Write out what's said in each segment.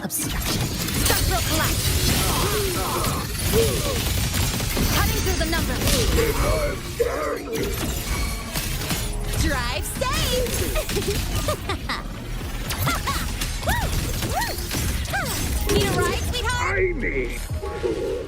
obstruction. Structural collapse. Cutting through the numbers. Drive saved! Need a ride, sweetheart? I need food.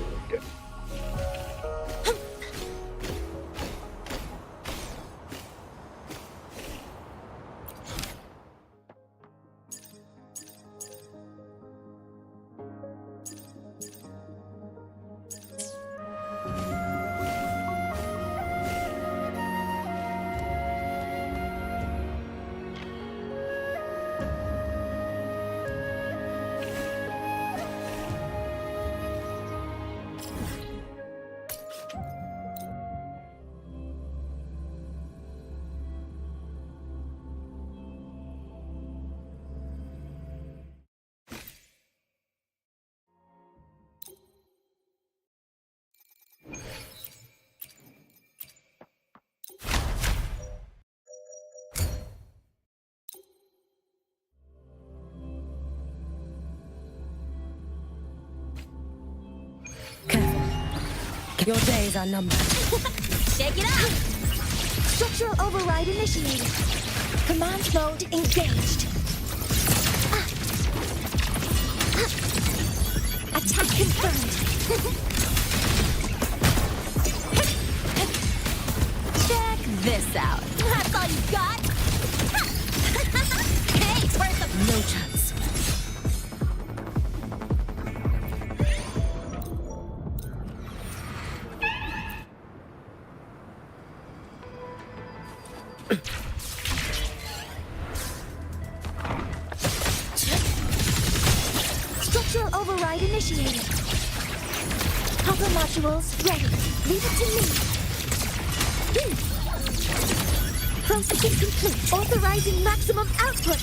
Your days are numbered. Shake it up! Structural override initiated. Command mode engaged. Attack confirmed. Check this out. That's all you got? Hey, where's the... No chance. Structural override initiated. Hopper modules ready. Leave it to me. Processing complete. Authorizing maximum output.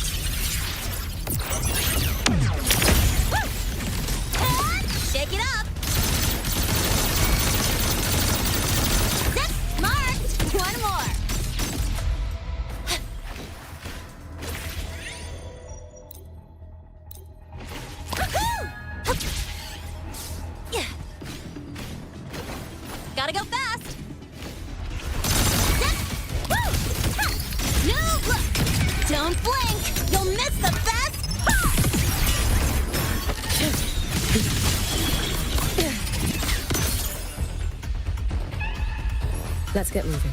And shake it up. That's smart. One more. Gotta go fast! No look! Don't blink! You'll miss the best part! Let's get moving.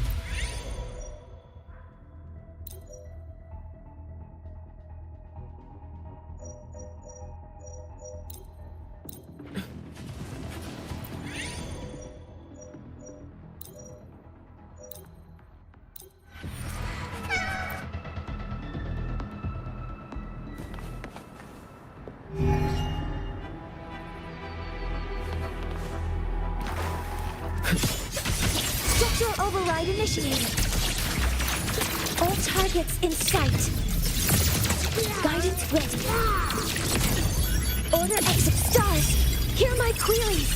Structural override initiated. All targets in sight. Guidance ready. Order exit stars. Hear my queries.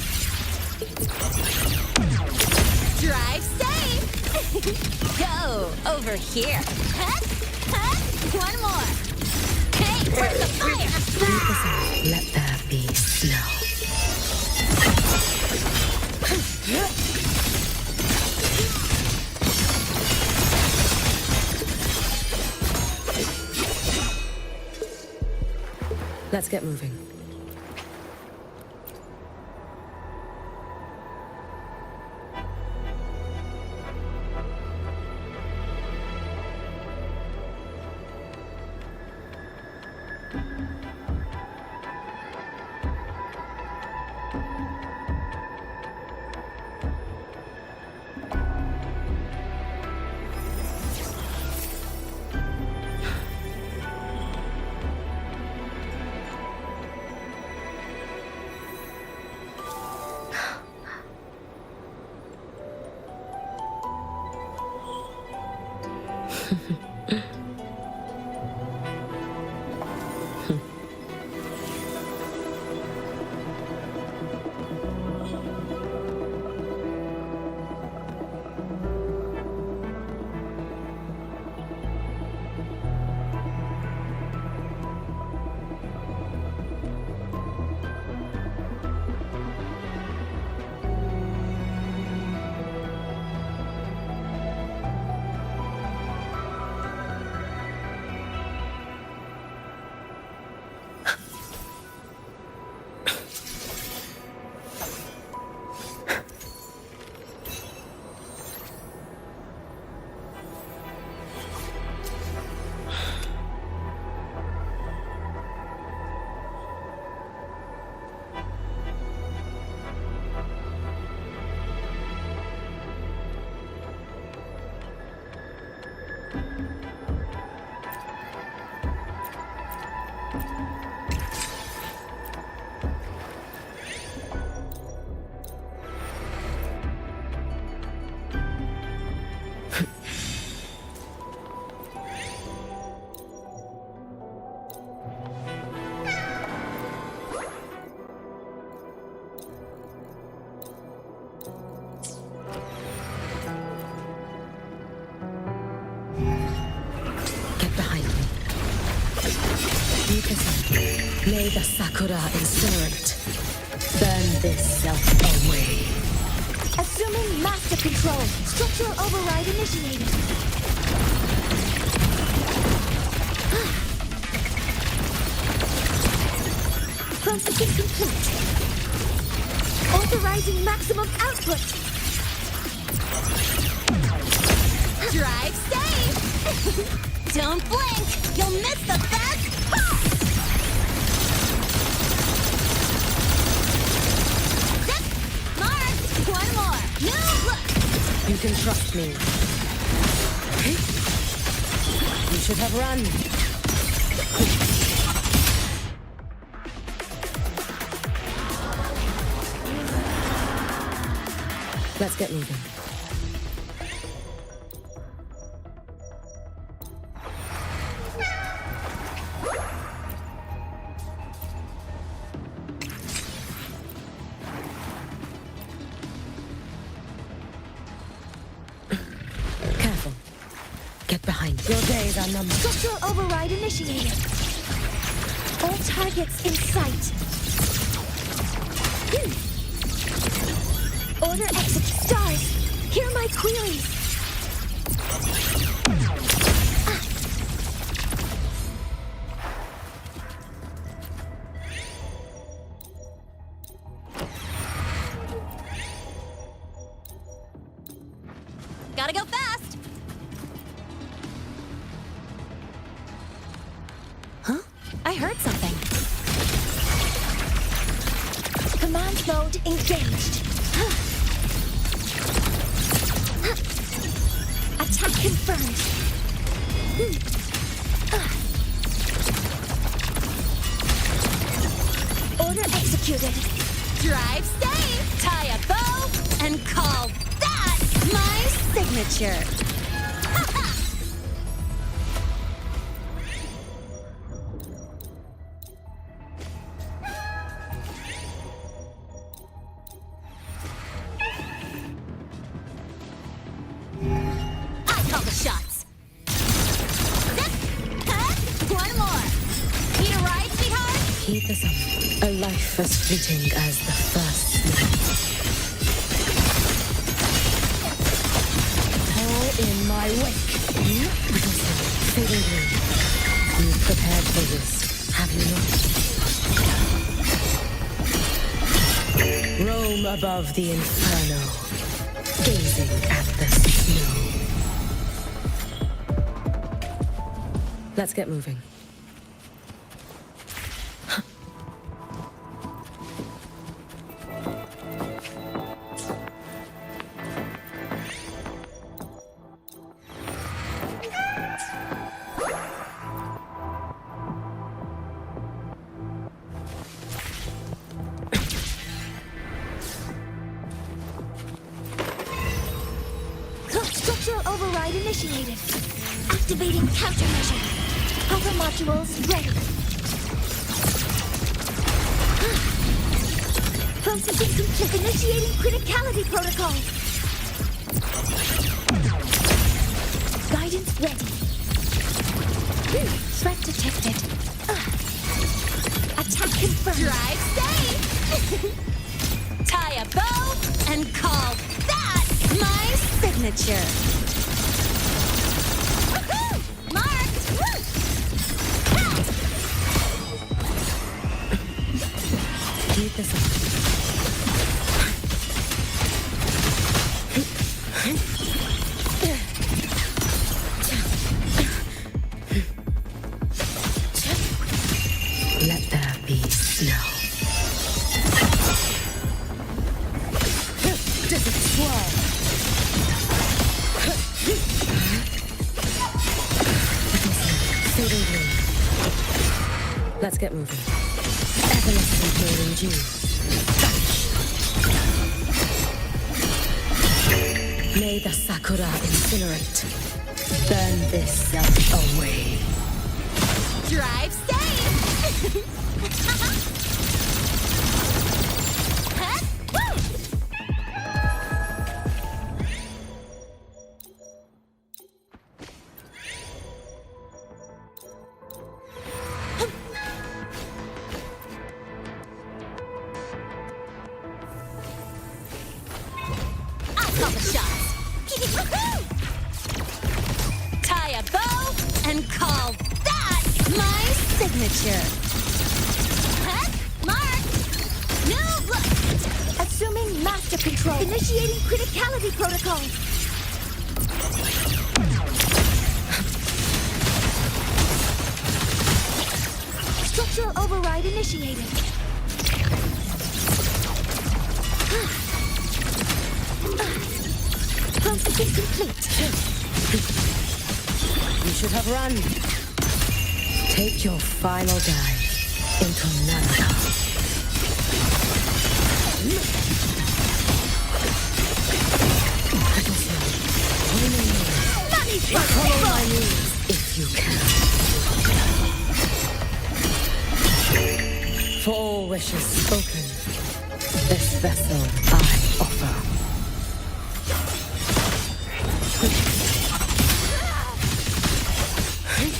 Drive safe! Go over here. One more. Hey, where's the fire? Let there be snow. Let's get moving. Keep the sun. May the sakura incinerate. Burn this self away. Assuming master control. Structural override initiated. Processing complete. Authorizing maximum output. Drive safe! Don't blink! You'll miss the best part! Zip! Mark! One more! No look! You can trust me. You should have run. Let's get moving. Careful. Get behind. Your days are numbered. Structural override initiated. All targets in sight. Order exit. Stars, hear my queries. Gotta go fast! Huh? I heard something. Command mode engaged. Attack confirmed. Order executed. Drive safe! Tie a bow and call that my signature! I call the shots! Zip! Cut! One more! Need a ride, sweetheart? Keep this up. A life as fleeting as the first night. All in my wake. You? Fading blue. You've prepared for this, have you not? Roam above the inferno, gazing at the snow. Let's get moving. Structural override initiated. Activating countermeasure. Power modules ready. Processing complete. Initiating criticality protocol. Guidance ready. Threat detected. Attack confirmed. Drive safe! Tie a bow and call that my signature! Woohoo! Marked! Woo! Keep this up. Let there be snow. Does it swirl? Fading blue. Let's get moving. Evanescent pouring dew. Vanish. May the sakura incinerate. Burn this self away. Drive safe! Huh? Woo! signature. Huh? Mark! New look! Assuming master control. Initiating criticality protocol. Structural override initiated. Processing complete. You should have run. Take your final dive into Nana. Follow my moves if you can. For all wishes spoken, this vessel I offer.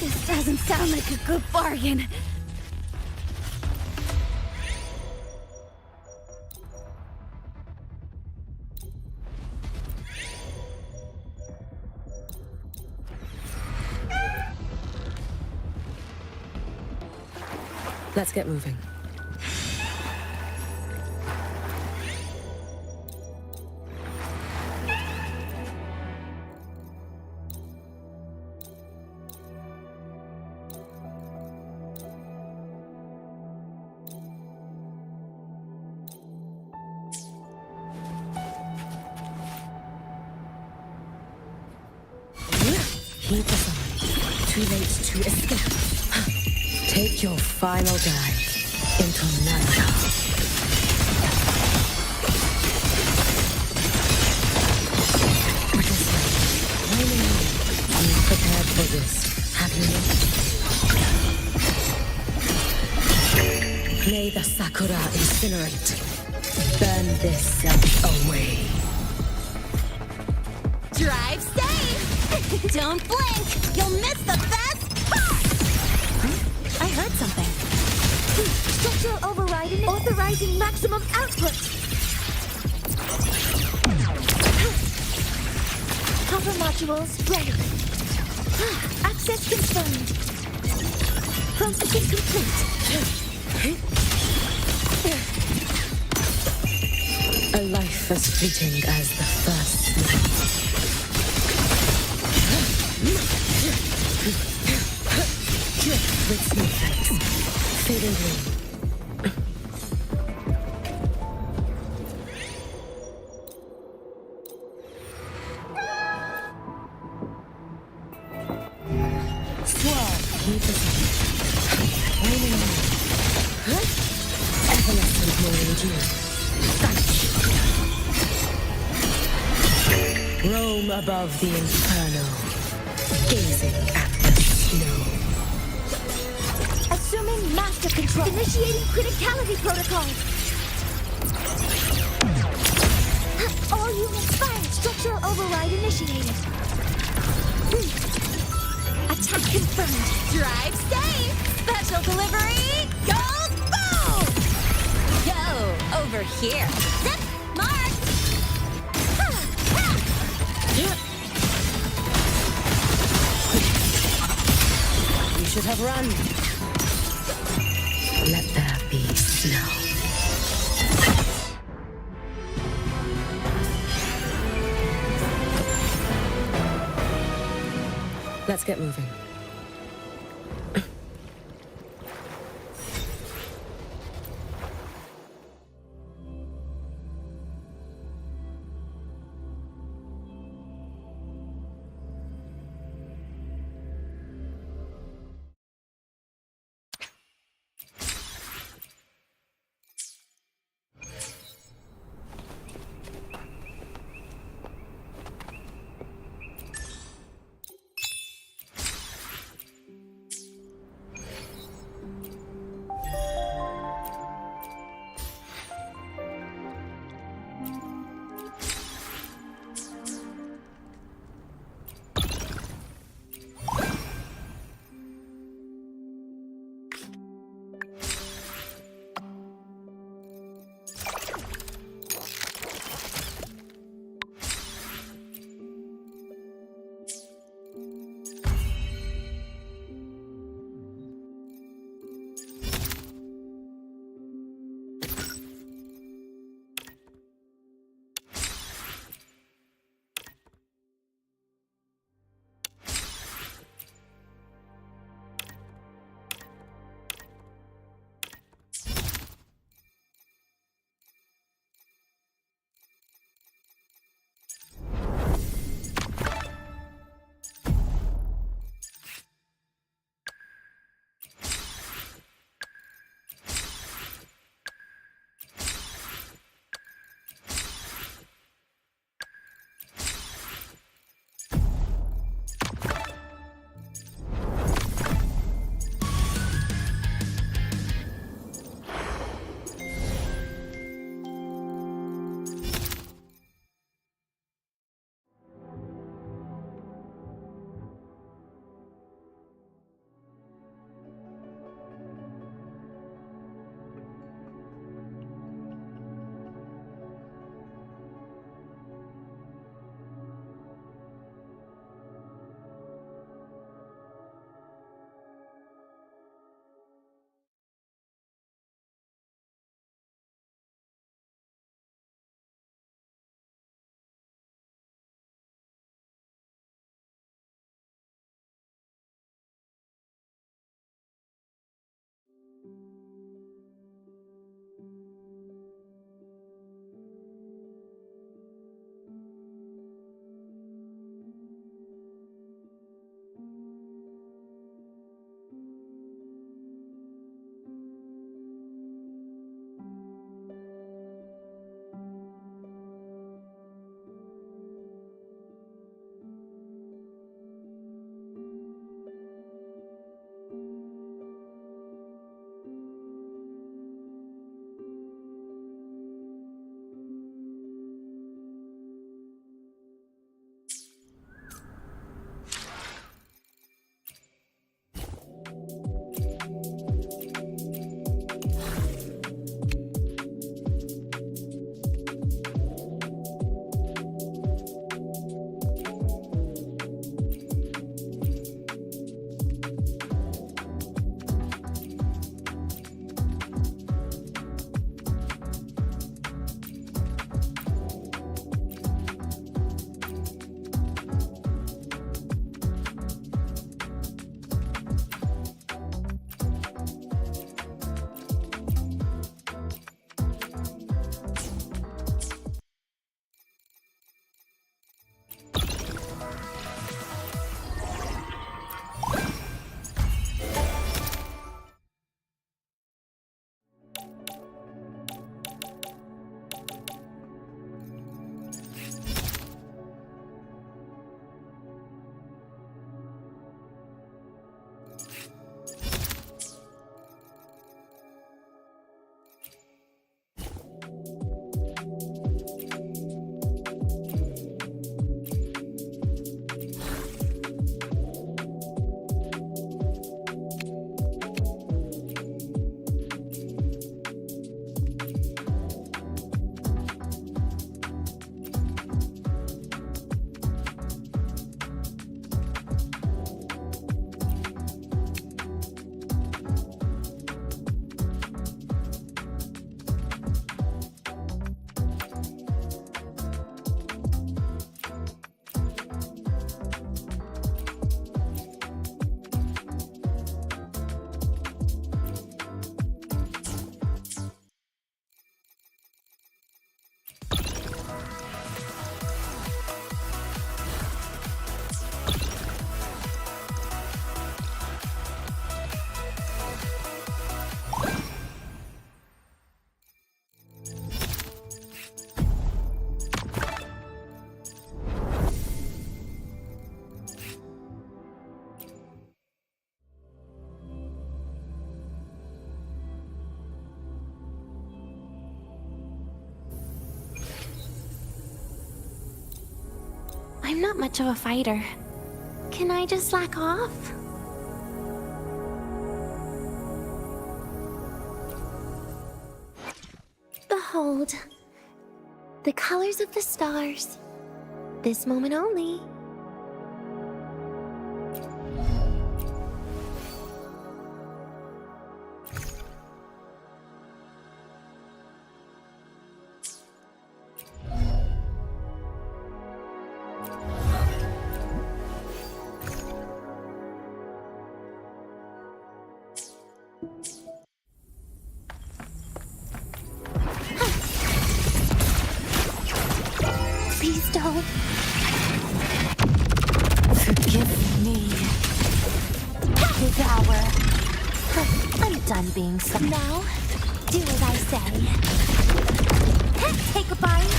This doesn't sound like a good bargain. Let's get moving. Heat the sun. Too late to escape. Take your final dive into Nana. You prepared for this, have you not? May the Sakura incinerate. Burn this self away. Drive safe! Don't blink! You'll miss the best part! I heard something. Structural override and authorizing maximum output. Copper modules ready. Access confirmed. Processing complete. A life as fleeting as the first sleep. With snowflakes, fading green. Swirl, keep it wailing on. Evanescent morning dew. Touch. Roam above the inferno, gazing at the snow. Assuming master control. Initiating criticality protocol. All units fired. Structural override initiated. Attack confirmed. Drive safe! Special delivery! Go boom! Go over here. Zip! Mark! You should have run. Let there be snow. Let's get moving. I'm not much of a fighter. Can I just slack off? Behold, the colors of the stars. This moment only. Please don't. Forgive me. Devour. I'm done being some. Now, do as I say. Take a bite.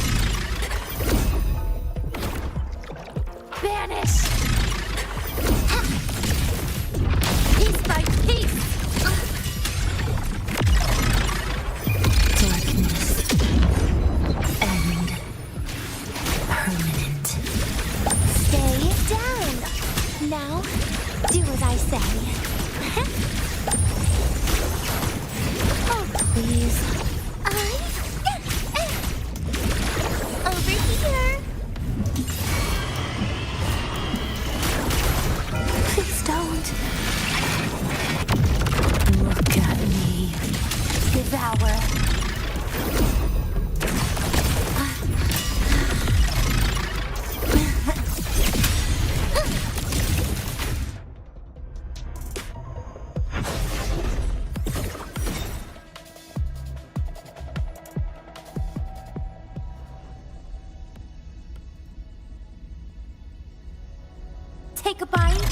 Vanish! Piece by piece! Darkness. And permanent. Stay down. Now, do as I say. Oh, please. Over here. Please don't. Look at me. Devour. Take a bite.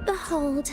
Behold.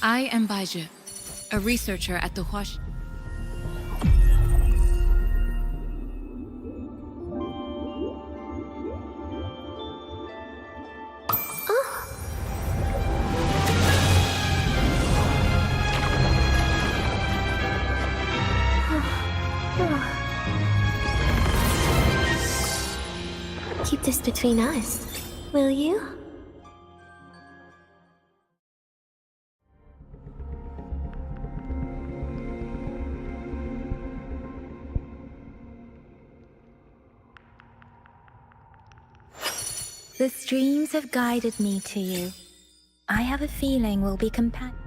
I am Baiju, a researcher at the Huash. Keep this between us, will you? The streams have guided me to you. I have a feeling we'll be compatible.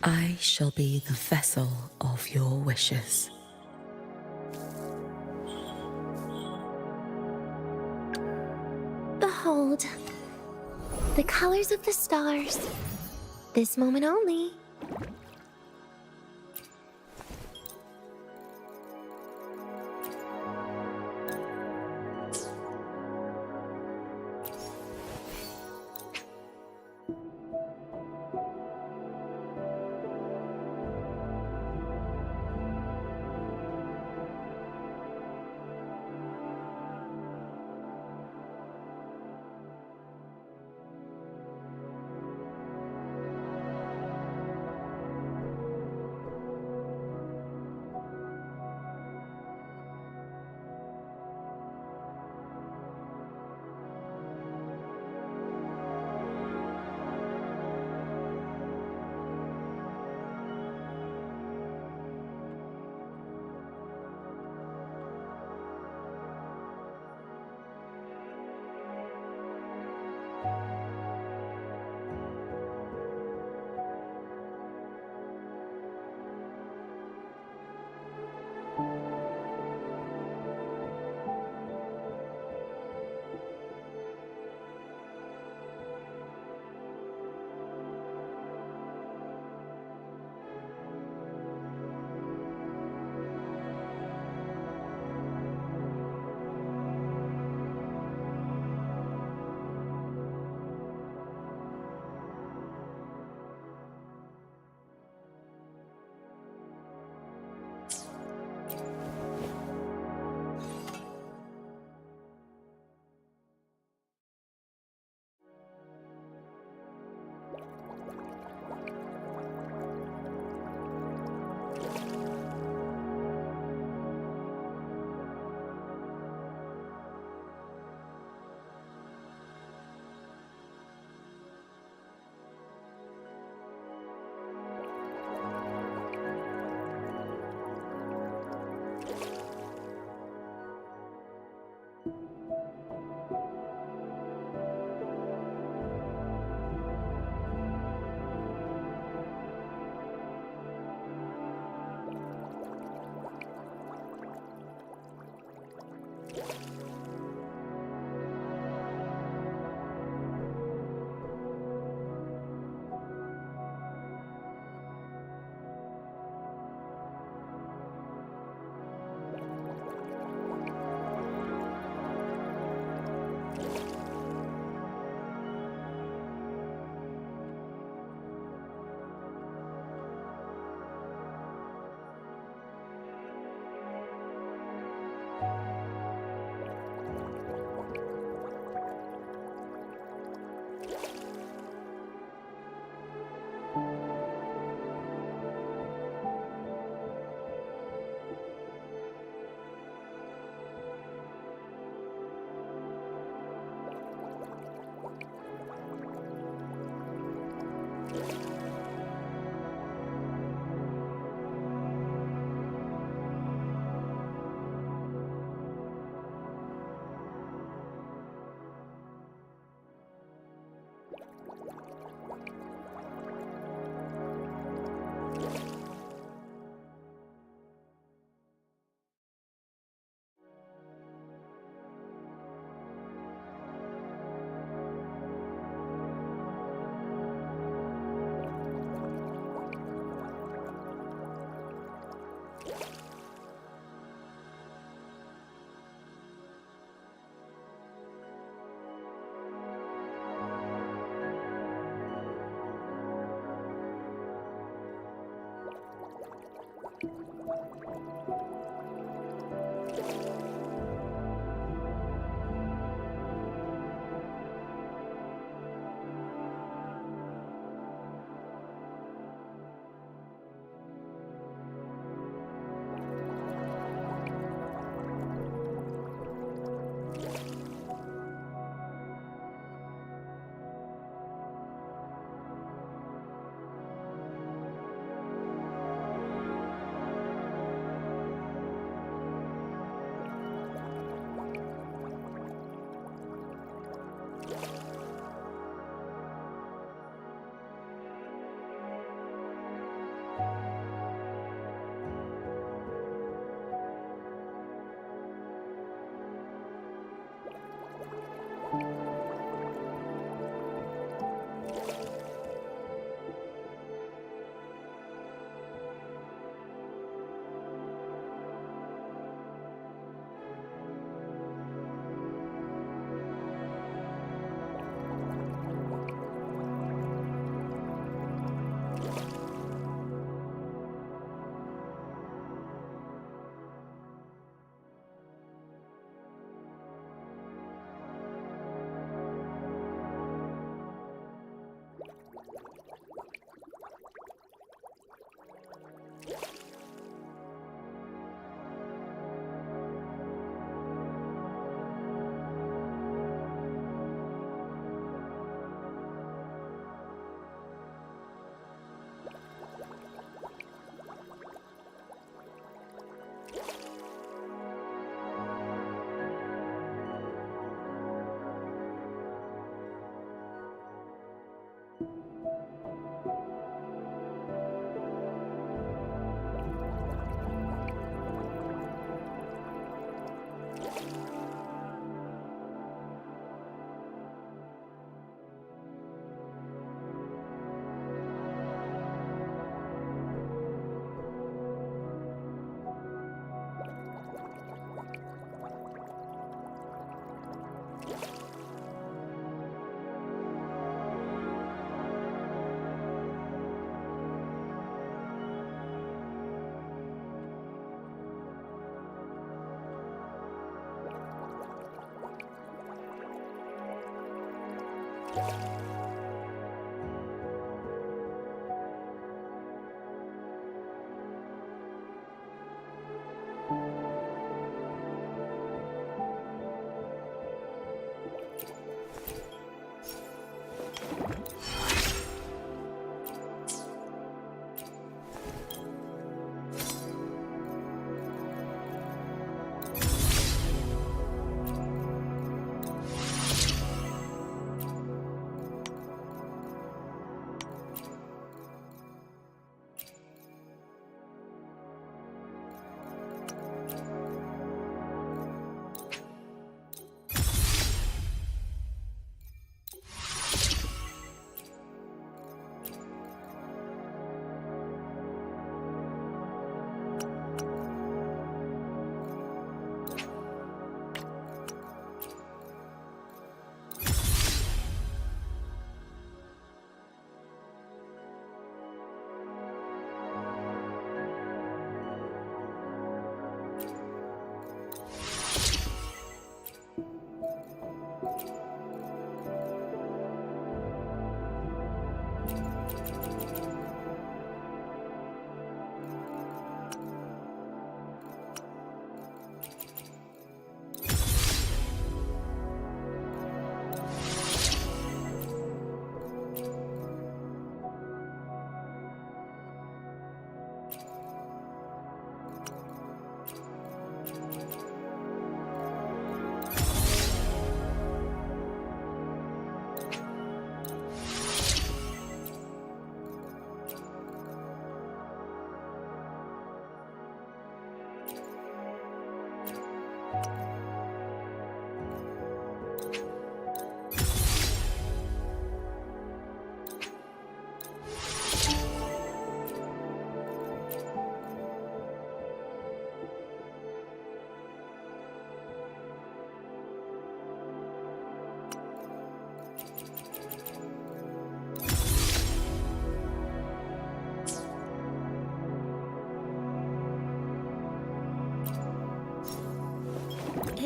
I shall be the vessel of your wishes. Behold, the colors of the stars. This moment only.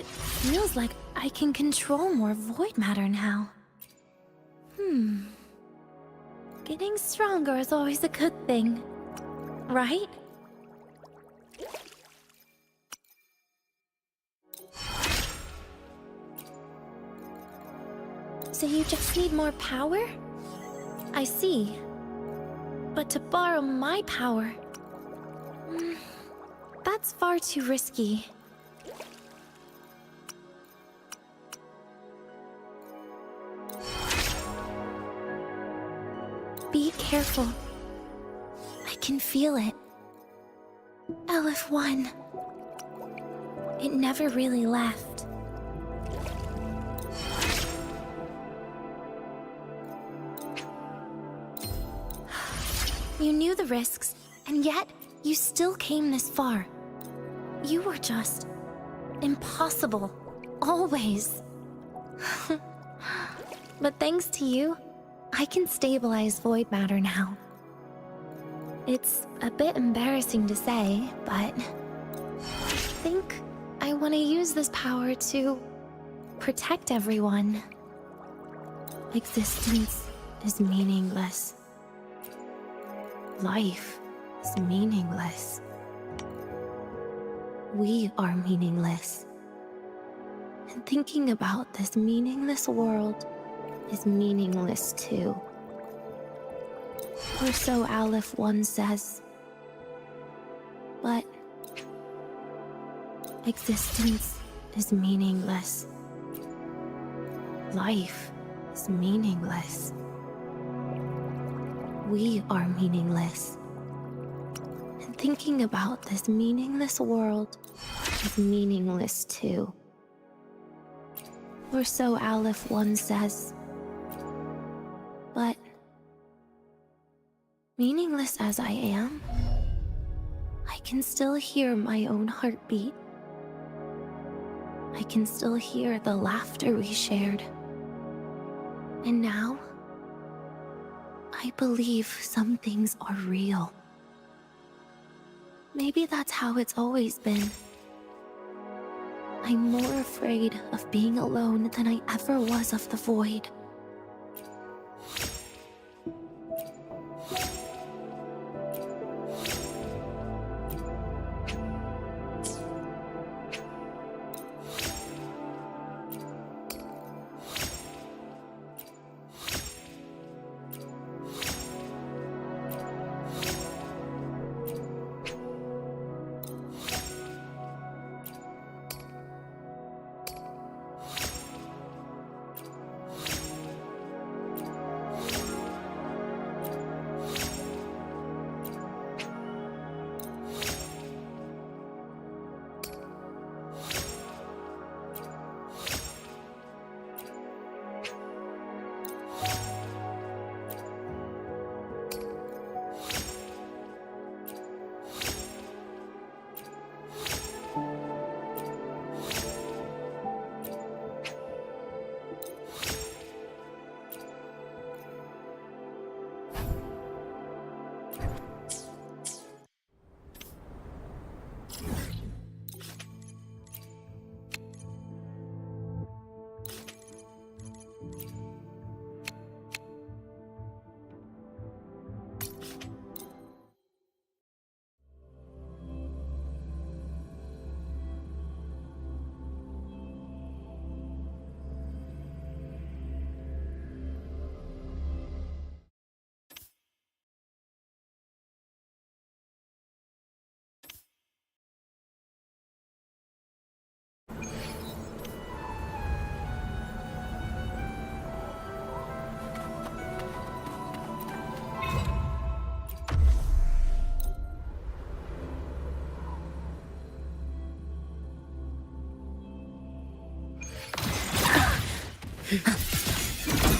Feels like I can control more void matter now. Getting stronger is always a good thing, right? So you just need more power? I see. But to borrow my power... that's far too risky. Be careful. I can feel it. LF1. It never really left. You knew the risks, and yet you still came this far. You were just impossible, always. But thanks to you, I can stabilize void matter now. It's a bit embarrassing to say, but I think I want to use this power to protect everyone. Existence is meaningless. Life is meaningless. We are meaningless. And thinking about this meaningless world is meaningless too. Or so Aleph 1 says. But existence is meaningless. Life is meaningless. We are meaningless. And thinking about this meaningless world is meaningless too. Or so Aleph 1 says. But meaningless as I am, I can still hear my own heartbeat. I can still hear the laughter we shared. And now, I believe some things are real. Maybe that's how it's always been. I'm more afraid of being alone than I ever was of the void.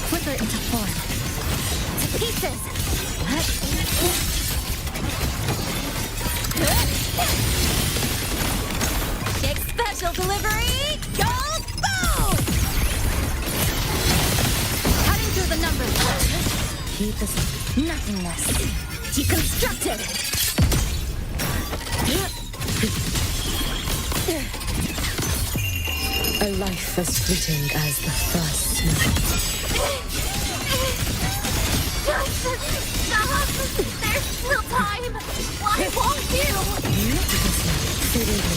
Flicker into form. To pieces! Big special delivery! Go boom! Cutting through the numbers. Keep this Nothingness. Deconstructed! A life as fleeting as the first snow. Stop! There's still time! Why won't you? Feeling me.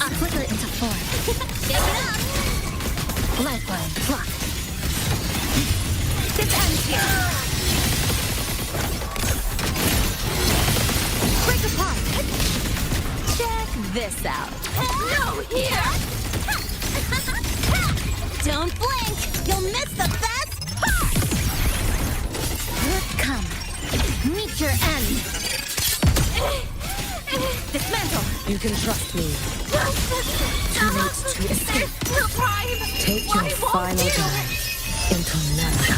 I'll flicker it into form. Shake it up! Lifeline, block. This ends here. Break apart. Check this out. No, here! Don't blink! You'll miss the best part! Come, meet your end. Dismantle! You can trust me. Too late to escape. Still time! Take your final dive into Nana.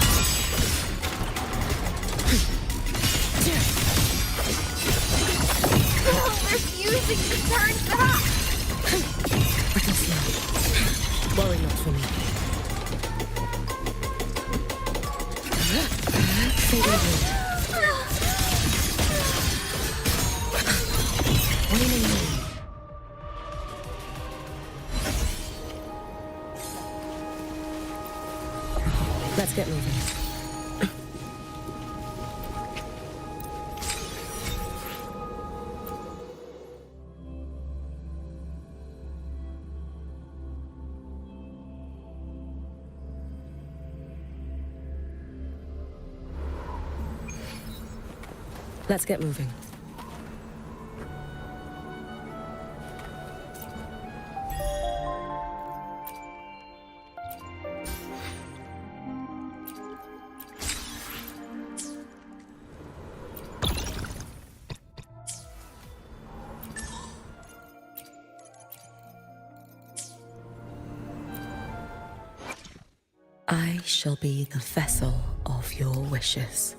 Refusing to turn back! Little slow. Worry not for me. Fading wind. Waning moon. Let's get moving. Let's get moving. I shall be the vessel of your wishes.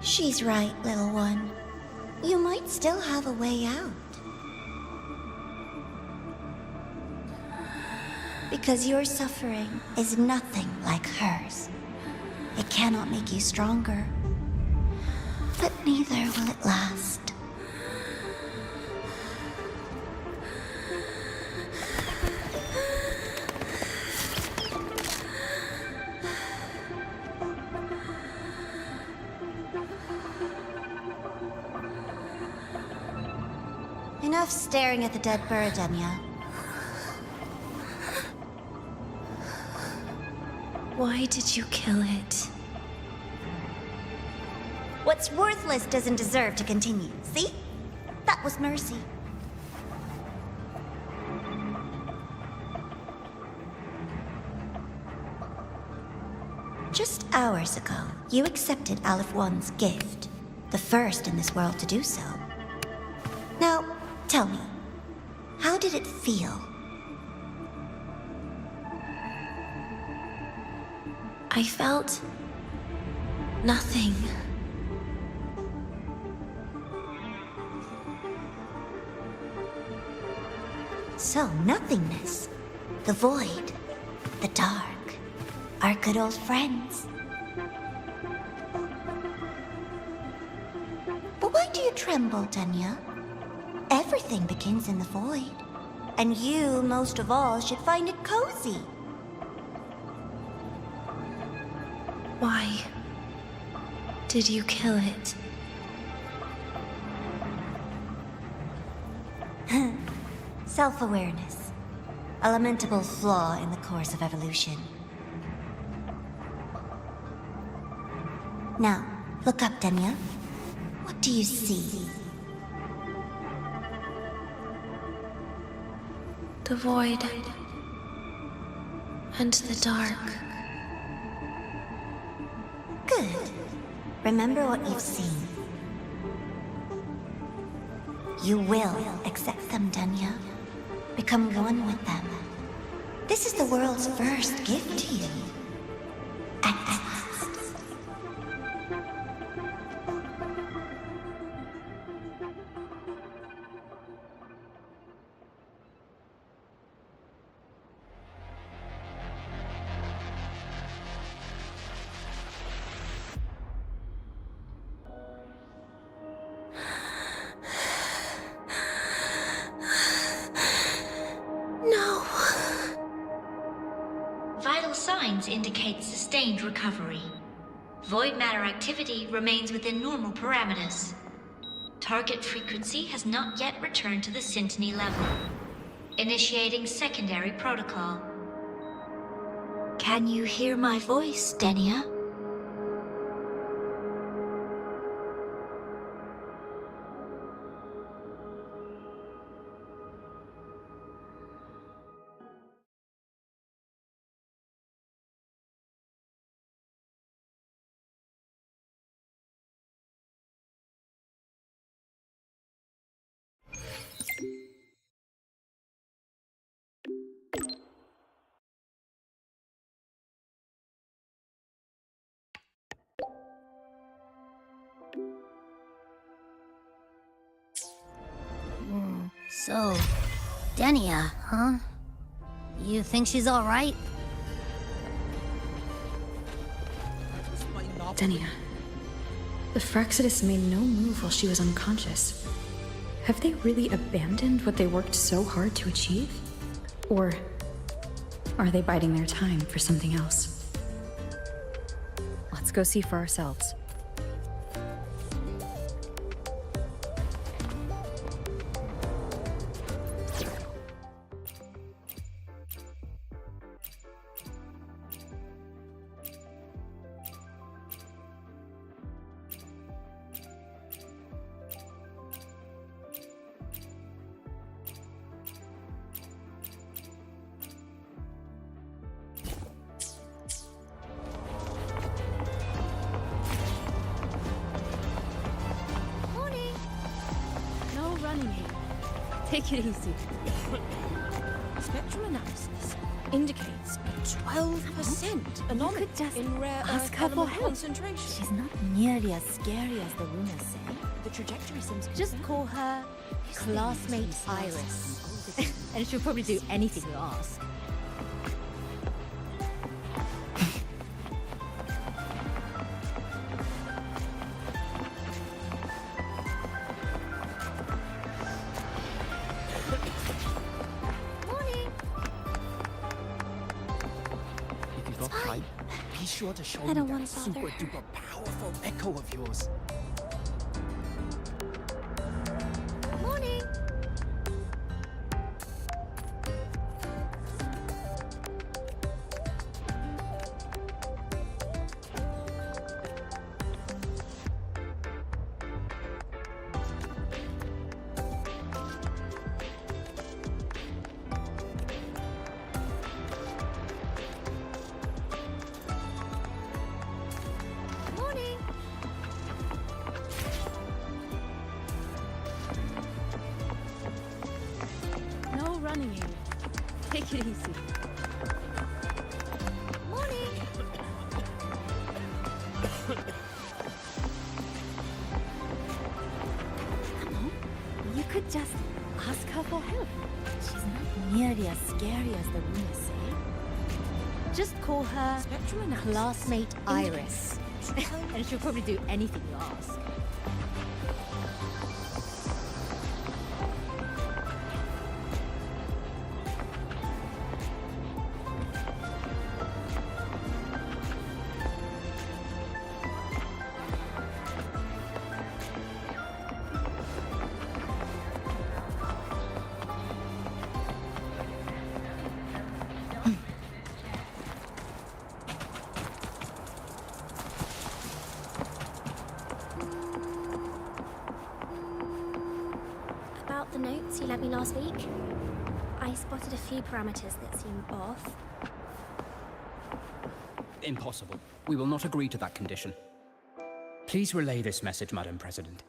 She's right, little one. You might still have a way out. Because your suffering is nothing like hers. It cannot make you stronger, but neither will it last. Enough staring at the dead bird, Denia. Why did you kill it? What's worthless doesn't deserve to continue, see? That was mercy. Just hours ago, you accepted Aleph One's gift, the first in this world to do so. Now, tell me, how did it feel? I felt nothing. So, nothingness, the void, the dark, our good old friends. But why do you tremble, Denia? Everything begins in the void, and you, most of all, should find it cozy. Why did you kill it? Self-awareness. A lamentable flaw in the course of evolution. Now, look up, Denia. What do you see? The void and the dark. Good. Remember what you've seen. You will accept them, Denia. Become one with them. This is the world's first gift to you. At last. Vital signs indicate sustained recovery. Void matter activity remains within normal parameters. Target frequency has not yet returned to the Syntony level. Initiating secondary protocol. Can you hear my voice, Denia? So, Denia, huh? You think she's alright? Denia. The Fraccidus made no move while she was unconscious. Have they really abandoned what they worked so hard to achieve? Or are they biding their time for something else? Let's go see for ourselves. Take it easy. Spectral analysis indicates a 12% anomaly in rare earth element concentration. She's not nearly as scary as the rumors say. The trajectory seems Just call her classmate Iris. And she'll probably do anything you ask. If you got time, be sure to show I me don't that want to bother super duper powerful echo of yours. Morning. Morning. no running in. Take it easy. Morning. Come on. You could just ask her for help. She's not nearly as scary as the rumors say. Just call her Spectral analysis classmate Iris. And she'll probably do anything you ask. About the notes you lent me last week, I spotted a few parameters that seem off. Impossible. We will not agree to that condition. Please relay this message, Madam President.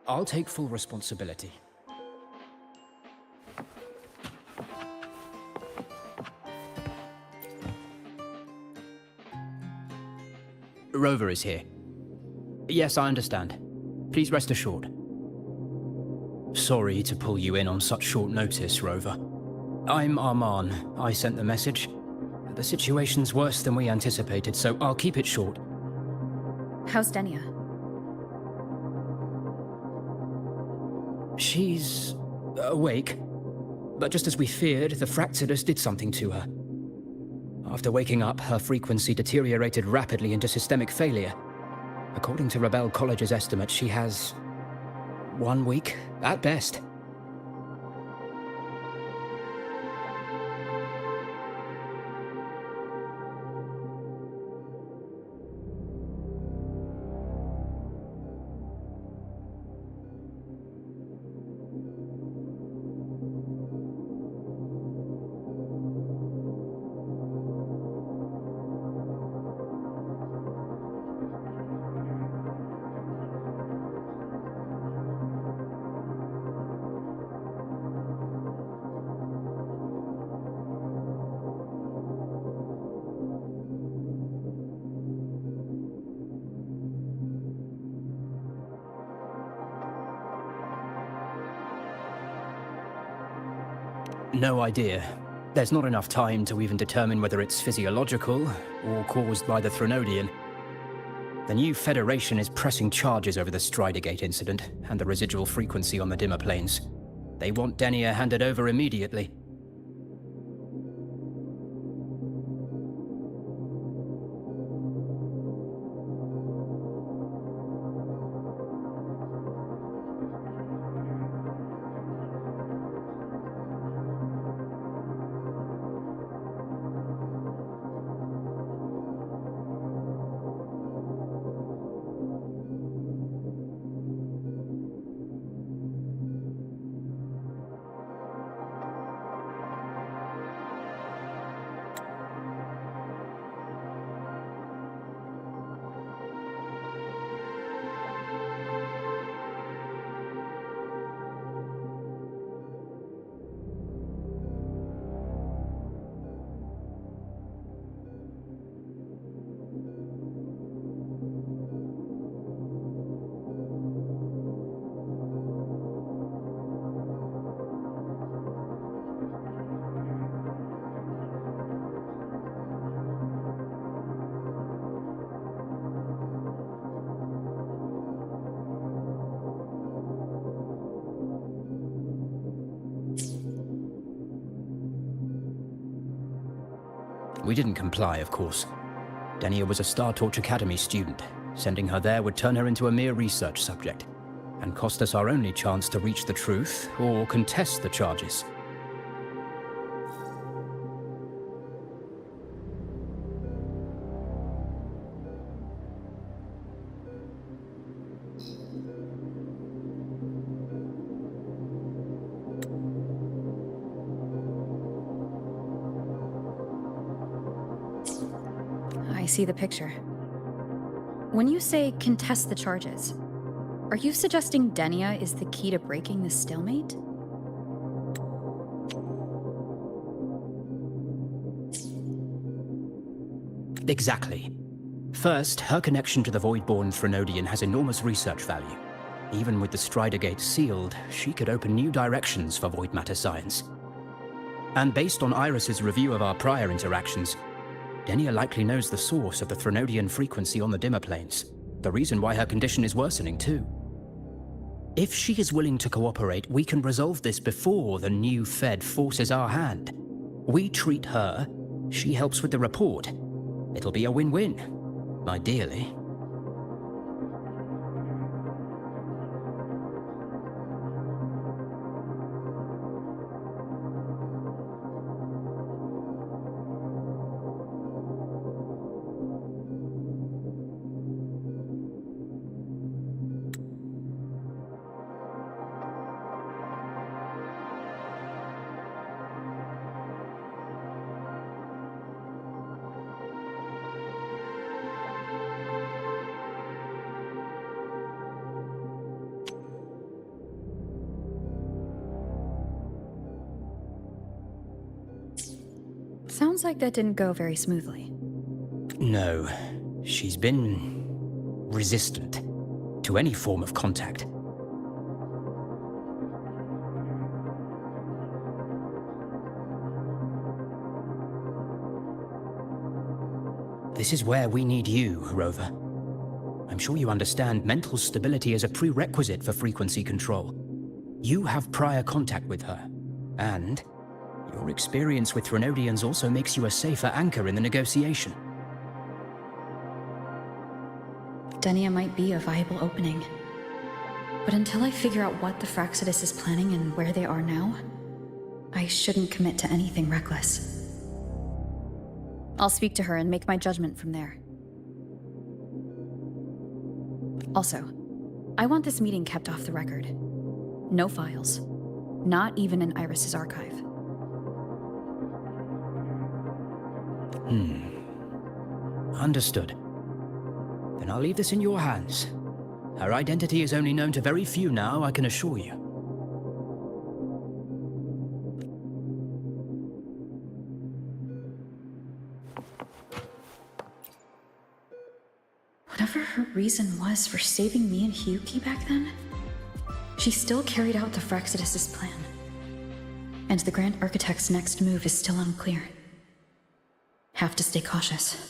I'll take full responsibility. Rover is here. Yes, I understand. Please rest assured. Sorry to pull you in on such short notice, Rover. I'm Arman. I sent the message. The situation's worse than we anticipated, so I'll keep it short. How's Denia? She's awake. But just as we feared, the Fractsidus did something to her. After waking up, her frequency deteriorated rapidly into systemic failure. According to Rebel College's estimate, she has 1 week, at best. No idea. There's not enough time to even determine whether it's physiological or caused by the Threnodian. The new Federation is pressing charges over the Stridergate incident and the residual frequency on the dimmer planes. They want Denia handed over immediately. We didn't comply, of course. Denia was a Star Torch Academy student. Sending her there would turn her into a mere research subject, and cost us our only chance to reach the truth or contest the charges. I see the picture. When you say contest the charges, are you suggesting Denia is the key to breaking this stalemate? Exactly. First, her connection to the Voidborn Threnodian has enormous research value. Even with the Strider Gate sealed, she could open new directions for void matter science. And based on Iris's review of our prior interactions, Denia likely knows the source of the Threnodian frequency on the dimmer planes, the reason why her condition is worsening too. If she is willing to cooperate, we can resolve this before the new Fed forces our hand. We treat her, she helps with the report. It'll be a win-win, ideally. Sounds like that didn't go very smoothly. No, she's been resistant to any form of contact. This is where we need you, Rover. I'm sure you understand mental stability is a prerequisite for frequency control. You have prior contact with her, and your experience with Threnodians also makes you a safer anchor in the negotiation. Denia might be a viable opening. But until I figure out what the Fraxidus is planning and where they are now, I shouldn't commit to anything reckless. I'll speak to her and make my judgment from there. Also, I want this meeting kept off the record. No files. Not even in Iris's archive. Understood. Then I'll leave this in your hands. Her identity is only known to very few now, I can assure you. Whatever her reason was for saving me and Hyuki back then, she still carried out the Fraxidus' plan. And the Grand Architect's next move is still unclear. Have to stay cautious.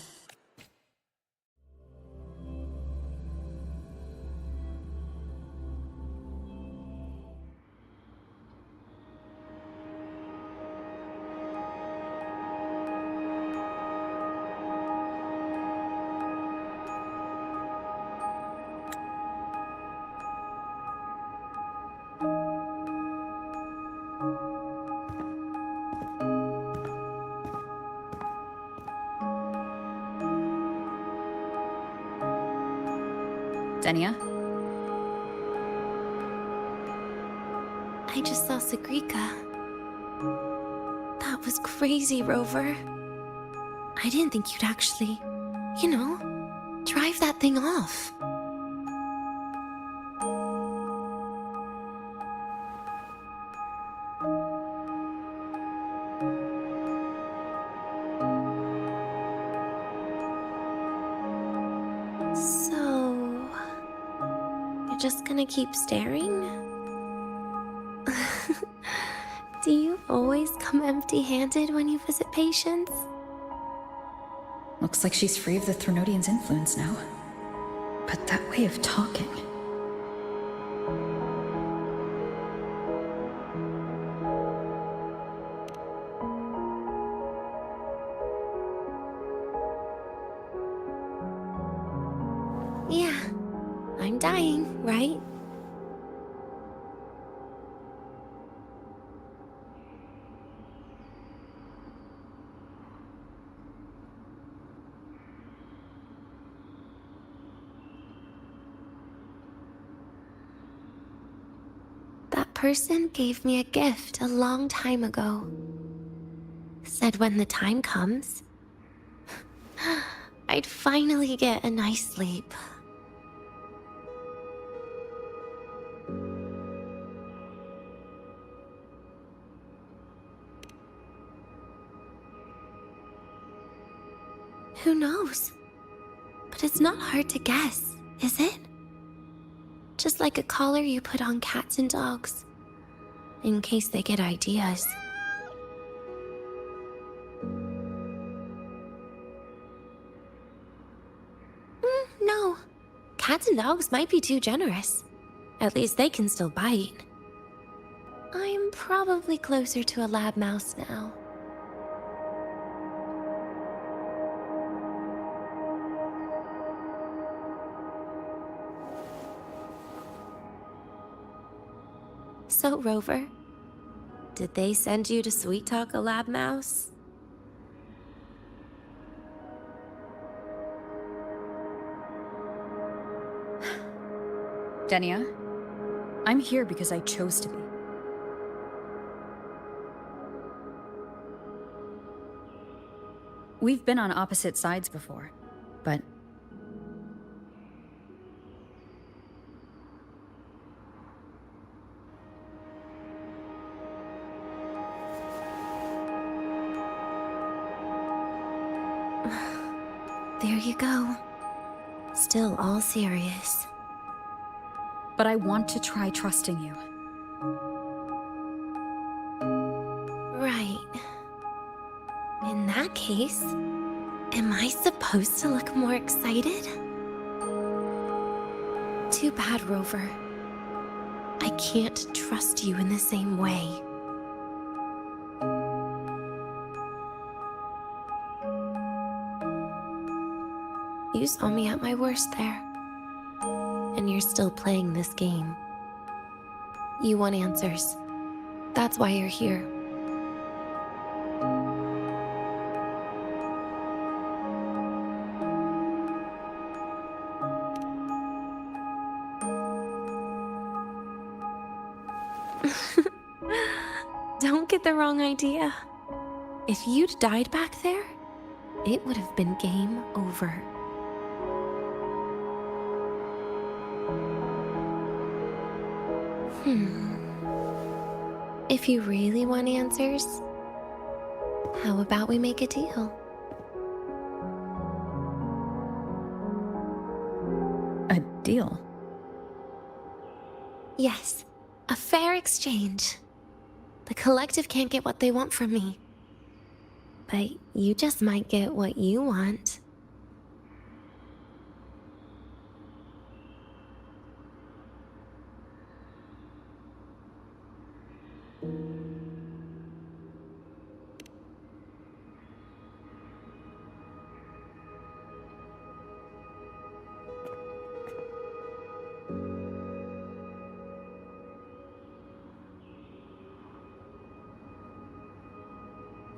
Denia? I just saw Sagrika. That was crazy, Rover. I didn't think you'd actually, drive that thing off. Just gonna keep staring? Do you always come empty-handed when you visit patients? Looks like she's free of the Threnodian's influence now. But that way of talking... dying, right? That person gave me a gift a long time ago. Said when the time comes, I'd finally get a nice sleep. Who knows? But it's not hard to guess, is it? Just like a collar you put on cats and dogs, in case they get ideas. No. Cats and dogs might be too generous. At least they can still bite. I'm probably closer to a lab mouse now. So, Rover, did they send you to sweet talk a lab mouse? Denia, I'm here because I chose to be. We've been on opposite sides before, but... There you go. Still all serious. But I want to try trusting you. Right. In that case, am I supposed to look more excited? Too bad, Rover. I can't trust you in the same way. You saw me at my worst there. And you're still playing this game. You want answers. That's why you're here. Don't get the wrong idea. If you'd died back there, it would have been game over. If you really want answers, how about we make a deal? A deal? Yes, a fair exchange. The collective can't get what they want from me. But you just might get what you want.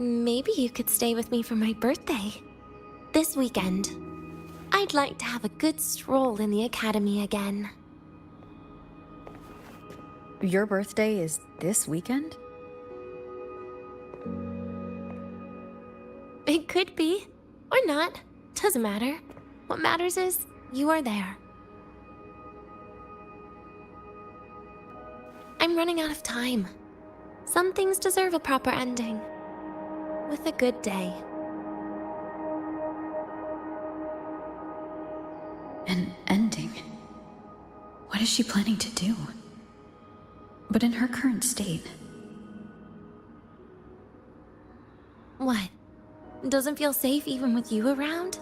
Maybe you could stay with me for my birthday. This weekend. I'd like to have a good stroll in the academy again. Your birthday is this weekend? It could be. Or not. Doesn't matter. What matters is you are there. I'm running out of time. Some things deserve a proper ending. With a good day. An ending? What is she planning to do? But in her current state... What? Doesn't feel safe even with you around?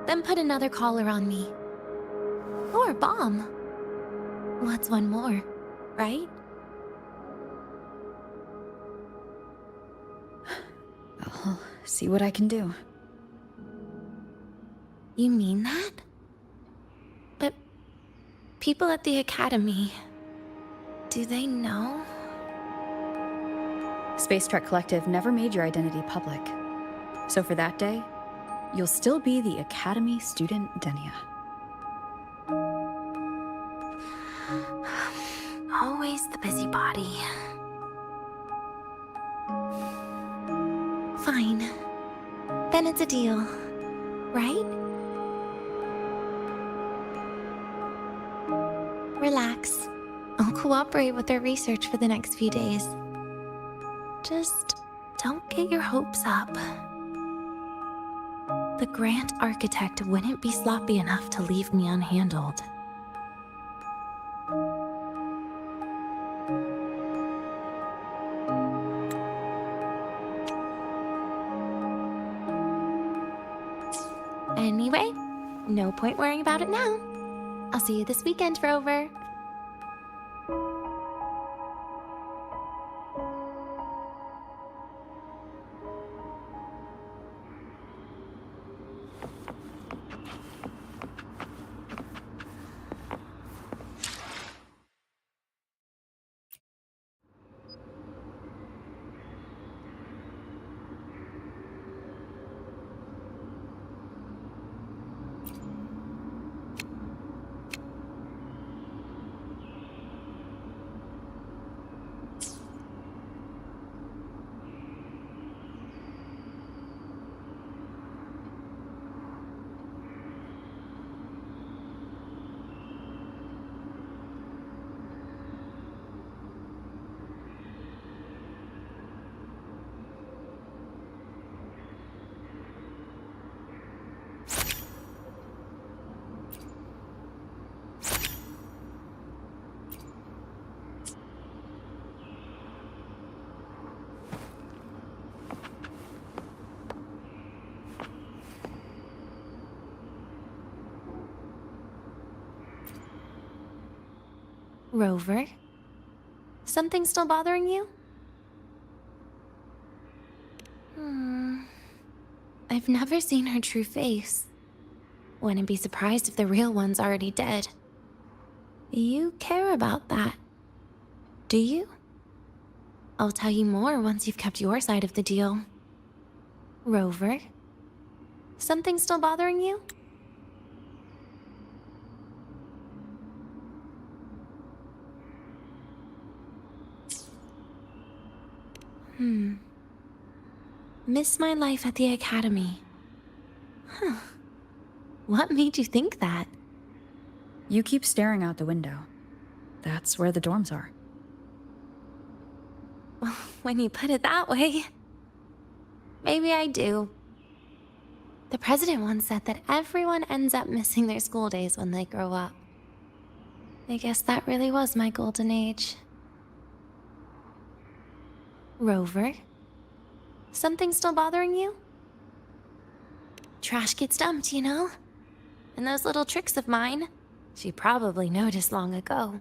Then put another collar on me. Or a bomb. What's one more, right? I'll see what I can do. You mean that? But people at the Academy, do they know? Space Trek Collective never made your identity public. So for that day, you'll still be the Academy student Denia. Always the busybody. Fine. Then it's a deal, right? Relax. I'll cooperate with their research for the next few days. Just don't get your hopes up. The Grand Architect wouldn't be sloppy enough to leave me unhandled. Anyway, no point worrying about it now. I'll see you this weekend, Rover. Rover? Something still bothering you? I've never seen her true face. Wouldn't be surprised if the real one's already dead. You care about that, do you? I'll tell you more once you've kept your side of the deal. Rover? Something still bothering you? Miss my life at the Academy. Huh. What made you think that? You keep staring out the window. That's where the dorms are. When you put it that way, maybe I do. The president once said that everyone ends up missing their school days when they grow up. I guess that really was my golden age. Rover? Something still bothering you? Trash gets dumped, you know? And those little tricks of mine, she probably noticed long ago.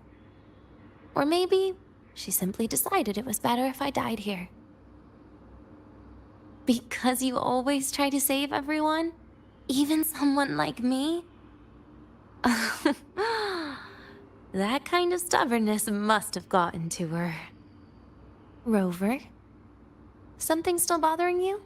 Or maybe she simply decided it was better if I died here. Because you always try to save everyone? Even someone like me? That kind of stubbornness must have gotten to her. Rover? Something still bothering you?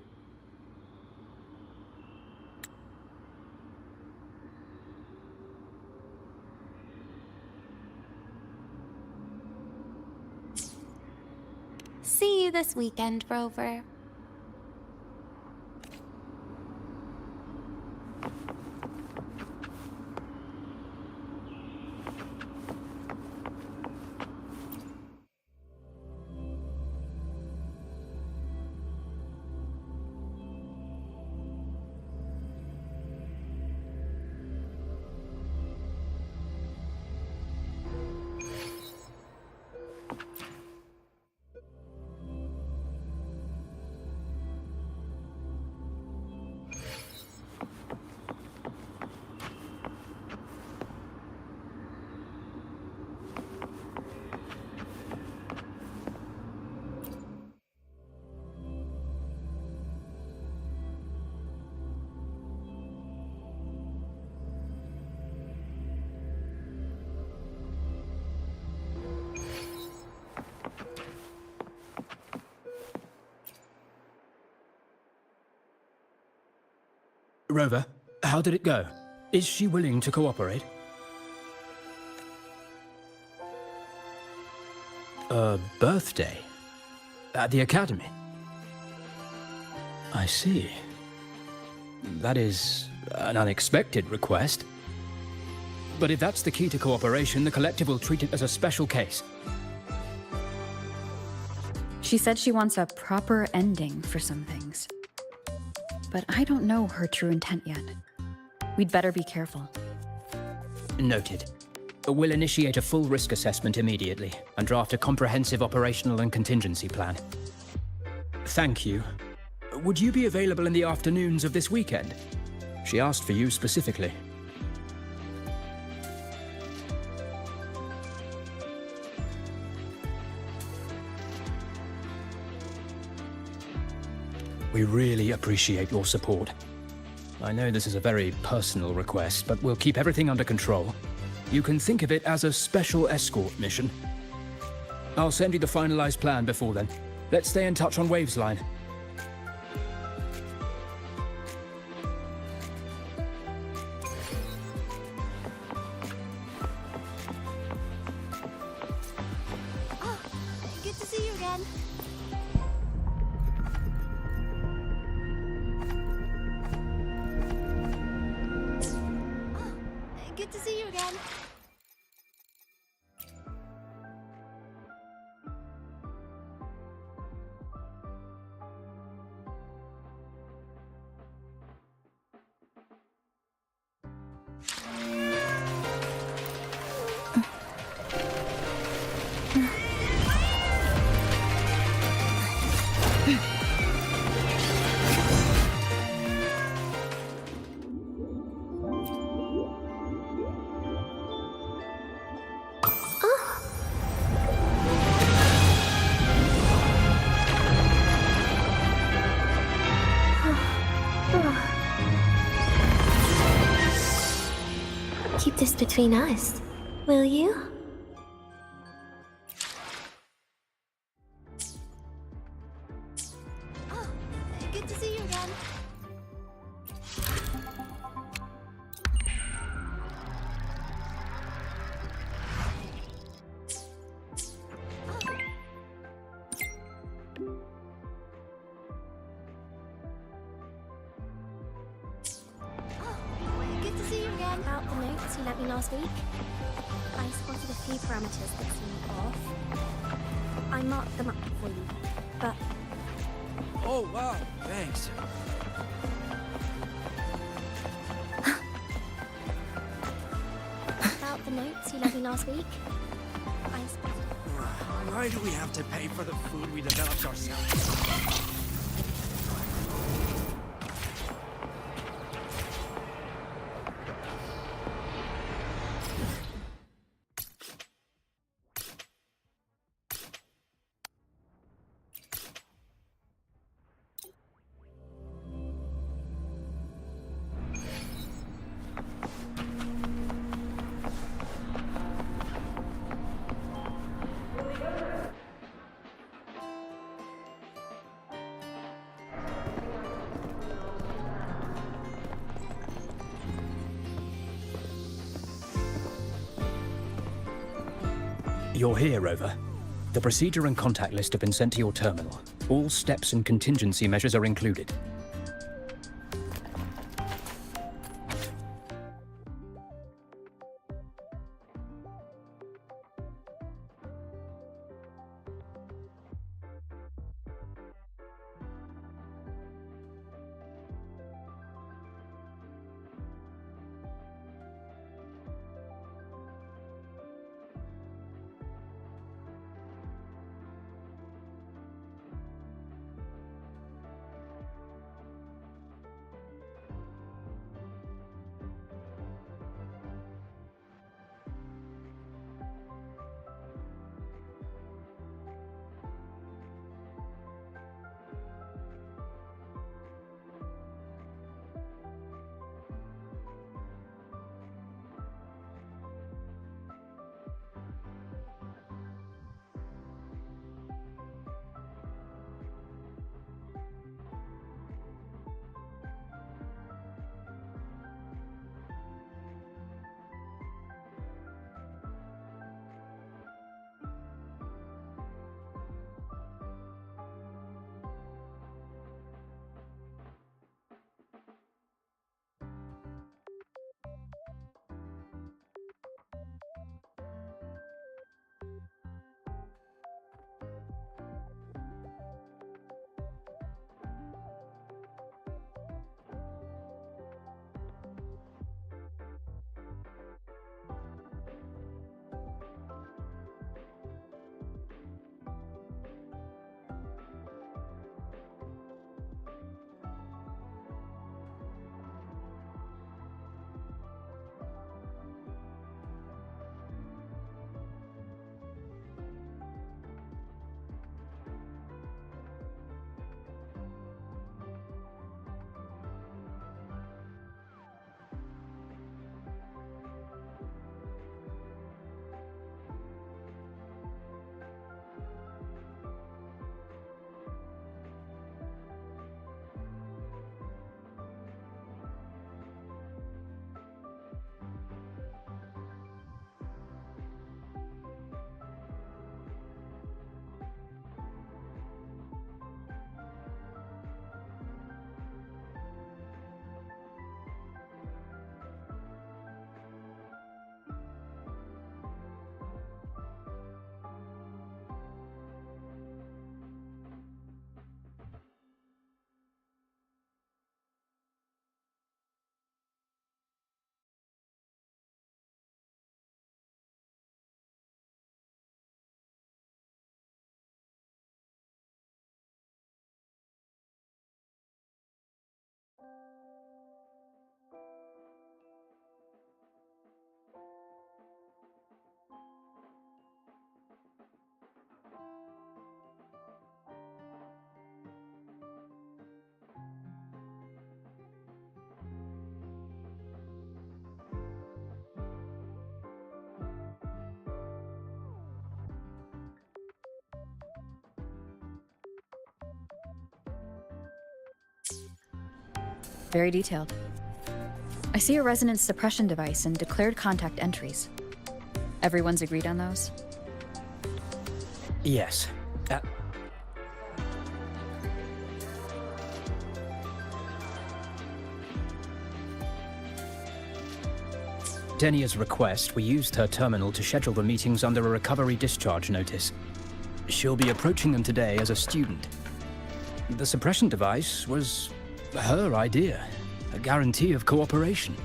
See you this weekend, Rover. Rover, how did it go? Is she willing to cooperate? A birthday? At the academy? I see. That is an unexpected request. But if that's the key to cooperation, the collective will treat it as a special case. She said she wants a proper ending for some things. But I don't know her true intent yet. We'd better be careful. Noted. We'll initiate a full risk assessment immediately and draft a comprehensive operational and contingency plan. Thank you. Would you be available in the afternoons of this weekend? She asked for you specifically. We really appreciate your support. I know this is a very personal request, but we'll keep everything under control. You can think of it as a special escort mission. I'll send you the finalized plan before then. Let's stay in touch on Waves Line. Good to see you again. Good to see you again. Keep this between us, will you? Good to see you again. Good to see you again. About the notes you lent me last week, I spotted a few parameters that seemed off. I marked them up for you, but Oh, wow, thanks. about the notes you lent me last week, I spotted... Why do we have to pay for the food we developed ourselves? You're here, Rover. The procedure and contact list have been sent to your terminal. All steps and contingency measures are included. Very detailed. I see a resonance suppression device and declared contact entries. Everyone's agreed on those? Yes. Denia's request, we used her terminal to schedule the meetings under a recovery discharge notice. She'll be approaching them today as a student. The suppression device was her idea, a guarantee of cooperation.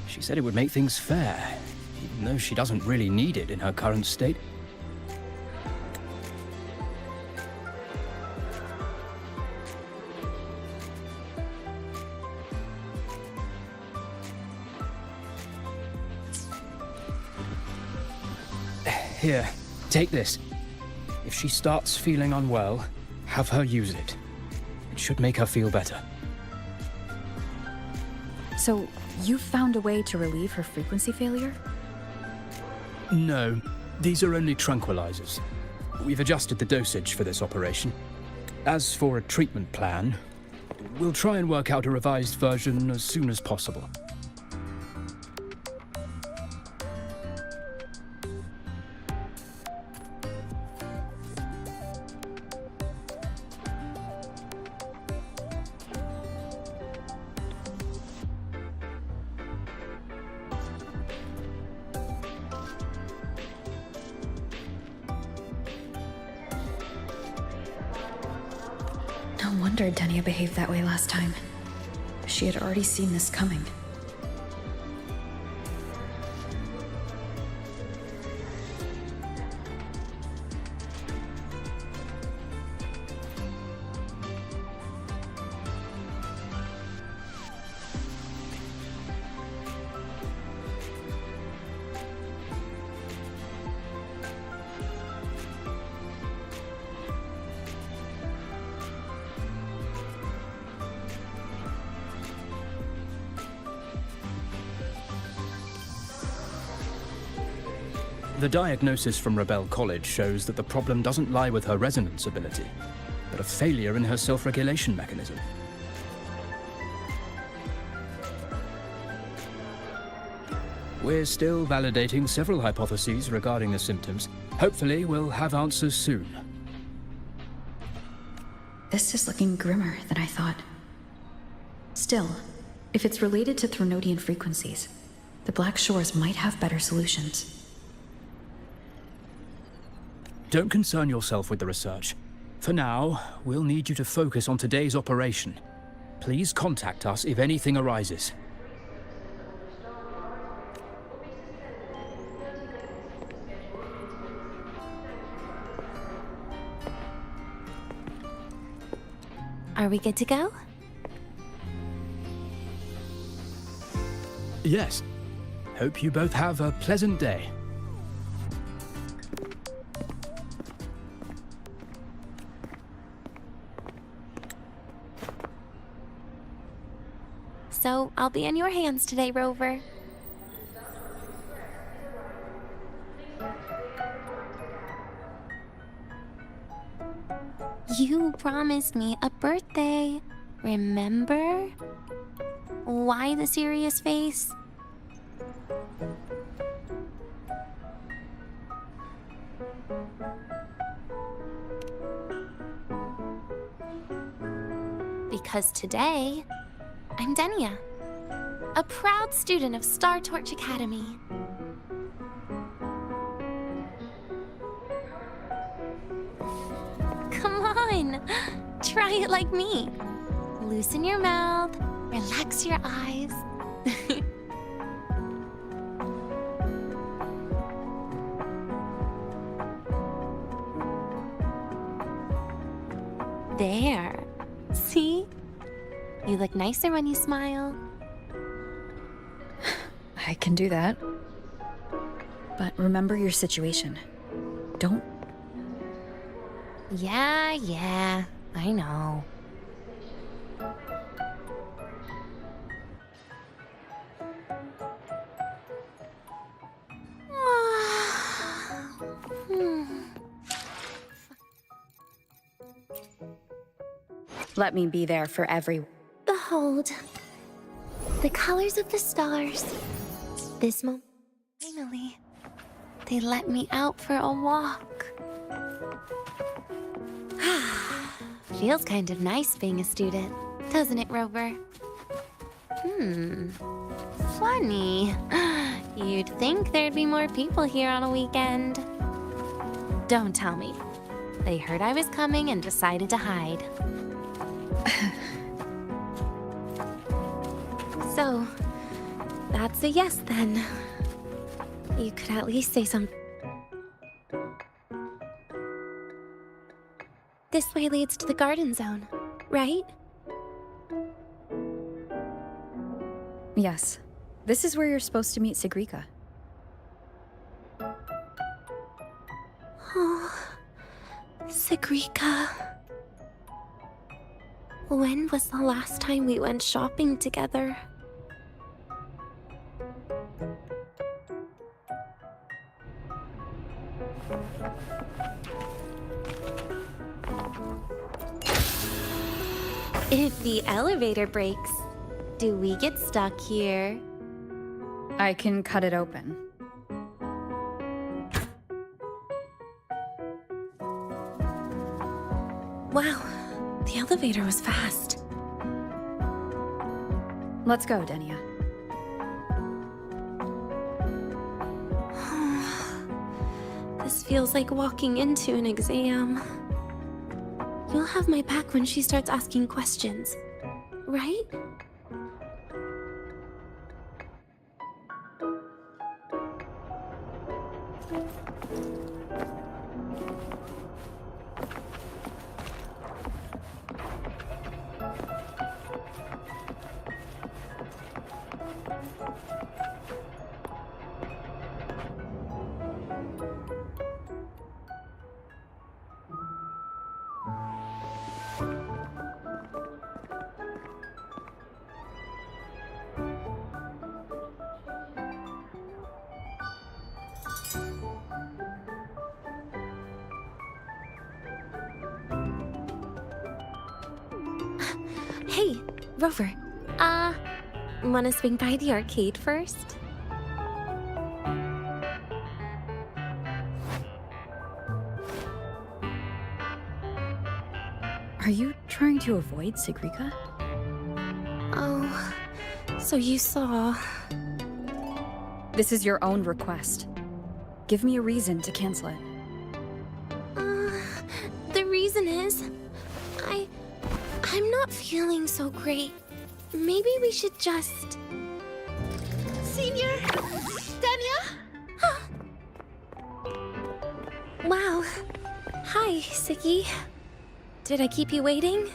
She said it would make things fair, even though she doesn't really need it in her current state. Here, take this. If she starts feeling unwell, have her use it. It should make her feel better. So, you found a way to relieve her frequency failure? No, these are only tranquilizers. We've adjusted the dosage for this operation. As for a treatment plan, we'll try and work out a revised version as soon as possible. No wonder Denia behaved that way last time. She had already seen this coming. The diagnosis from Rebel College shows that the problem doesn't lie with her resonance ability, but a failure in her self-regulation mechanism. We're still validating several hypotheses regarding the symptoms. Hopefully, we'll have answers soon. This is looking grimmer than I thought. Still, if it's related to Threnodian frequencies, the Black Shores might have better solutions. Don't concern yourself with the research. For now, we'll need you to focus on today's operation. Please contact us if anything arises. Are we good to go? Yes. Hope you both have a pleasant day. So, I'll be in your hands today, Rover. You promised me a birthday, remember? Why the serious face? Because today, I'm Denia, a proud student of Star Torch Academy. Come on, try it like me. Loosen your mouth, relax your eyes. There, see? You look nicer when you smile. I can do that. But remember your situation. Don't... Yeah, I know. Let me be there for every... Behold, The colors of the stars. This moment, finally, they let me out for a walk. Feels kind of nice being a student, doesn't it, Rover? Funny. You'd think there'd be more people here on a weekend. Don't tell me. They heard I was coming and decided to hide. So, that's a yes then. You could at least say something. This way leads to the garden zone, right? Yes. This is where you're supposed to meet Segrika. Oh, Segrika. When was the last time we went shopping together? If the elevator breaks, do we get stuck here? I can cut it open. Wow, the elevator was fast. Let's go, Denia. This feels like walking into an exam. You'll have my back when she starts asking questions, right? Hey, Rover. Wanna swing by the arcade first? Are you trying to avoid Segrika? Oh, so you saw... This is your own request. Give me a reason to cancel it. The reason is... I'm not feeling so great. Maybe we should just... Senior? Denia? Wow. Hi, Siggy. Did I keep you waiting?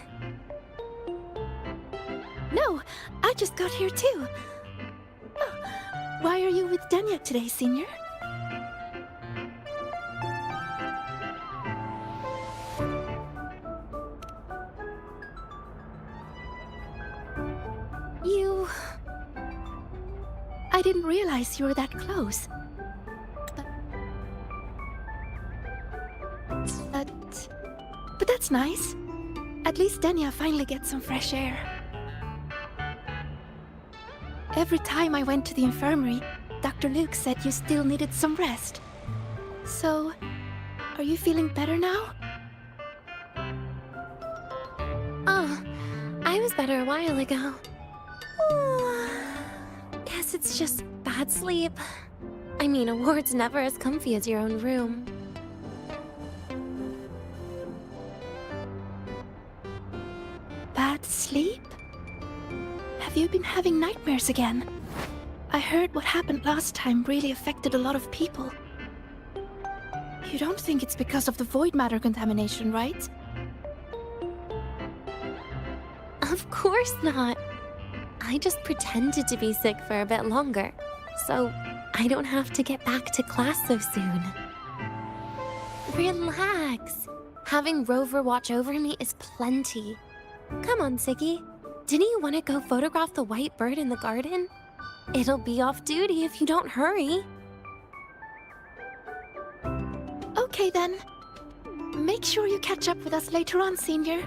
No, I just got here too. Oh, why are you with Denia today, Senior? I didn't realize you were that close. But that's nice. At least Denia finally gets some fresh air. Every time I went to the infirmary, Dr. Luke said you still needed some rest. So, are you feeling better now? Oh, I was better a while ago. Guess it's just bad sleep. I mean, a ward's never as comfy as your own room. Bad sleep? Have you been having nightmares again? I heard what happened last time really affected a lot of people. You don't think it's because of the void matter contamination, right? Of course not. I just pretended to be sick for a bit longer, so I don't have to get back to class so soon. Relax. Having Rover watch over me is plenty. Come on, Siggy. Didn't you want to go photograph the white bird in the garden? It'll be off duty if you don't hurry. Okay then. Make sure you catch up with us later on, Senior.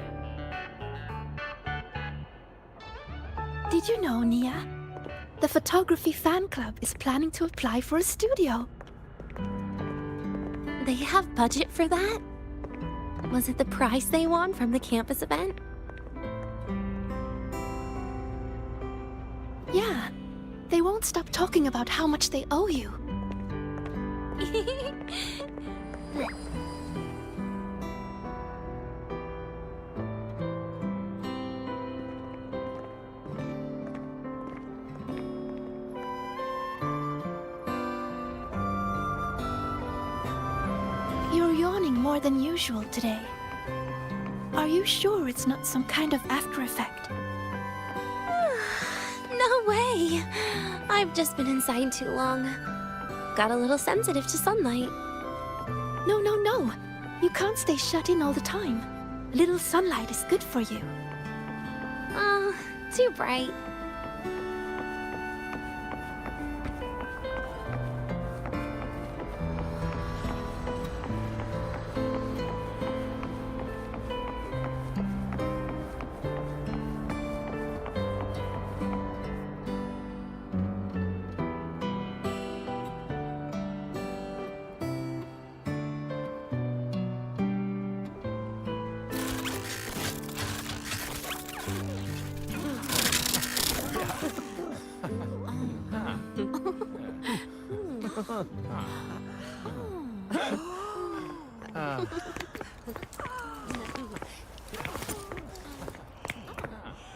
Did you know, Nia? The photography fan club is planning to apply for a studio. They have budget for that? Was it the prize they won from the campus event? Yeah. They won't stop talking about how much they owe you. You're yawning more than usual today. Are you sure it's not some kind of after effect? No way! I've just been inside too long. Got a little sensitive to sunlight. No, no, no. You can't stay shut in all the time. A little sunlight is good for you. Oh, too bright.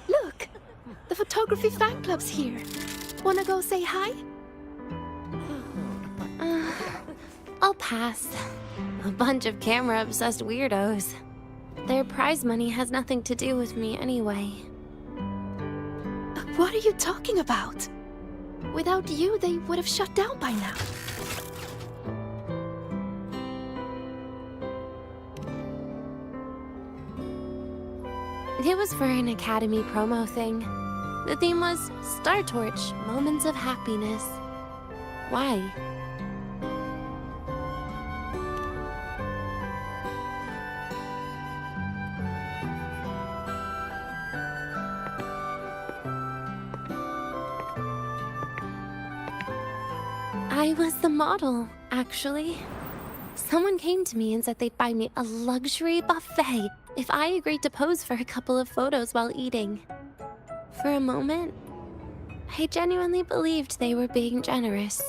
Look! The photography fan club's here. Wanna go say hi? I'll pass. A bunch of camera-obsessed weirdos. Their prize money has nothing to do with me anyway. What are you talking about? Without you, they would have shut down by now. It was for an Academy promo thing. The theme was Star Torch, Moments of Happiness. Why? I was the model, actually. Someone came to me and said they'd buy me a luxury buffet if I agreed to pose for a couple of photos while eating. For a moment, I genuinely believed they were being generous.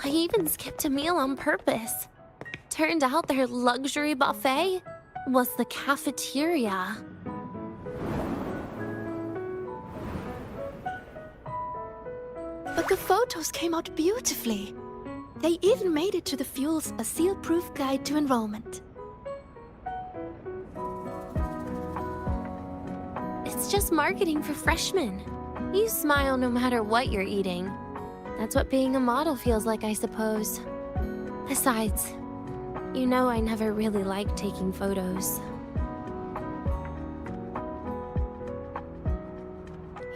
I even skipped a meal on purpose. Turned out their luxury buffet was the cafeteria. But the photos came out beautifully. They even made it to the Fuel's A Seal-Proof Guide to Enrollment. It's just marketing for freshmen. You smile no matter what you're eating. That's what being a model feels like, I suppose. Besides, you know I never really liked taking photos.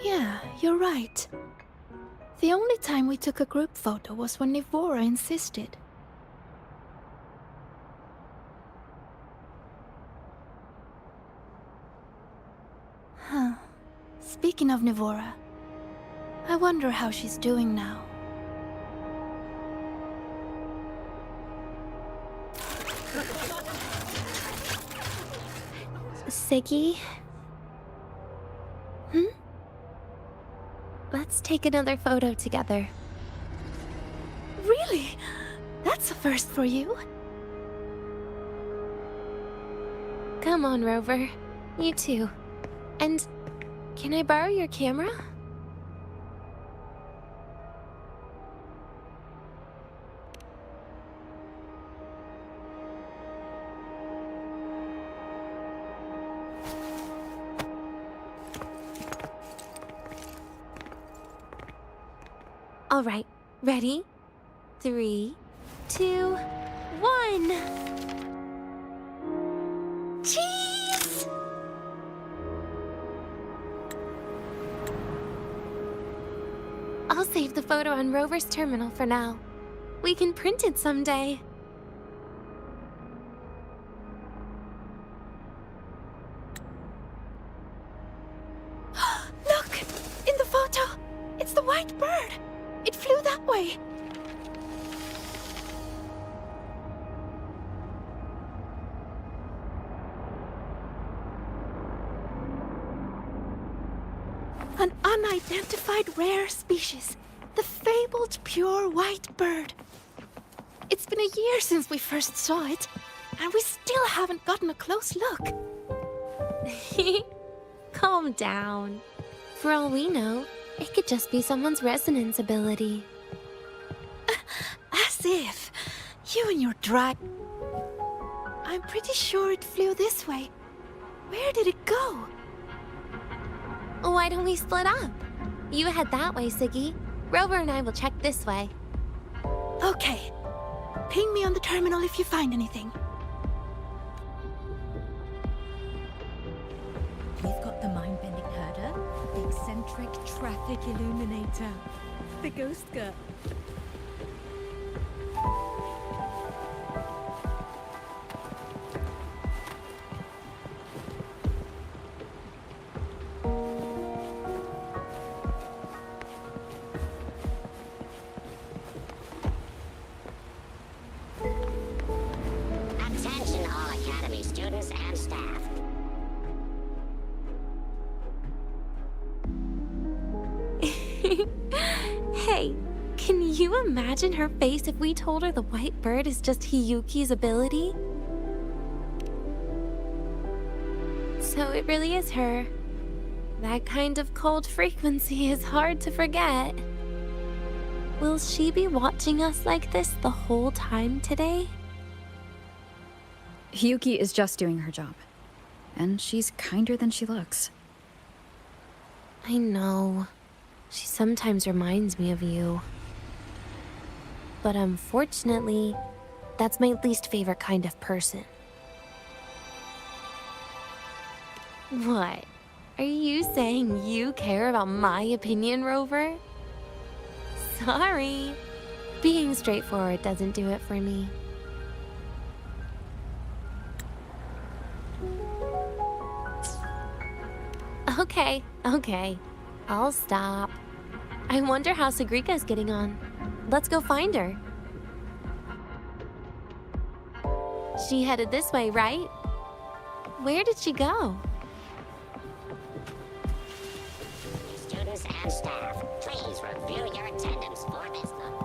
Yeah, you're right. The only time we took a group photo was when Nivora insisted. Huh. Speaking of Nivora, I wonder how she's doing now. Segue? Let's take another photo together. Really? That's a first for you. Come on, Rover. You too. And can I borrow your camera? All right, ready? 3, 2, 1. Cheese! I'll save the photo on Rover's terminal for now. We can print it someday. Look! white bird! It flew that way! An unidentified rare species. The fabled pure white bird. It's been a year since we first saw it, and we still haven't gotten a close look. Calm down. For all we know, it could just be someone's resonance ability. As if. You and your drag... I'm pretty sure it flew this way. Where did it go? Why don't we split up? You head that way, Segue. Rover and I will check this way. Okay. Ping me on the terminal if you find anything. We've got the mind-bending herder, the eccentric traffic illuminator, the ghost girl. Attention all Academy students and staff. Hey, can you imagine her face if we told her the white bird is just Hiyuki's ability? So it really is her. That kind of cold frequency is hard to forget. Will she be watching us like this the whole time today? Hiyuki is just doing her job. And she's kinder than she looks. I know. She sometimes reminds me of you. But unfortunately, that's my least favorite kind of person. What? Are you saying you care about my opinion, Rover? Sorry. Being straightforward doesn't do it for me. Okay. I'll stop. I wonder how Sagrika's getting on. Let's go find her. She headed this way, right? Where did she go? Students and staff, please review your attendance for this month.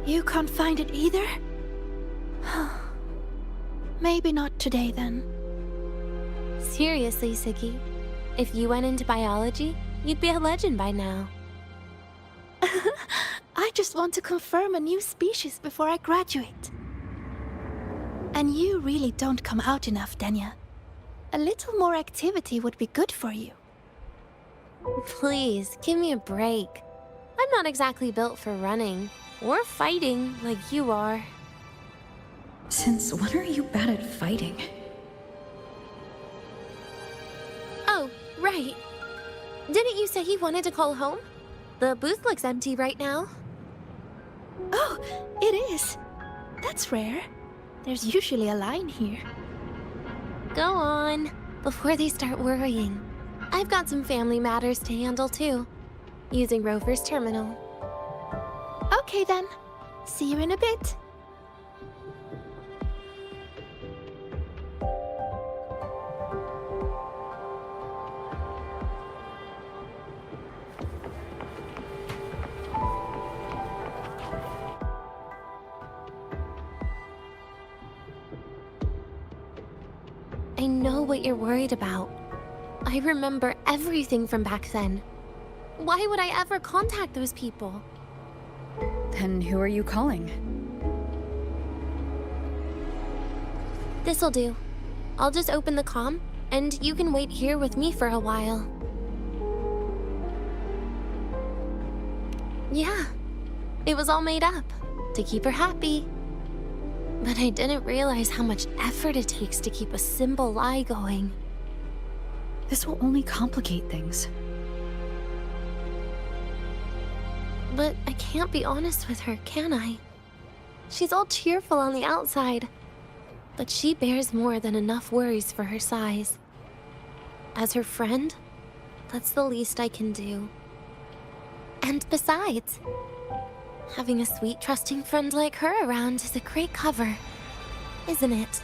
You can't find it either? Maybe not today, then. Seriously, Segue. If you went into biology, you'd be a legend by now. I just want to confirm a new species before I graduate. And you really don't come out enough, Denia. A little more activity would be good for you. Please, give me a break. I'm not exactly built for running. Or fighting, like you are. Since when are you bad at fighting? Oh, right. Didn't you say you wanted to call home? The booth looks empty right now. Oh, it is. That's rare. There's usually a line here. Go on, before they start worrying. I've got some family matters to handle too, using Rover's terminal. Okay then. See you in a bit. I know what you're worried about. I remember everything from back then. Why would I ever contact those people? Then who are you calling? This'll do. I'll just open the comm, and you can wait here with me for a while. Yeah, it was all made up to keep her happy. But I didn't realize how much effort it takes to keep a simple lie going. This will only complicate things. But I can't be honest with her, can I? She's all cheerful on the outside, but she bears more than enough worries for her size. As her friend, that's the least I can do. And besides, having a sweet, trusting friend like her around is a great cover, isn't it?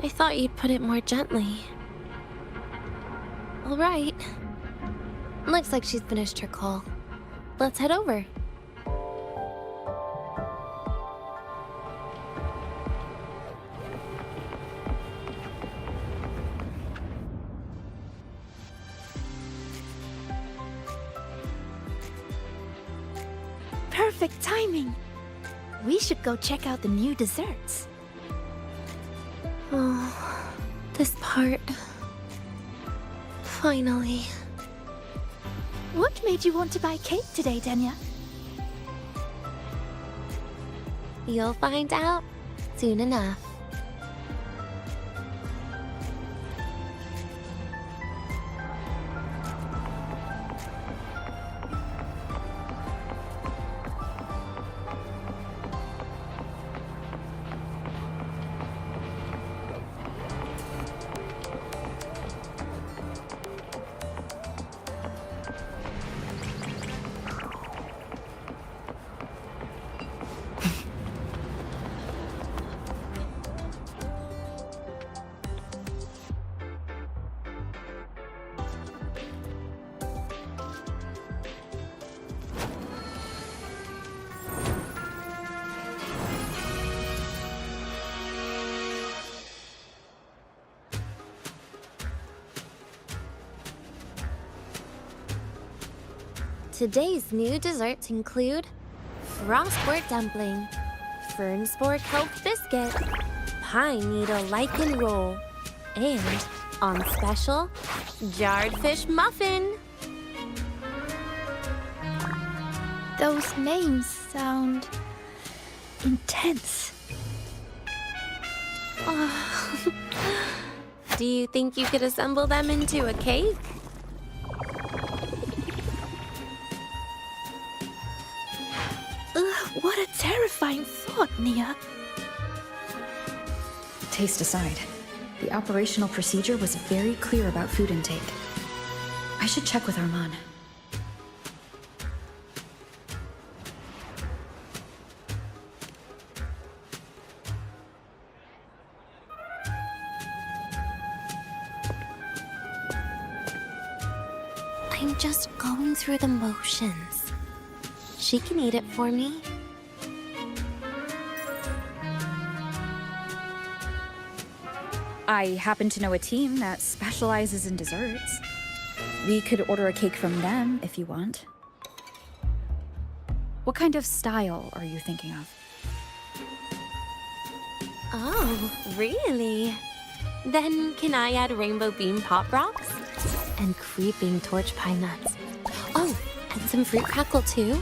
I thought you'd put it more gently. All right. Looks like she's finished her call. Let's head over. Perfect timing. We should go check out the new desserts. Oh, this part. Finally. What made you want to buy cake today, Denia? You'll find out soon enough. Today's new desserts include Frostwort Dumpling, Fern Spore Kelp Biscuit, Pine Needle Lichen Roll, and, on special, Jarred Fish Muffin. Those names sound intense. Do you think you could assemble them into a cake? What a terrifying thought, Nia. Taste aside, the operational procedure was very clear about food intake. I should check with Arman. I'm just going through the motions. She can eat it for me. I happen to know a team that specializes in desserts. We could order a cake from them if you want. What kind of style are you thinking of? Oh, really? Then can I add rainbow beam pop rocks? And creeping torch pine nuts. Oh, and some fruit crackle too?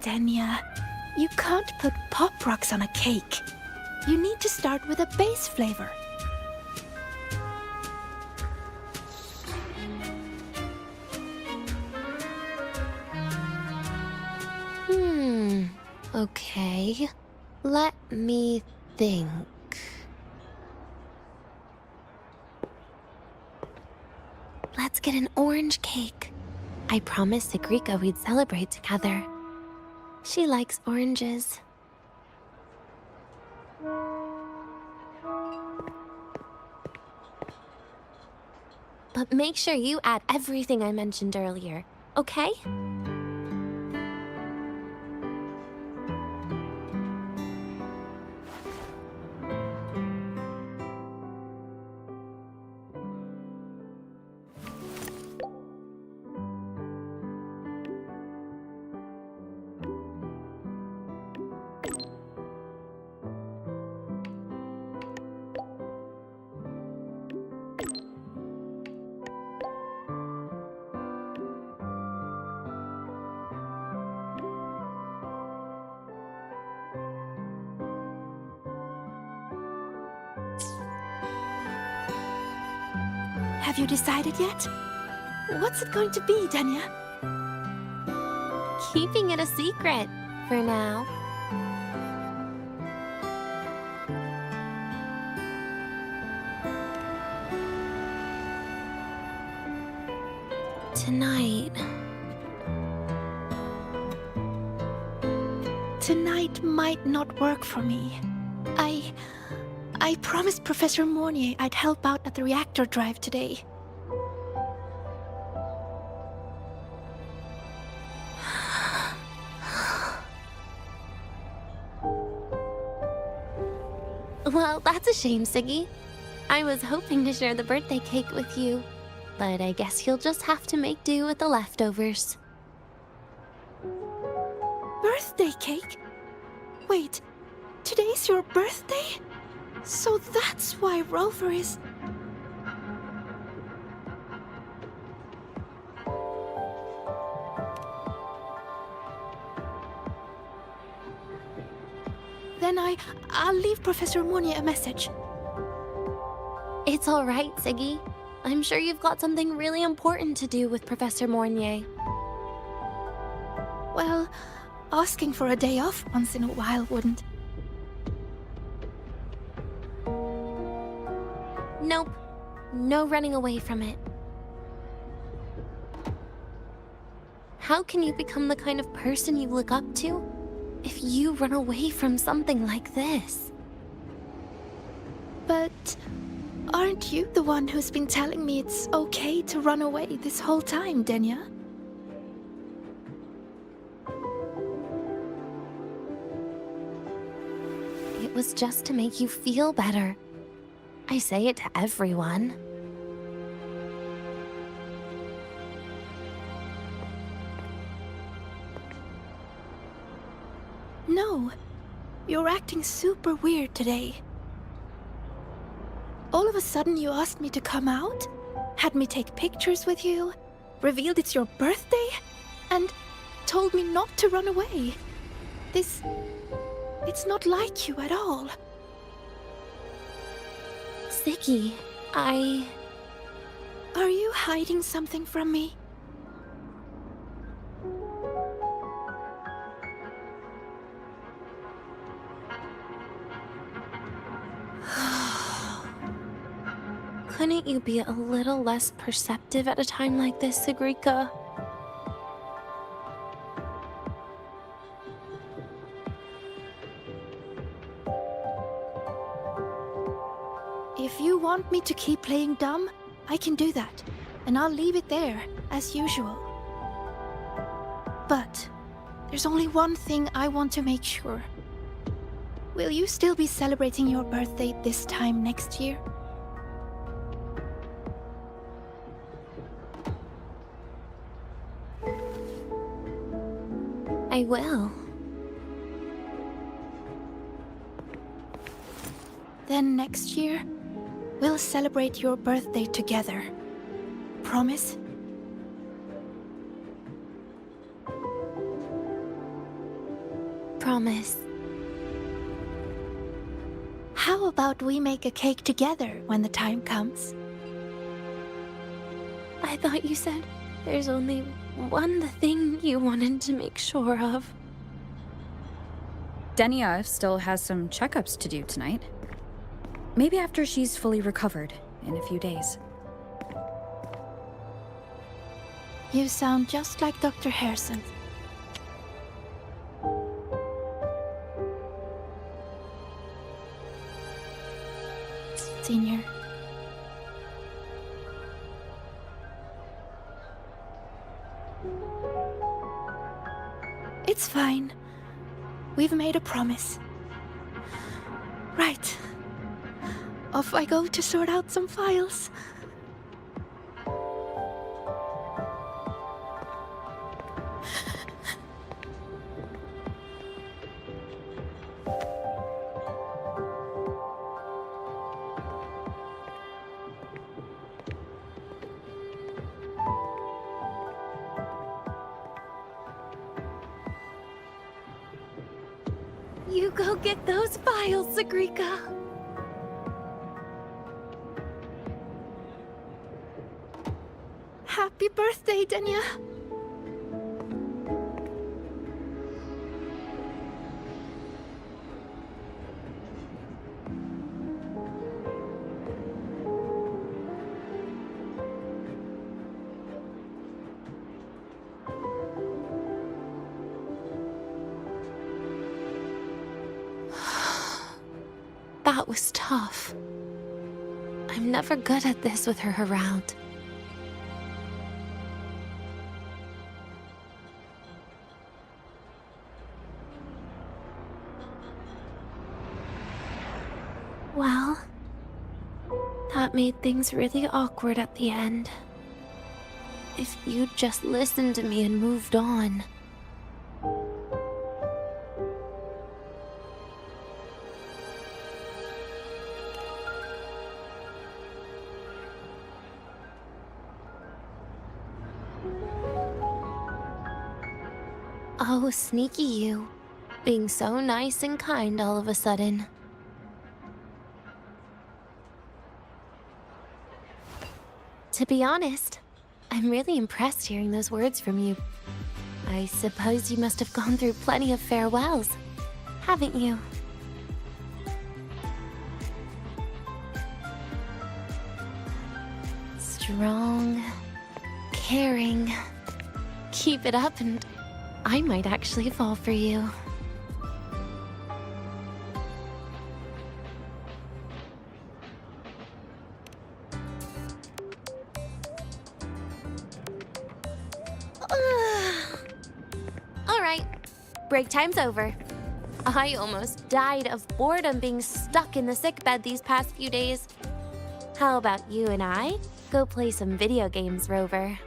Denia, you can't put pop rocks on a cake. You need to start with a base flavor. Okay. Let me think. Let's get an orange cake. I promised Sigrika we'd celebrate together. She likes oranges. But make sure you add everything I mentioned earlier, okay? Have you decided yet? What's it going to be, Denia? Keeping it a secret for now. Tonight might not work for me. I promised Professor Mornier I'd help out at the reactor drive today. Well, that's a shame, Segue. I was hoping to share the birthday cake with you, but I guess you'll just have to make do with the leftovers. Birthday cake? Wait, today's your birthday? So that's why Rover is... Then I'll leave Professor Mornier a message. It's all right, Segue. I'm sure you've got something really important to do with Professor Mornier. Well, asking for a day off once in a while wouldn't. Nope. No running away from it. How can you become the kind of person you look up to if you run away from something like this? But aren't you the one who's been telling me it's okay to run away this whole time, Denia? It was just to make you feel better. I say it to everyone. No, you're acting super weird today. All of a sudden you asked me to come out, had me take pictures with you, revealed it's your birthday, and told me not to run away. It's not like you at all. Segue, Are you hiding something from me? Couldn't you be a little less perceptive at a time like this, Segrika? If you want me to keep playing dumb, I can do that, and I'll leave it there, as usual. But there's only one thing I want to make sure. Will you still be celebrating your birthday this time next year? I will. Then next year, we'll celebrate your birthday together. Promise? Promise. How about we make a cake together when the time comes? I thought you said there's only one thing you wanted to make sure of. Denia still has some checkups to do tonight. Maybe after she's fully recovered in a few days. You sound just like Dr. Harrison. Senior. It's fine. We've made a promise. Right. Off I go to sort out some files. You go get those files, Sagrika. Happy birthday, Denia. That was tough. I'm never good at this with her around. Well, that made things really awkward at the end. If you'd just listened to me and moved on. Oh, sneaky you. Being so nice and kind all of a sudden. To be honest, I'm really impressed hearing those words from you. I suppose you must have gone through plenty of farewells, haven't you? Strong, caring. Keep it up and I might actually fall for you. Alright, break time's over. I almost died of boredom being stuck in the sickbed these past few days. How about you and I go play some video games, Rover?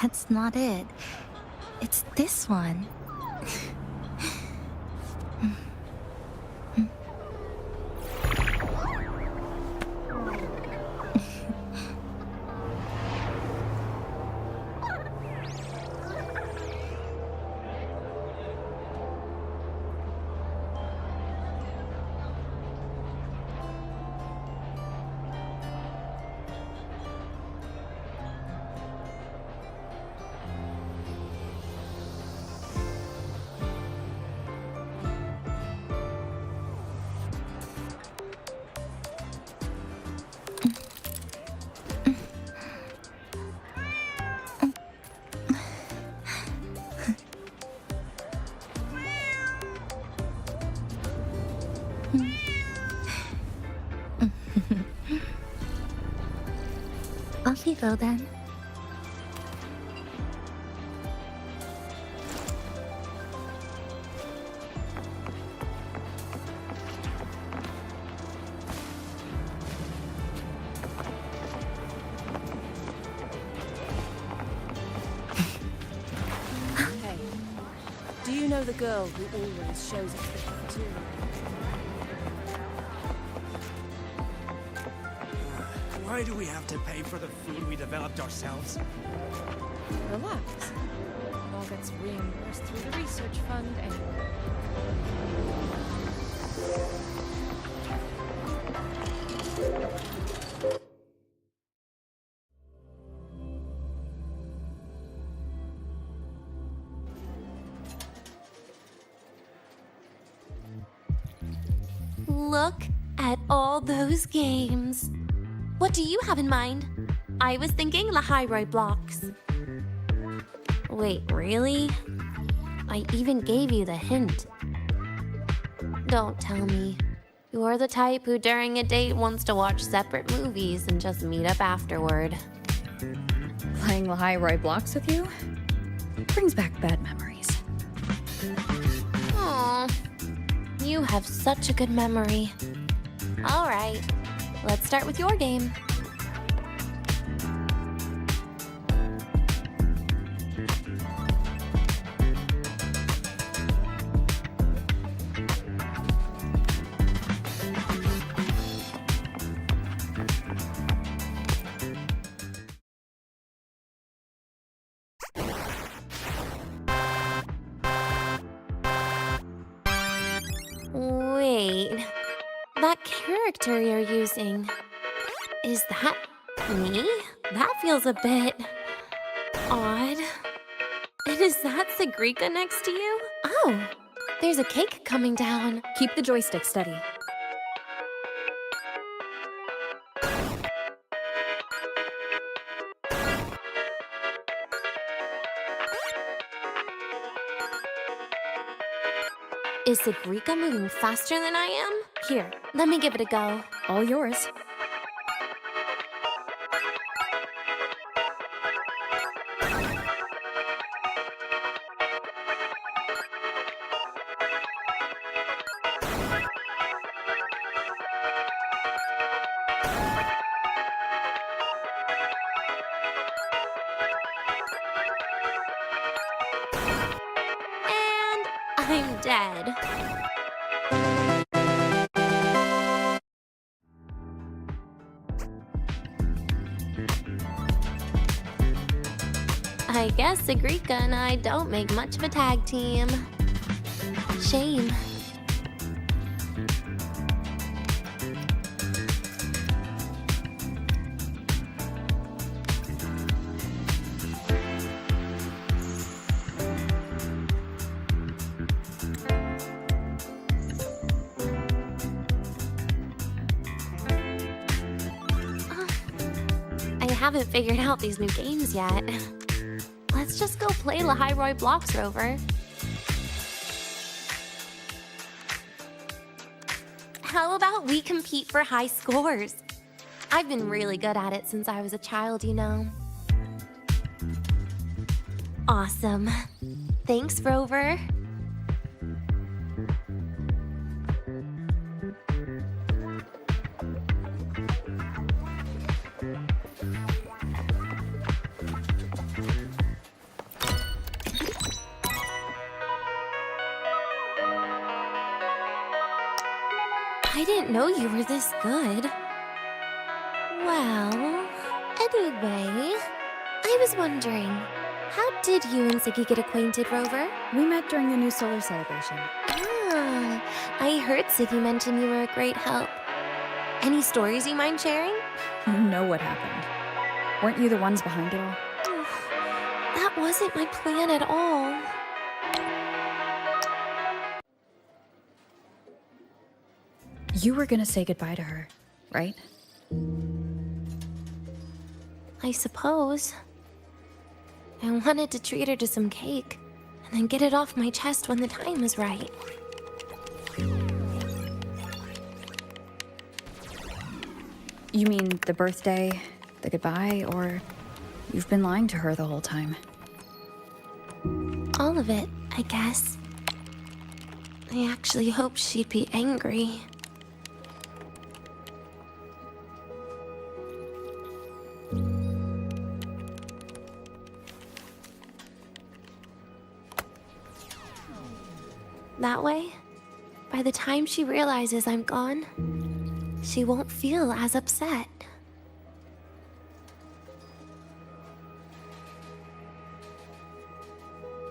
That's not it. It's this one. Off you go then. the girl who always shows up at the cafeteria. Why do we have to pay for the food we developed ourselves? Relax. It all gets reimbursed through the research fund anyway. Look at all those games. What do you have in mind? I was thinking Lahiroi blocks. Wait, really? I even gave you the hint. Don't tell me. You're the type who during a date wants to watch separate movies and just meet up afterward. Playing Lahiroi blocks with you brings back bad memories. Aw, you have such a good memory. All right, let's start with your game. Wait, that character you're using, is that me? That feels a bit odd. And is that Segrika next to you? Oh, there's a cake coming down. Keep the joystick steady. Is Segrika moving faster than I am? Here, let me give it a go. All yours. And I'm dead. I guess Segrika and I don't make much of a tag team. Shame. I haven't figured out these new games yet. Let's just go play Lahiroi blocks, Rover. How about we compete for high scores? I've been really good at it since I was a child, you know. Awesome. Thanks, Rover. I didn't know you were this good. Well, anyway, I was wondering, how did you and Ziggy get acquainted, Rover? We met during the new solar celebration. Ah, I heard Ziggy mention you were a great help. Any stories you mind sharing? You know what happened. Weren't you the ones behind it all? That wasn't my plan at all. You were gonna say goodbye to her, right? I suppose. I wanted to treat her to some cake, and then get it off my chest when the time was right. You mean the birthday, the goodbye, or you've been lying to her the whole time? All of it, I guess. I actually hoped she'd be angry. That way, by the time she realizes I'm gone, she won't feel as upset.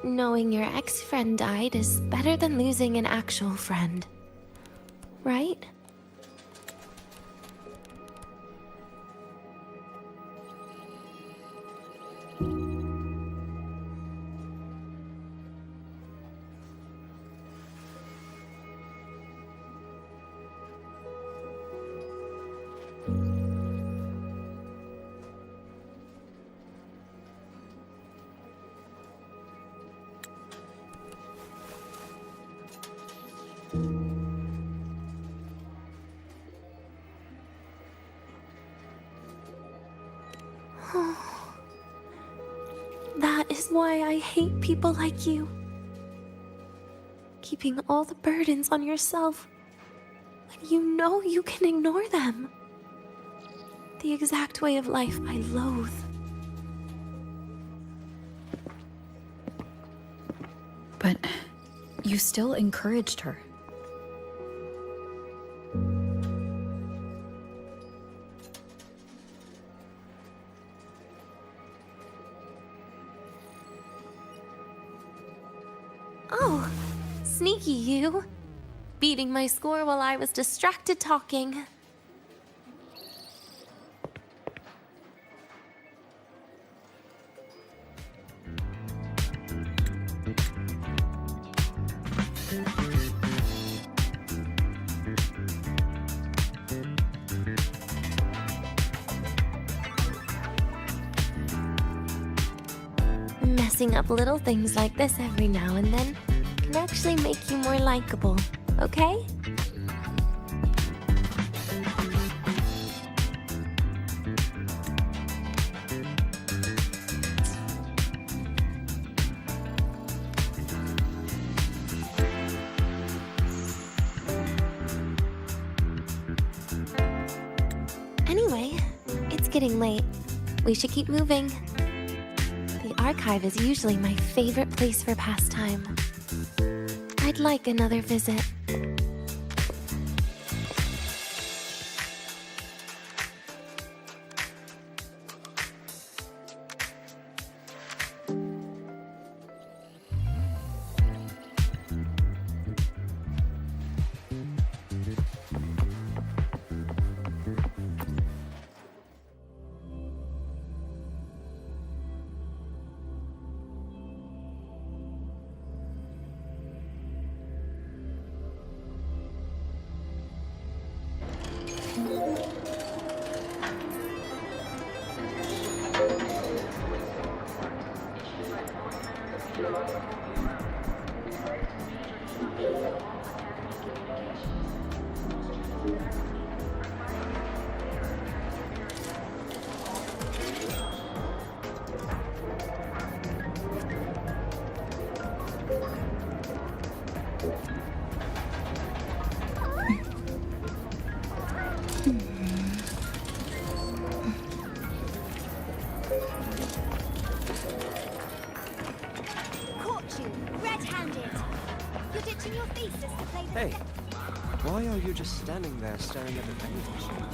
Knowing your ex-friend died is better than losing an actual friend, right? That is why I hate people like you. Keeping all the burdens on yourself when you know you can ignore them. The exact way of life I loathe. But you still encouraged her. Oh, sneaky you. Beating my score while I was distracted talking. Messing up little things like this every now and then can actually make you more likable, okay? Anyway, it's getting late. We should keep moving. The archive is usually my favorite place for pastime. I'd like another visit. Hey, why are you just standing there staring at the vending machine?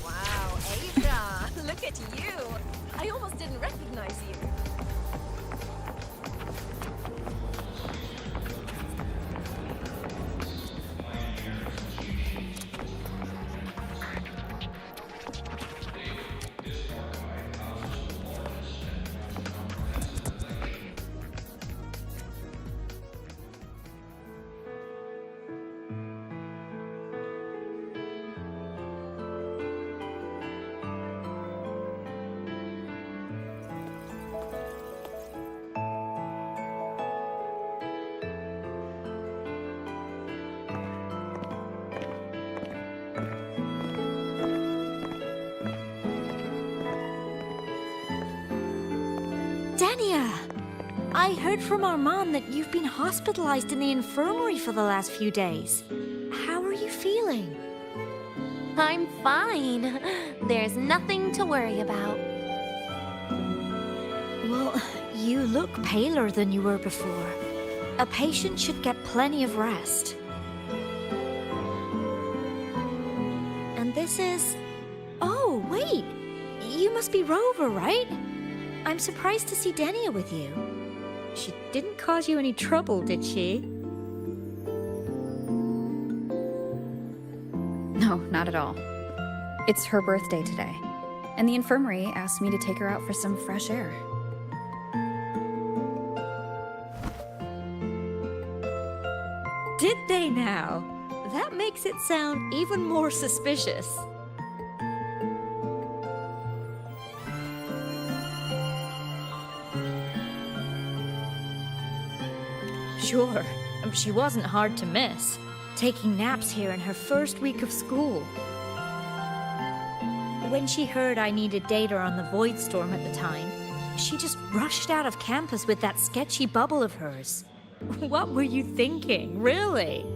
Wow, Asia! Look at you! I almost didn't recognize you. Denia! I heard from our mom that you've been hospitalized in the infirmary for the last few days. How are you feeling? I'm fine. There's nothing to worry about. Well, you look paler than you were before. A patient should get plenty of rest. And this is... Oh, wait! You must be Rover, right? I'm surprised to see Denia with you. She didn't cause you any trouble, did she? No, not at all. It's her birthday today, and the infirmary asked me to take her out for some fresh air. Did they now? That makes it sound even more suspicious. Sure, she wasn't hard to miss, taking naps here in her first week of school. When she heard I needed data on the Void Storm at the time, she just rushed out of campus with that sketchy bubble of hers. What were you thinking, really?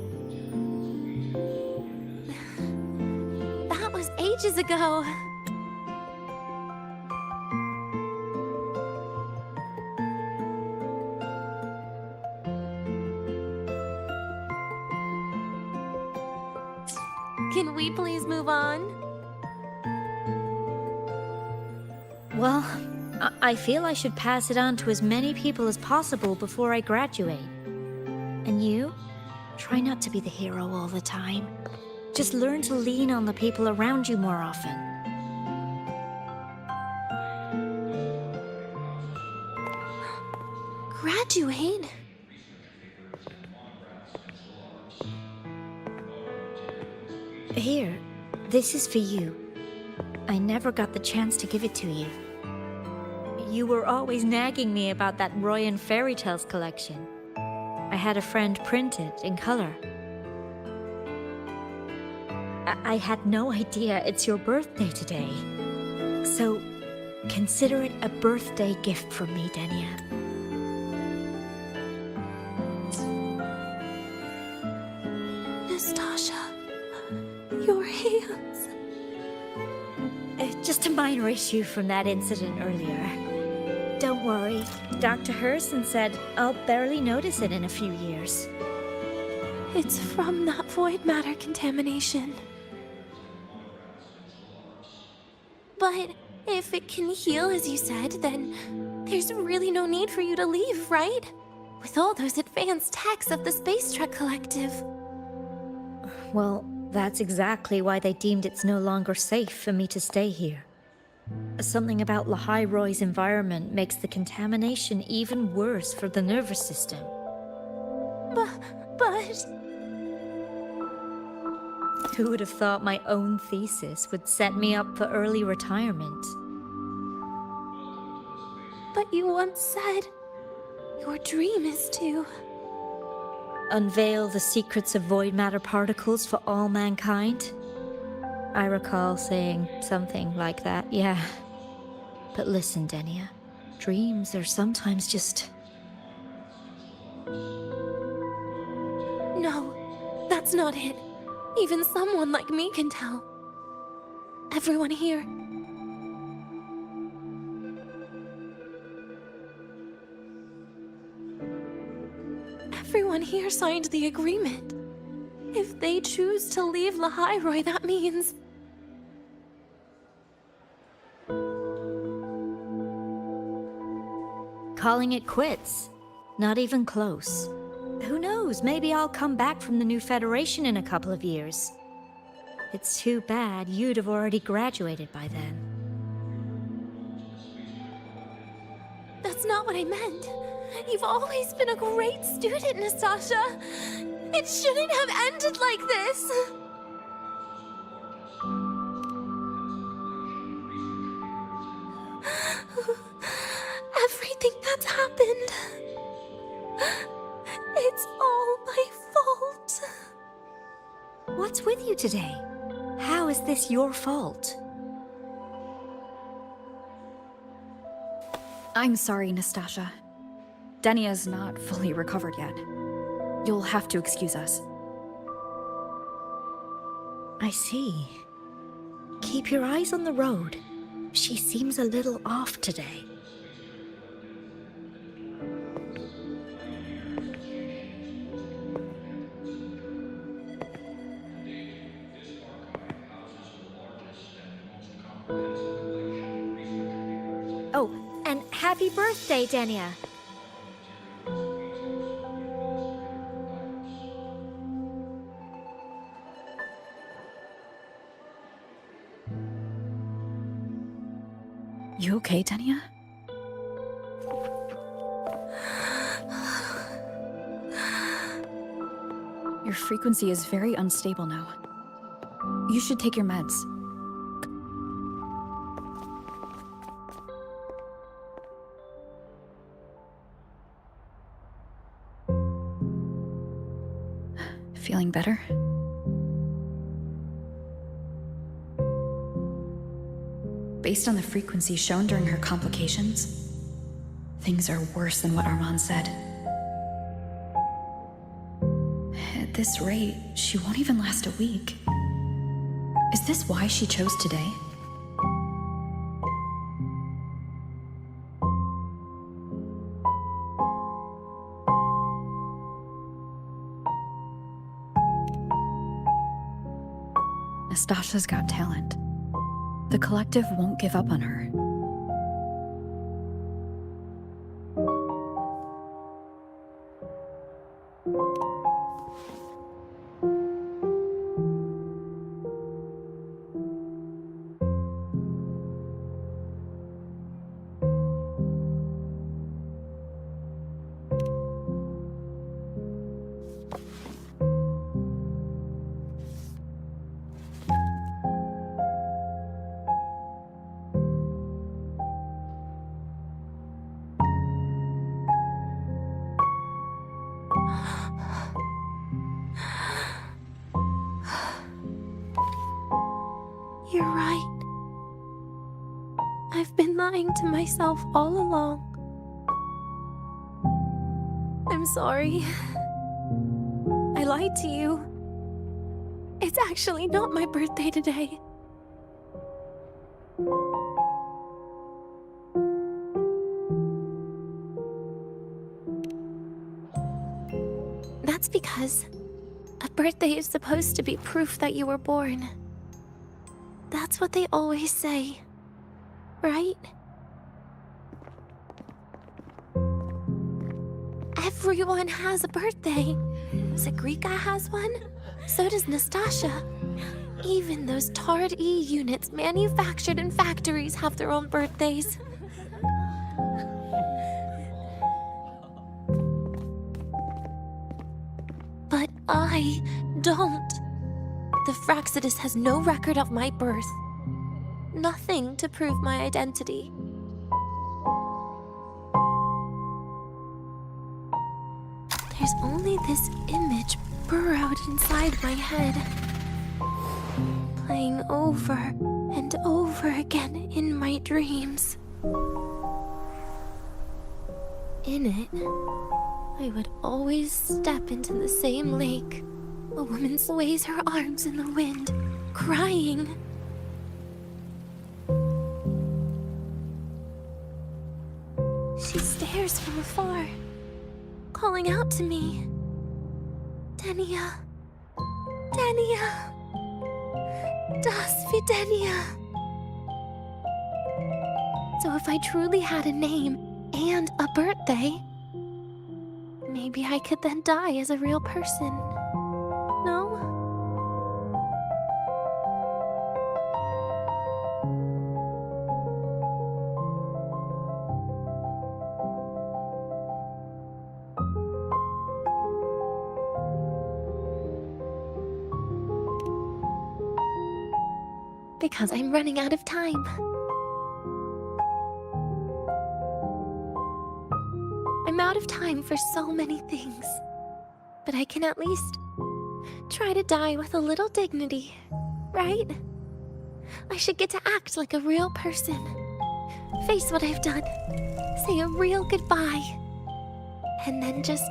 That was ages ago. Can we please move on? Well, I feel I should pass it on to as many people as possible before I graduate. And you? Try not to be the hero all the time. Just learn to lean on the people around you more often. Graduate? Here, this is for you. I never got the chance to give it to you. You were always nagging me about that Roy and Fairy Tales collection. I had a friend print it in color. I had no idea it's your birthday today. So, consider it a birthday gift from me, Denia. Nastasha, your hands. Just a minor issue from that incident earlier. Don't worry, Dr. Herson said I'll barely notice it in a few years. It's from that void matter contamination. But if it can heal, as you said, then there's really no need for you to leave, right? With all those advanced techs of the Space Trek Collective. Well, that's exactly why they deemed it's no longer safe for me to stay here. Something about Lahai Roy's environment makes the contamination even worse for the nervous system. But... Who would have thought my own thesis would set me up for early retirement? But you once said your dream is to... unveil the secrets of void matter particles for all mankind? I recall saying something like that, yeah. But listen, Denia, dreams are sometimes just... No, that's not it. Even someone like me can tell. Everyone here. Everyone here signed the agreement. If they choose to leave Lahai Roy, that means... calling it quits. Not even close. Who knows, maybe I'll come back from the new Federation in a couple of years. It's too bad you'd have already graduated by then. That's not what I meant. You've always been a great student, Nastasha. It shouldn't have ended like this. Everything that's happened... it's all my fault. What's with you today? How is this your fault? I'm sorry, Nastasha. Denia's not fully recovered yet. You'll have to excuse us. I see. keep your eyes on the road. She seems a little off today. Oh, and happy birthday, Denia! You okay, Denia? Your frequency is very unstable now. You should take your meds. Feeling better? Based on the frequency shown during her complications, things are worse than what Armand said. At this rate, she won't even last a week. Is this why she chose today? Nastasha's got talent. The collective won't give up on her. You're right. I've been lying to myself all along. I'm sorry. I lied to you. It's actually not my birthday today. That's because a birthday is supposed to be proof that you were born. That's what they always say, right? Everyone has a birthday. Segue has one, so does Nastasha. Even those tarred E units manufactured in factories have their own birthdays. But I don't. The Fractsidus has no record of my birth. Nothing to prove my identity. There's only this image burrowed inside my head, playing over and over again in my dreams. In it, I would always step into the same lake. A woman sways her arms in the wind, crying. She stares from afar, calling out to me. Denia. Denia. Das wie Denia. So if I truly had a name and a birthday, maybe I could then die as a real person. No? Because I'm running out of time. I'm out of time for so many things. But I can at least try to die with a little dignity, right? I should get to act like a real person. Face what I've done. Say a real goodbye. And then just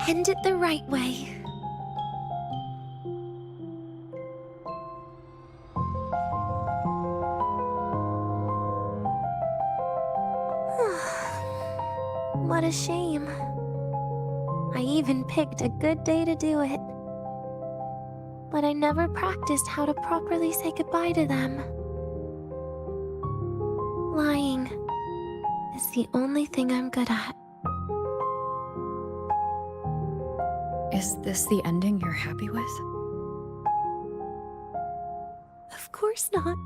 end it the right way. a shame. I even picked a good day to do it. But I never practiced how to properly say goodbye to them. Lying is the only thing I'm good at. Is this the ending you're happy with? Of course not.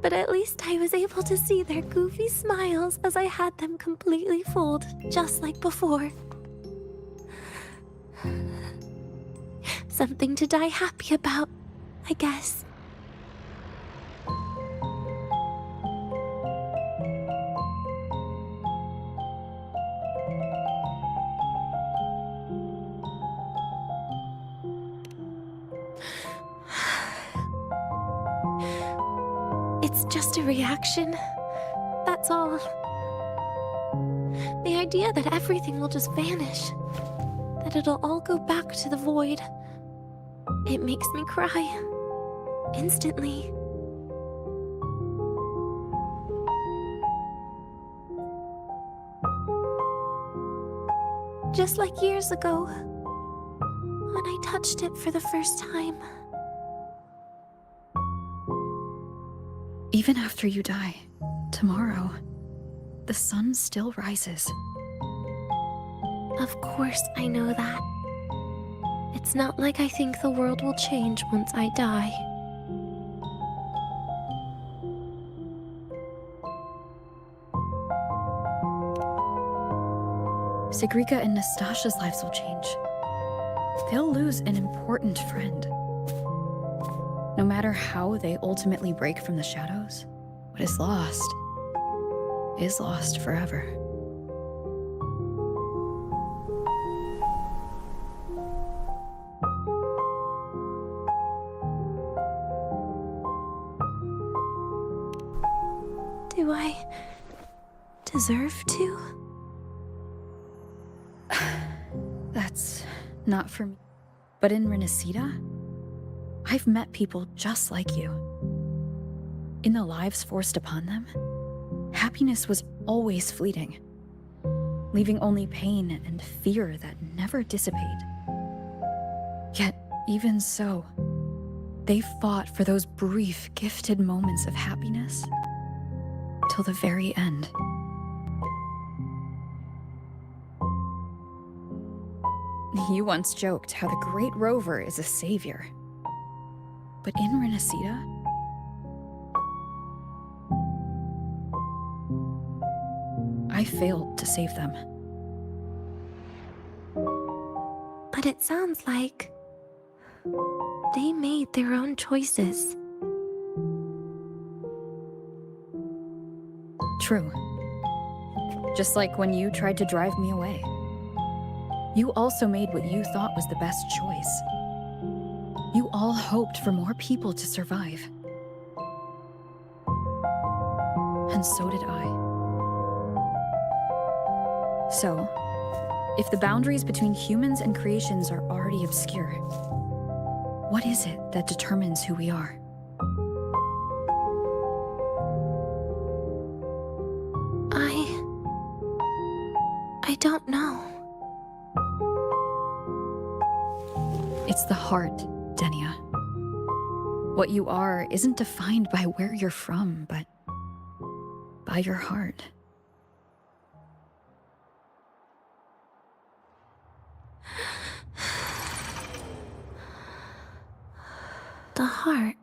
But at least I was able to see their goofy smiles as I had them completely fooled, just like before. Something to die happy about, I guess. It's just a reaction. That's all. The idea that everything will just vanish, that it'll all go back to the void, it makes me cry. Instantly. Just like years ago, when I touched it for the first time. Even after you die, tomorrow, the sun still rises. Of course I know that. It's not like I think the world will change once I die. Sigrika and Nastasha's lives will change. They'll lose an important friend. No matter how they ultimately break from the shadows, what is lost forever. Do I deserve to? That's not for me. But in Renacida, I've met people just like you. In the lives forced upon them, happiness was always fleeting, leaving only pain and fear that never dissipate. Yet, even so, they fought for those brief, gifted moments of happiness till the very end. You once joked how the Great Rover is a savior. But in Renacida, I failed to save them. But it sounds like they made their own choices. True. Just like when you tried to drive me away. You also made what you thought was the best choice. You all hoped for more people to survive. And so did I. So, if the boundaries between humans and creations are already obscure, what is it that determines who we are? I don't know. It's the heart, Denia. What you are isn't defined by where you're from, but by your heart. The heart.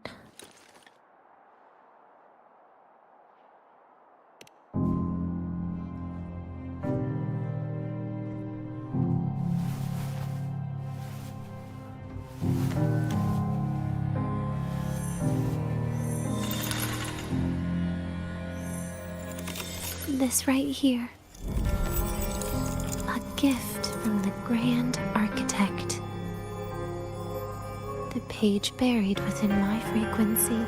This right here. A gift from the Grand Architect. The page buried within my frequency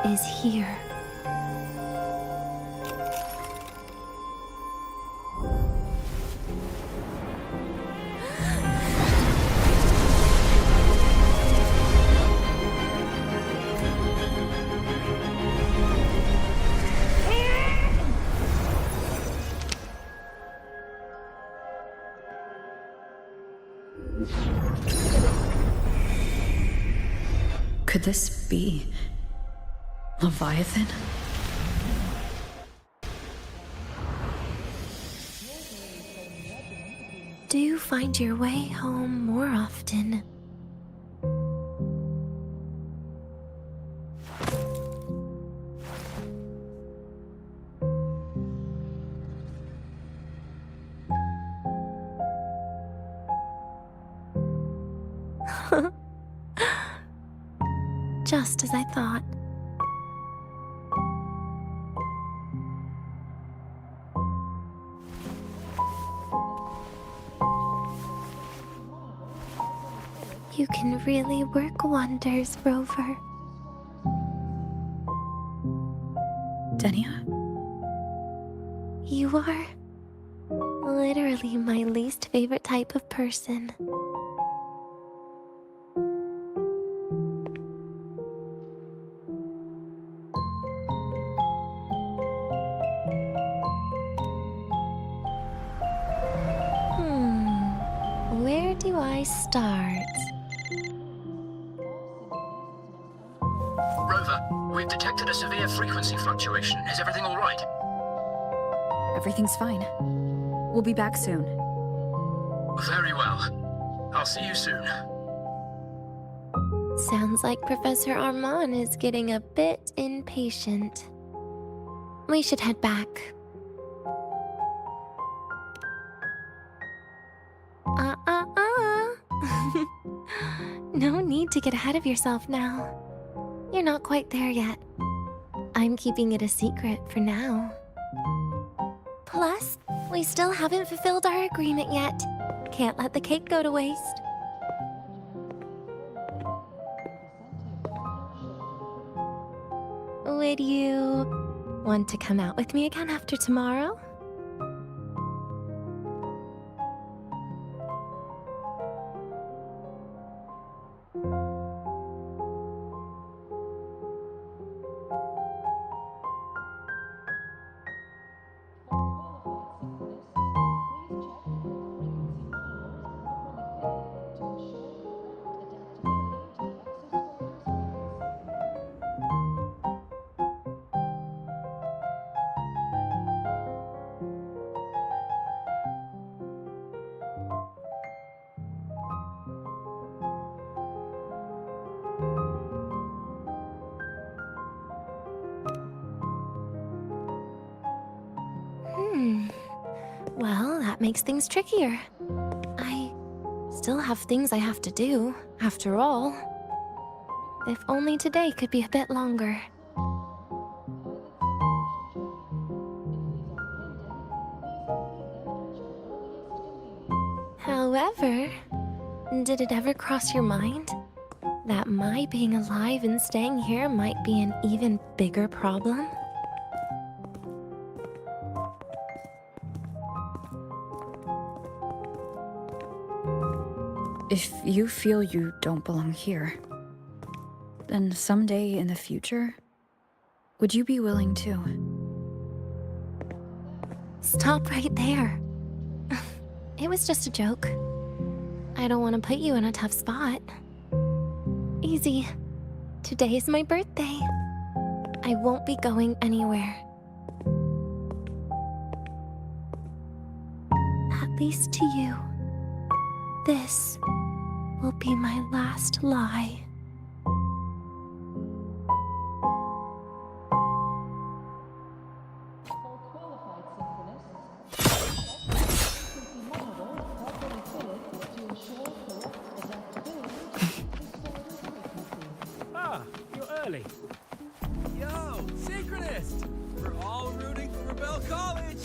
is here. Could this be Leviathan? Do you find your way home more often? Just as I thought. You can really work wonders, Rover. Denia? You are literally my least favorite type of person. Where do I start? Rover, we've detected a severe frequency fluctuation. Is everything all right? Everything's fine. We'll be back soon. Very well. I'll see you soon. Sounds like Professor Armand is getting a bit impatient. We should head back. No need to get ahead of yourself now. You're not quite there yet. I'm keeping it a secret for now. Plus, we still haven't fulfilled our agreement yet. Can't let the cake go to waste. Would you want to come out with me again after tomorrow? Well, that makes things trickier. I still have things I have to do, after all. If only today could be a bit longer. However, did it ever cross your mind that my being alive and staying here might be an even bigger problem? If you feel you don't belong here, then someday in the future, would you be willing to? Stop right there. It was just a joke. I don't want to put you in a tough spot. Easy. Today is my birthday. I won't be going anywhere. At least to you. This will be my last lie. Ah, you're early. Yo, synchronist! We're all rooting for Rebel College!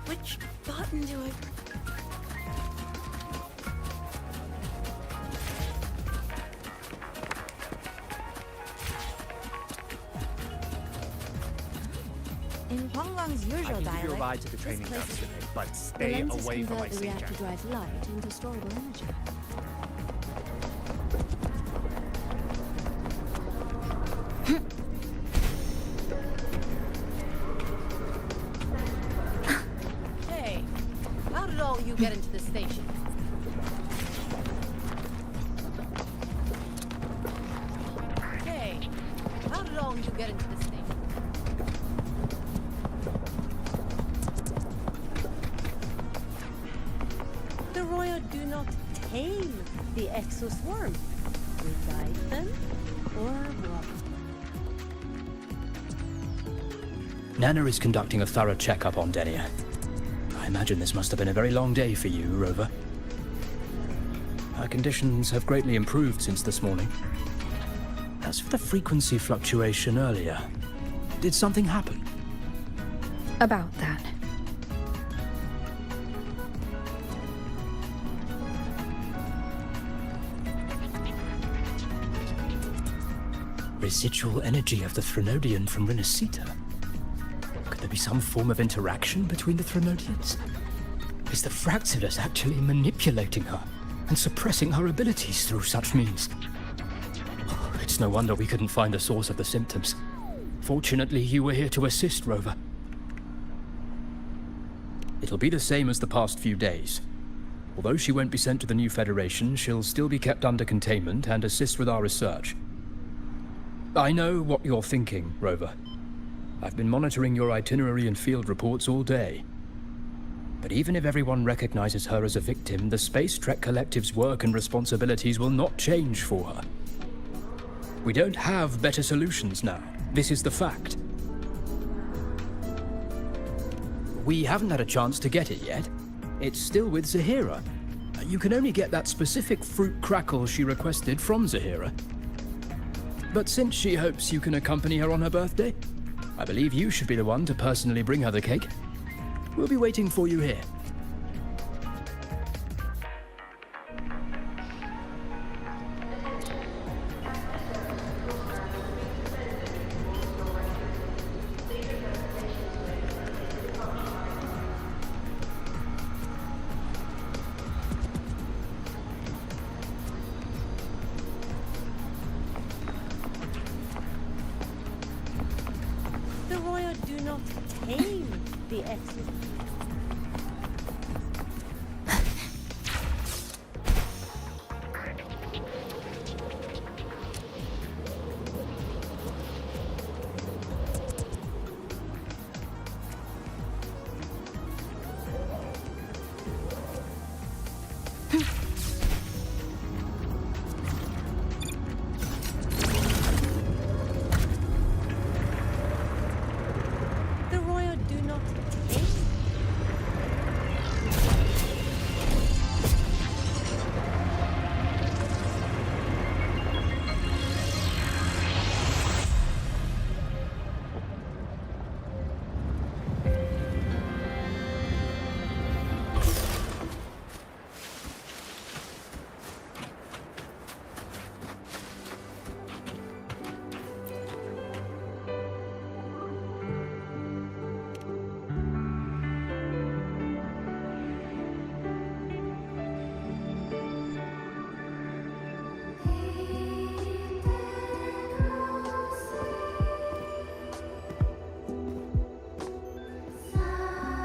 Which button do I... In Huanglang's usual I can give you a dialect, ride to the training this place grounds today, but the stay lenses away from my convert the signature. reactor drive light into storable energy. Hey, how did all you get into the station? Hey, how did all you get into the station? The Royal do not tame the exoswarm. We guide them, or what? Nana is conducting a thorough checkup on Denia. I imagine this must have been a very long day for you, Rover. Her conditions have greatly improved since this morning. As for the frequency fluctuation earlier, did something happen? About that. Residual energy of the Threnodian from Renacita. Could there be some form of interaction between the Threnodians? Is the Fractidus actually manipulating her and suppressing her abilities through such means? Oh, it's no wonder we couldn't find the source of the symptoms. Fortunately, you were here to assist, Rover. It'll be the same as the past few days. Although she won't be sent to the new Federation, she'll still be kept under containment and assist with our research. I know what you're thinking, Rover. I've been monitoring your itinerary and field reports all day. But even if everyone recognizes her as a victim, the Space Trek Collective's work and responsibilities will not change for her. We don't have better solutions now. This is the fact. We haven't had a chance to get it yet. It's still with Zahira. You can only get that specific fruit crackle she requested from Zahira. But since she hopes you can accompany her on her birthday, I believe you should be the one to personally bring her the cake. We'll be waiting for you here. The Royal do not tame the exos. The Royal do not tame.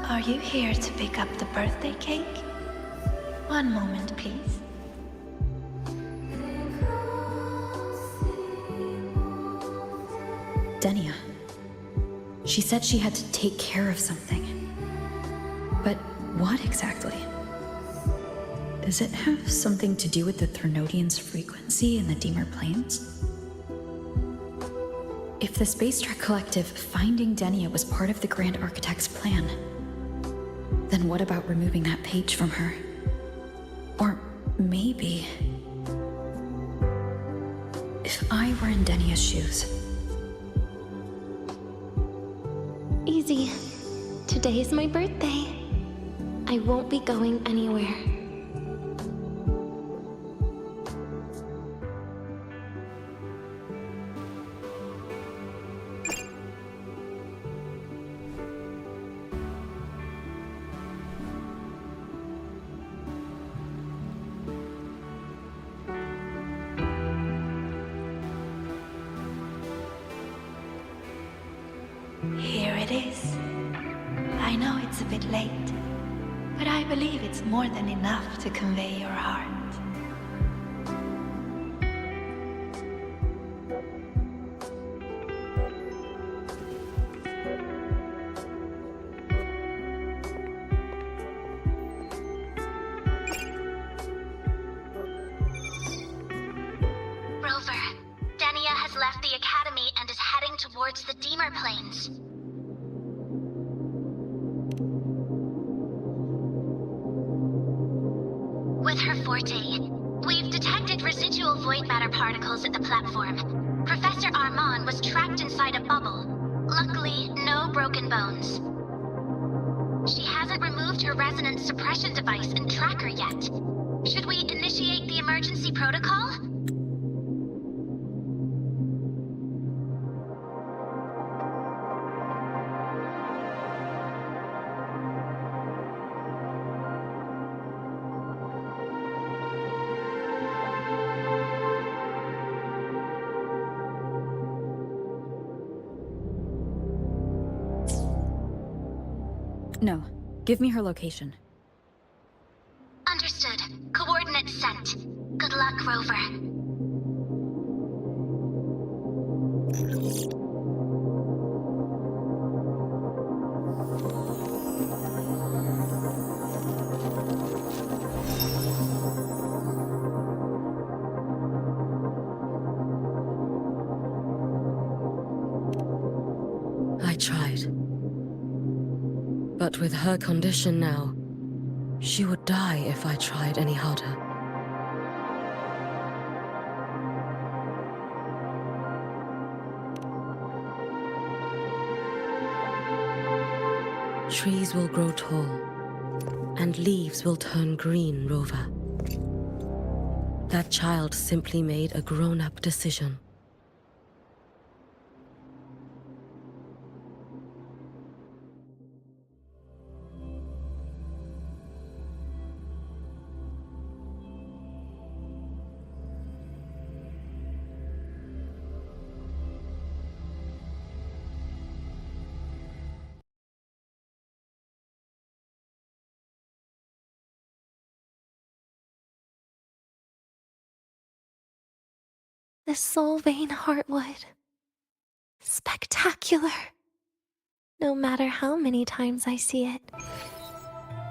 Are you here to pick up the birthday cake? One moment, please. Denia. She said she had to take care of something. But what exactly? Does it have something to do with the Threnodian's frequency in the Deemer Plains? If the Space Trek Collective finding Denia was part of the Grand Architect's plan, then what about removing that page from her? Or maybe... if I were in Denia's shoes... Easy. Today is my birthday. I won't be going anywhere. Here it is. I know it's a bit late, but I believe it's more than enough to convey your heart. Rover, Denia has left the Academy and is heading towards the Deemer Plains. With her forte, we've detected residual void matter particles at the platform. Professor Armand was trapped inside a bubble. Luckily, no broken bones. She hasn't removed her resonance suppression device and tracker yet. Should we initiate the emergency protocol? No. Give me her location. Understood. Coordinates sent. Good luck, Rover. I tried. But with her condition now, she would die if I tried any harder. Trees will grow tall, and leaves will turn green, Rover. That child simply made a grown-up decision. The Soul Vein Heartwood. Spectacular. No matter how many times I see it.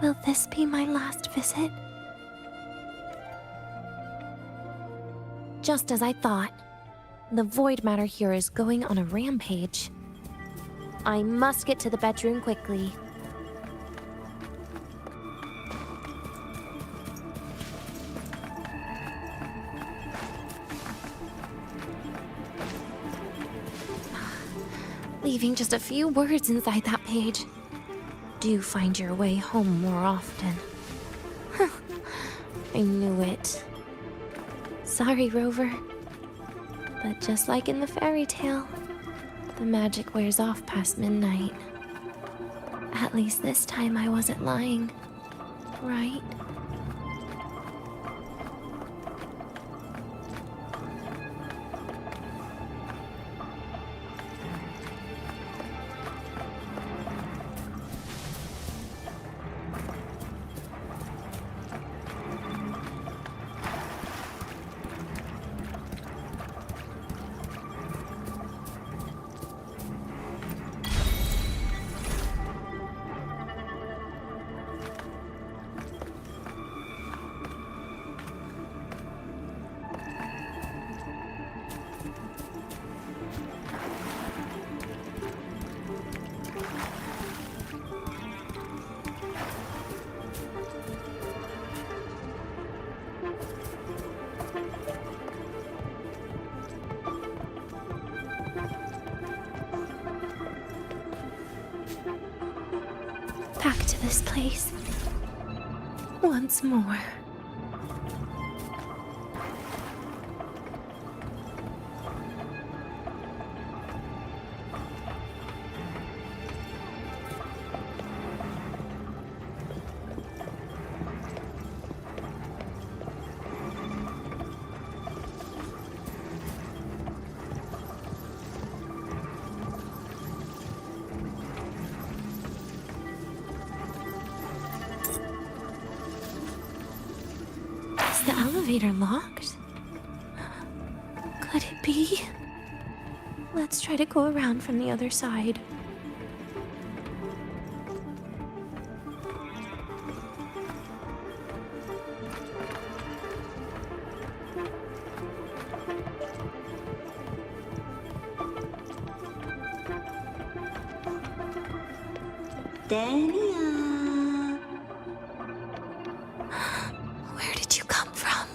Will this be my last visit? Just as I thought. The void matter here is going on a rampage. I must get to the bedroom quickly. Leaving just a few words inside that page. Do find your way home more often. I knew it. Sorry, Rover. But just like in the fairy tale, the magic wears off past midnight. At least this time I wasn't lying, right? Back to this place. Once more. elevator locked? Could it be? Let's try to go around from the other side. Denia. Where did you come from?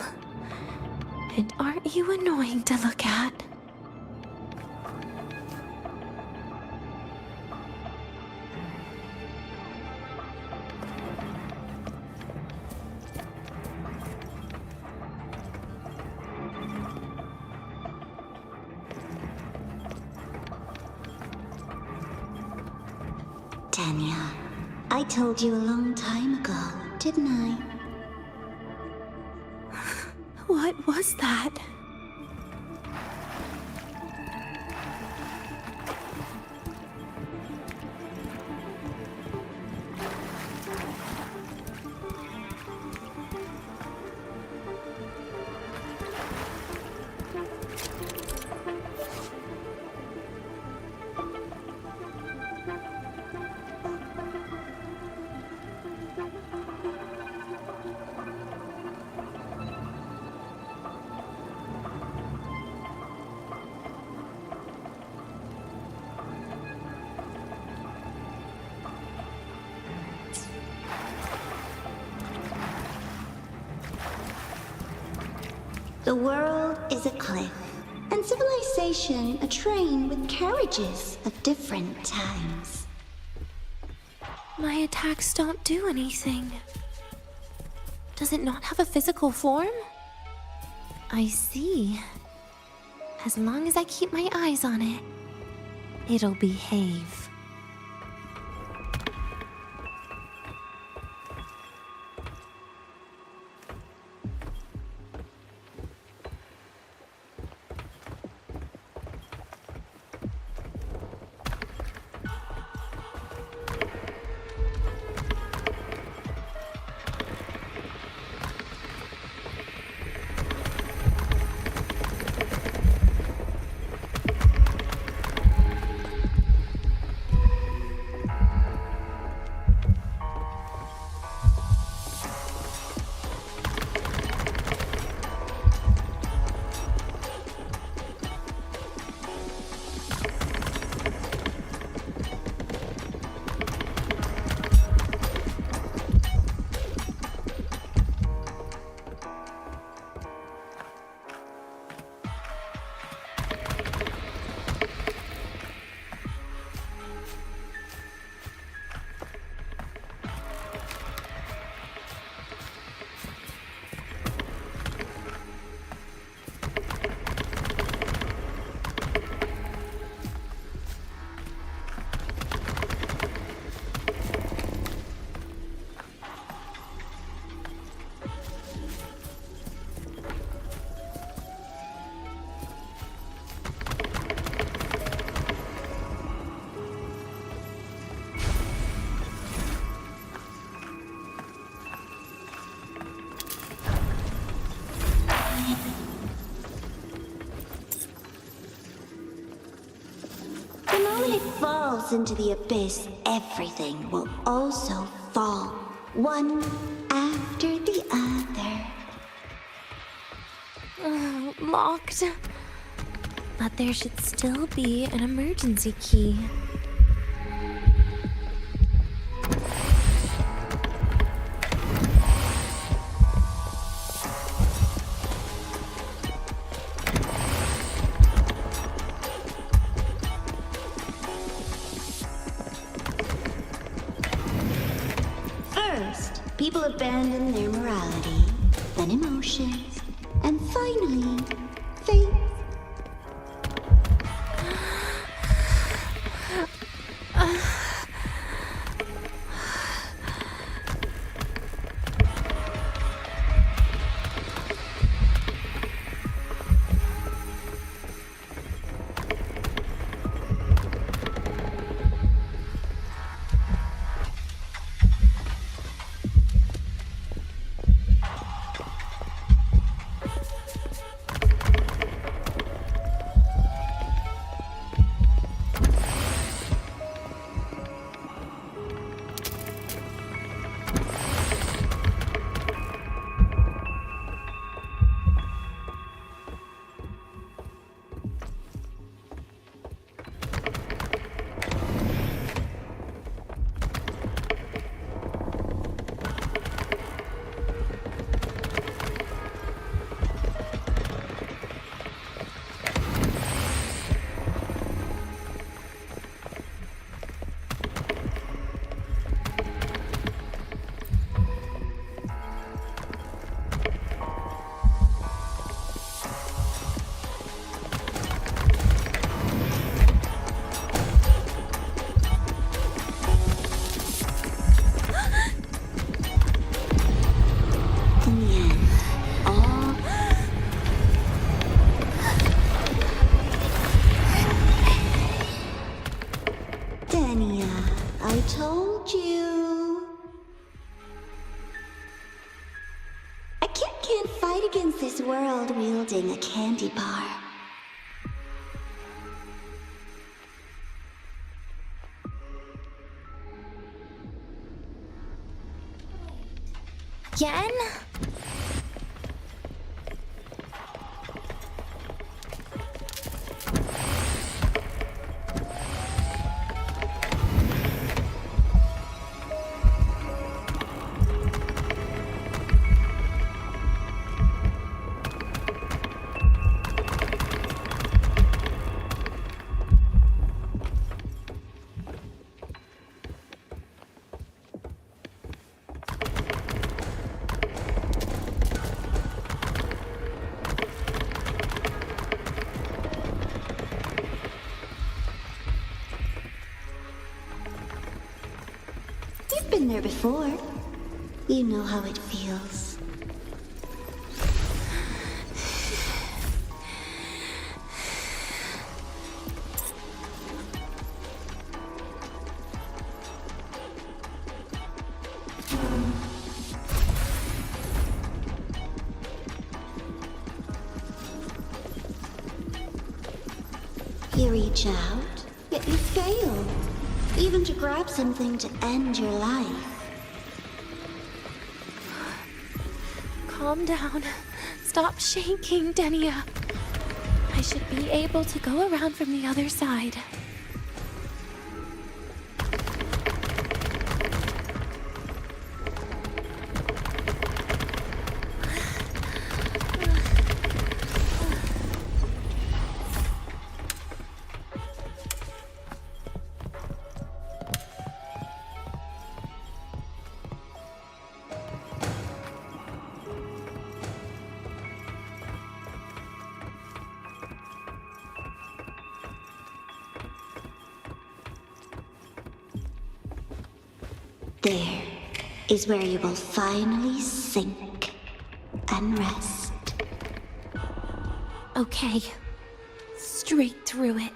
And aren't you annoying to look at? Denia, I told you a long time ago, didn't I? What was that? The world is a cliff, and civilization a train with carriages of different times. My attacks don't do anything. Does it not have a physical form? I see. As long as I keep my eyes on it, it'll behave. When it falls into the abyss, everything will also fall, one after the other. Locked. But there should still be an emergency key. People abandon their morality, then emotions, and finally, faith. child wielding a candy bar. Again? You've been there before. You know how it feels. You reach out, yet you fail. Even to grab something to end your life. Calm down. Stop shaking, Denia. I should be able to go around from the other side. There is where you will finally sink and rest. Okay. Straight through it.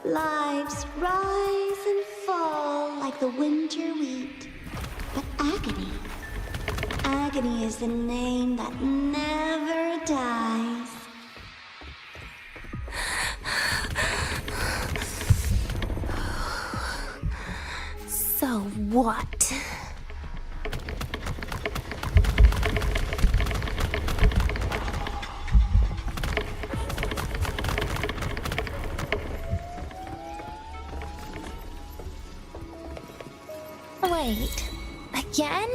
Lives rise and fall like the winter wheat. But agony. Agony is the name that never dies. So what? Wait, again?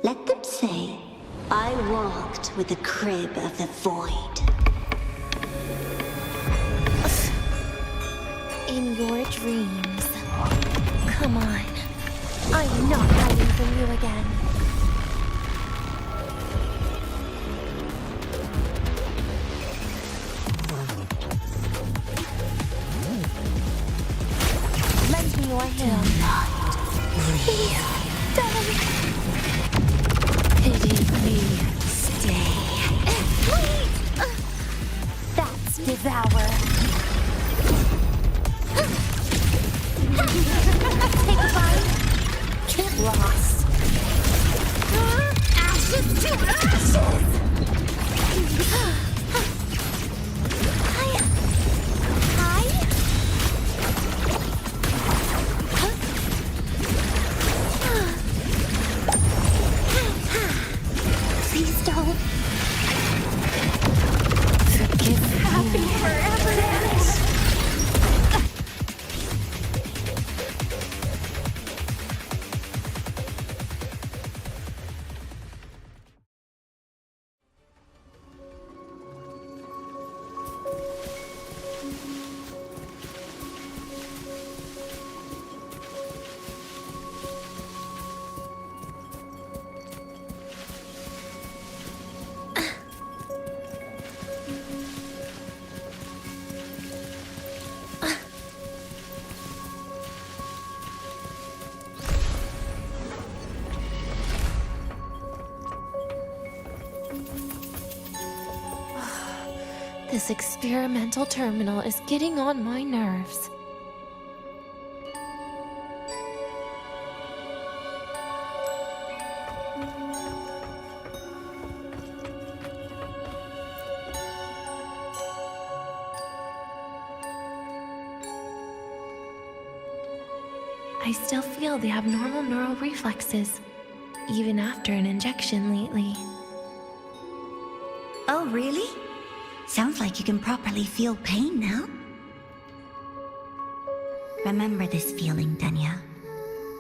Let them say, I walked with the crib of the void. In your dreams. Come on. I'm not hiding from you again. Lend me your hand. Please, don't. Pity me. Stay. Wait! That's Devour. Take a bite. Get lost. Ashes to ashes! Please don't. Forgive Happy me. forever. This experimental terminal is getting on my nerves. I still feel the abnormal neural reflexes, even after an injection lately. Oh, really? Sounds like you can properly feel pain now. Remember this feeling, Denia.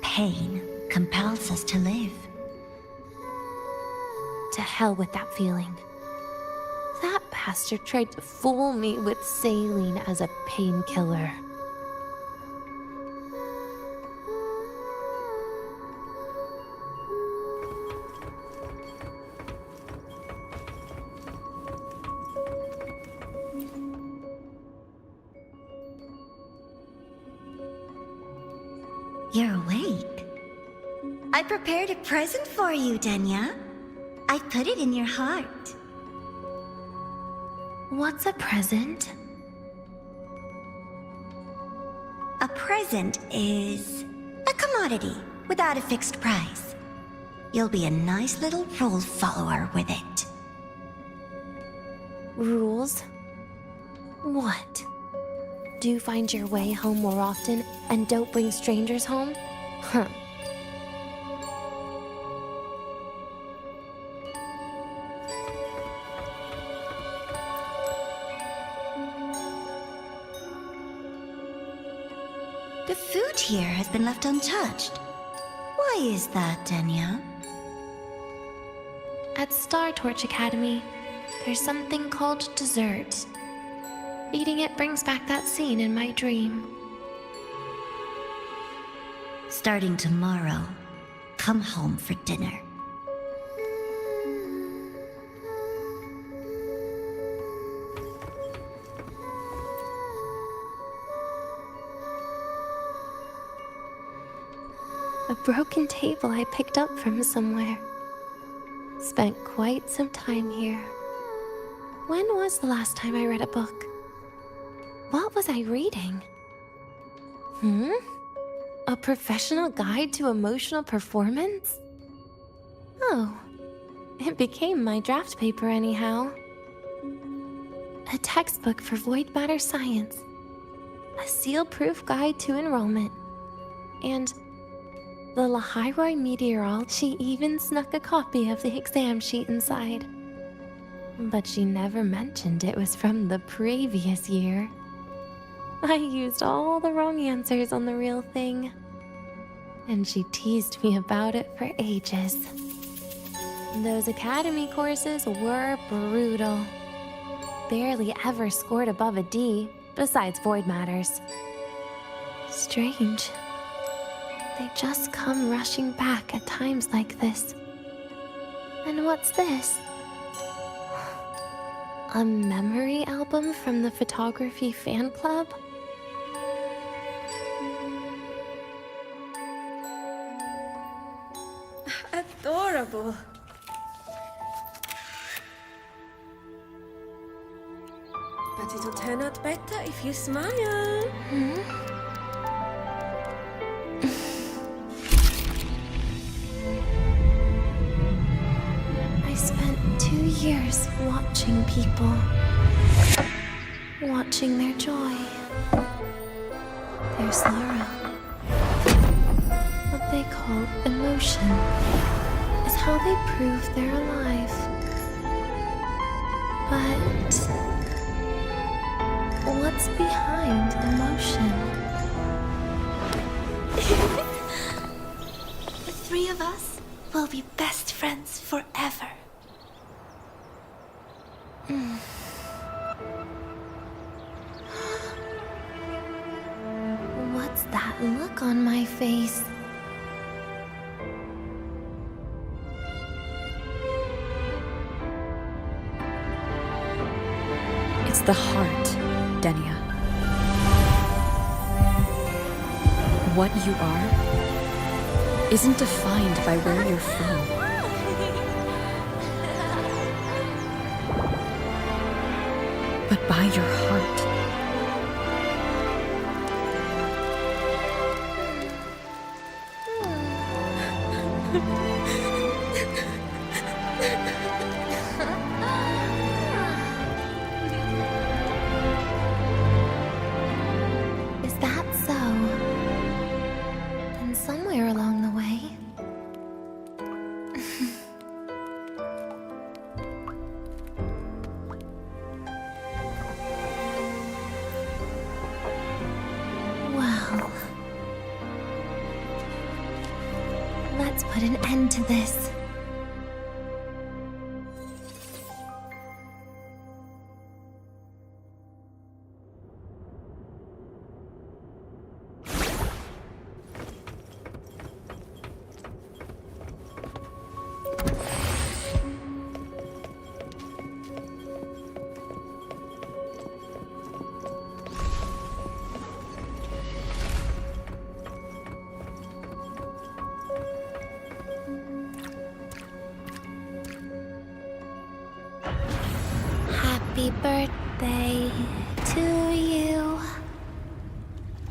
Pain compels us to live. To hell with that feeling. That bastard tried to fool me with saline as a painkiller. You're awake. I prepared a present for you, Denia. I put it in your heart. What's a present? A present is a commodity without a fixed price. You'll be a nice little rule follower with it. Rules? What? Do you find your way home more often and don't bring strangers home? Huh. The food here has been left untouched. Why is that, Denia? At Star Torch Academy, there's something called dessert. Eating it brings back that scene in my dream. Starting tomorrow, come home for dinner. A broken table I picked up from somewhere. Spent quite some time here. When was the last time I read a book? What was I reading? A professional guide to emotional performance? Oh, it became my draft paper anyhow. A textbook for void matter science. A seal-proof guide to enrollment. And the Lahiroi meteorology even snuck a copy of the exam sheet inside. But she never mentioned it was from the previous year. I used all the wrong answers on the real thing. And she teased me about it for ages. Those academy courses were brutal. Barely ever scored above a D, besides void matters. Strange. They just come rushing back at times like this. And what's this? A memory album from the photography fan club? Adorable. But it'll turn out better if you smile. I spent 2 years watching people. Watching their joy. Their sorrow. What they call emotion is how they prove they're alive. But what's behind emotion? The three of us will be best friends forever. What's that look on my face? It's the heart, Denia. What you are isn't defined by where you're from. but by your heart. Is that so? Then somewhere along the way... Well... Let's put an end to this. Happy birthday to you.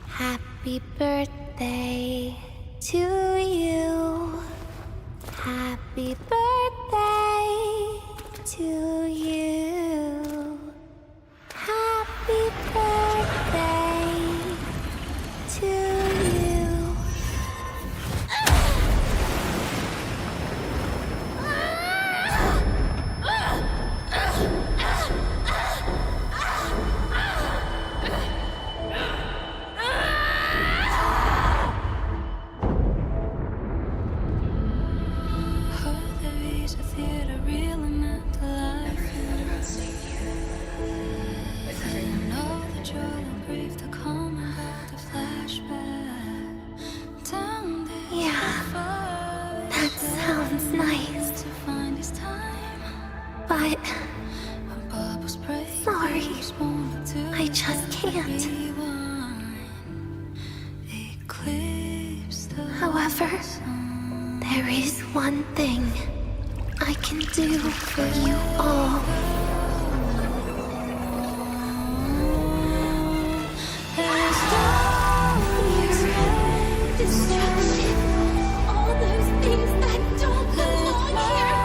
Happy birthday to you. Happy birthday to you. Happy birthday to you. Yeah, that sounds nice. But sorry, I just can't. However, there is one thing I can do for you all. Destruction. All those things that don't belong here.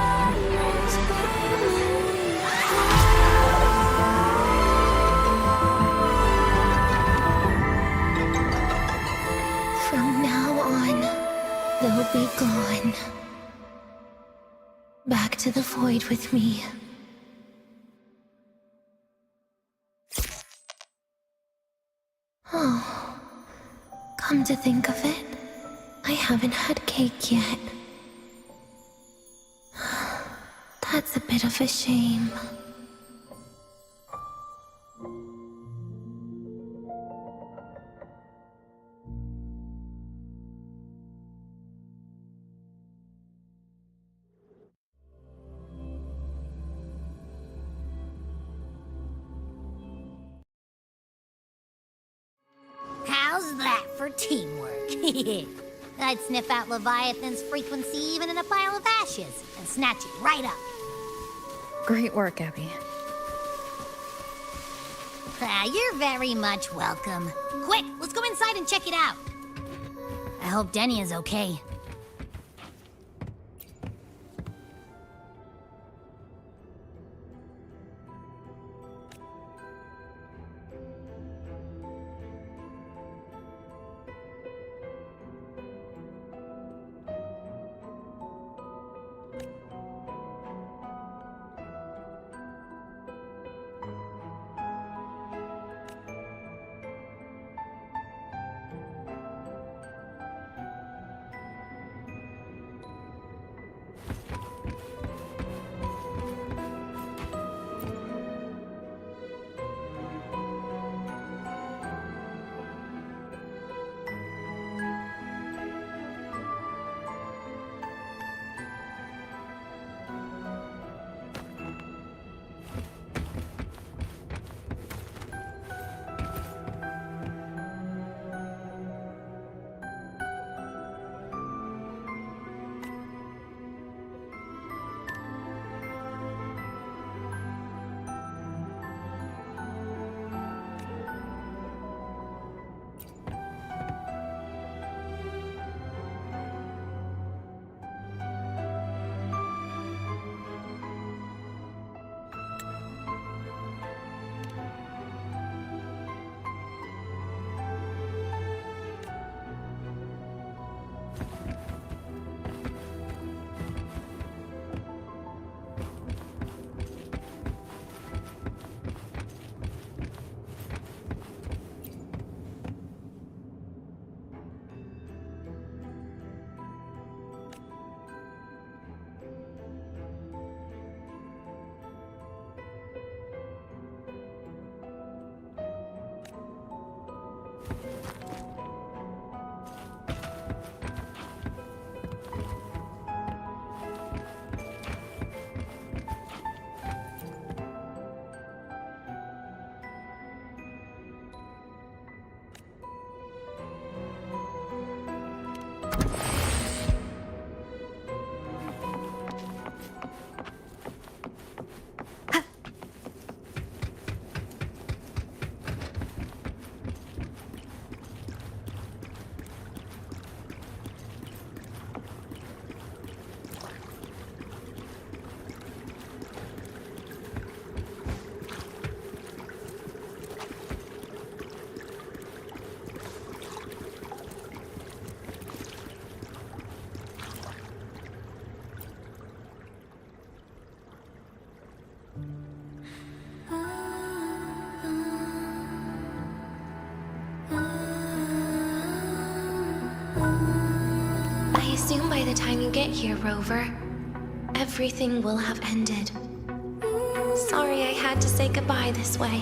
From now on, they'll be gone. Back to the void with me. Oh, come to think of it, I haven't had cake yet. That's a bit of a shame. How's that for teamwork? I'd sniff out Leviathan's frequency even in a pile of ashes and snatch it right up. Great work, Abby. You're very much welcome. Quick, let's go inside and check it out. I hope Denia's okay. I assume by the time you get here, Rover, everything will have ended. Sorry I had to say goodbye this way.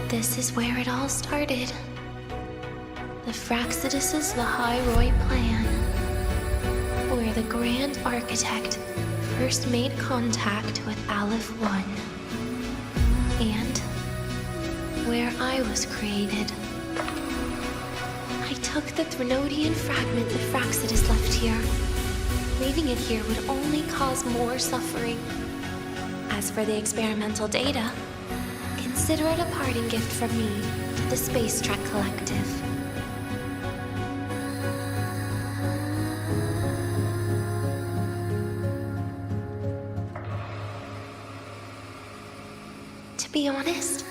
This is where it all started. The Fraxidus' Lahairoi plan, where the Grand Architect first made contact with Aleph 1, and where I was created. I took the Threnodian fragment that Fraxidus left here. Leaving it here would only cause more suffering. As for the experimental data, consider it a parting gift from me to the Space Trek Collective. To be honest,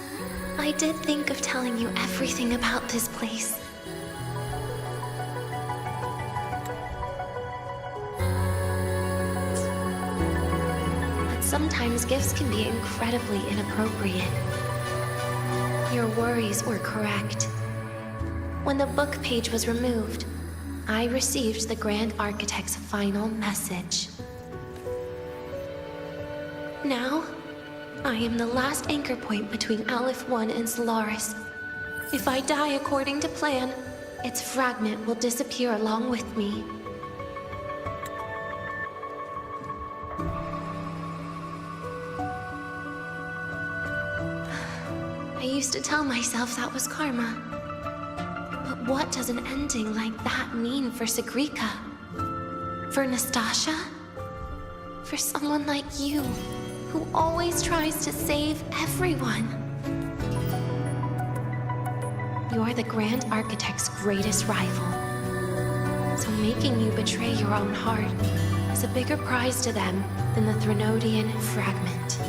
I did think of telling you everything about this place. But sometimes gifts can be incredibly inappropriate. Your worries were correct. When the book page was removed, I received the Grand Architect's final message. Now, I am the last anchor point between Aleph 1 and Solaris. If I die according to plan, its fragment will disappear along with me. I used to tell myself that was karma. But what does an ending like that mean for Segrika? For Nastasha? For someone like you, who always tries to save everyone? You're the Grand Architect's greatest rival. So making you betray your own heart is a bigger prize to them than the Threnodian fragment.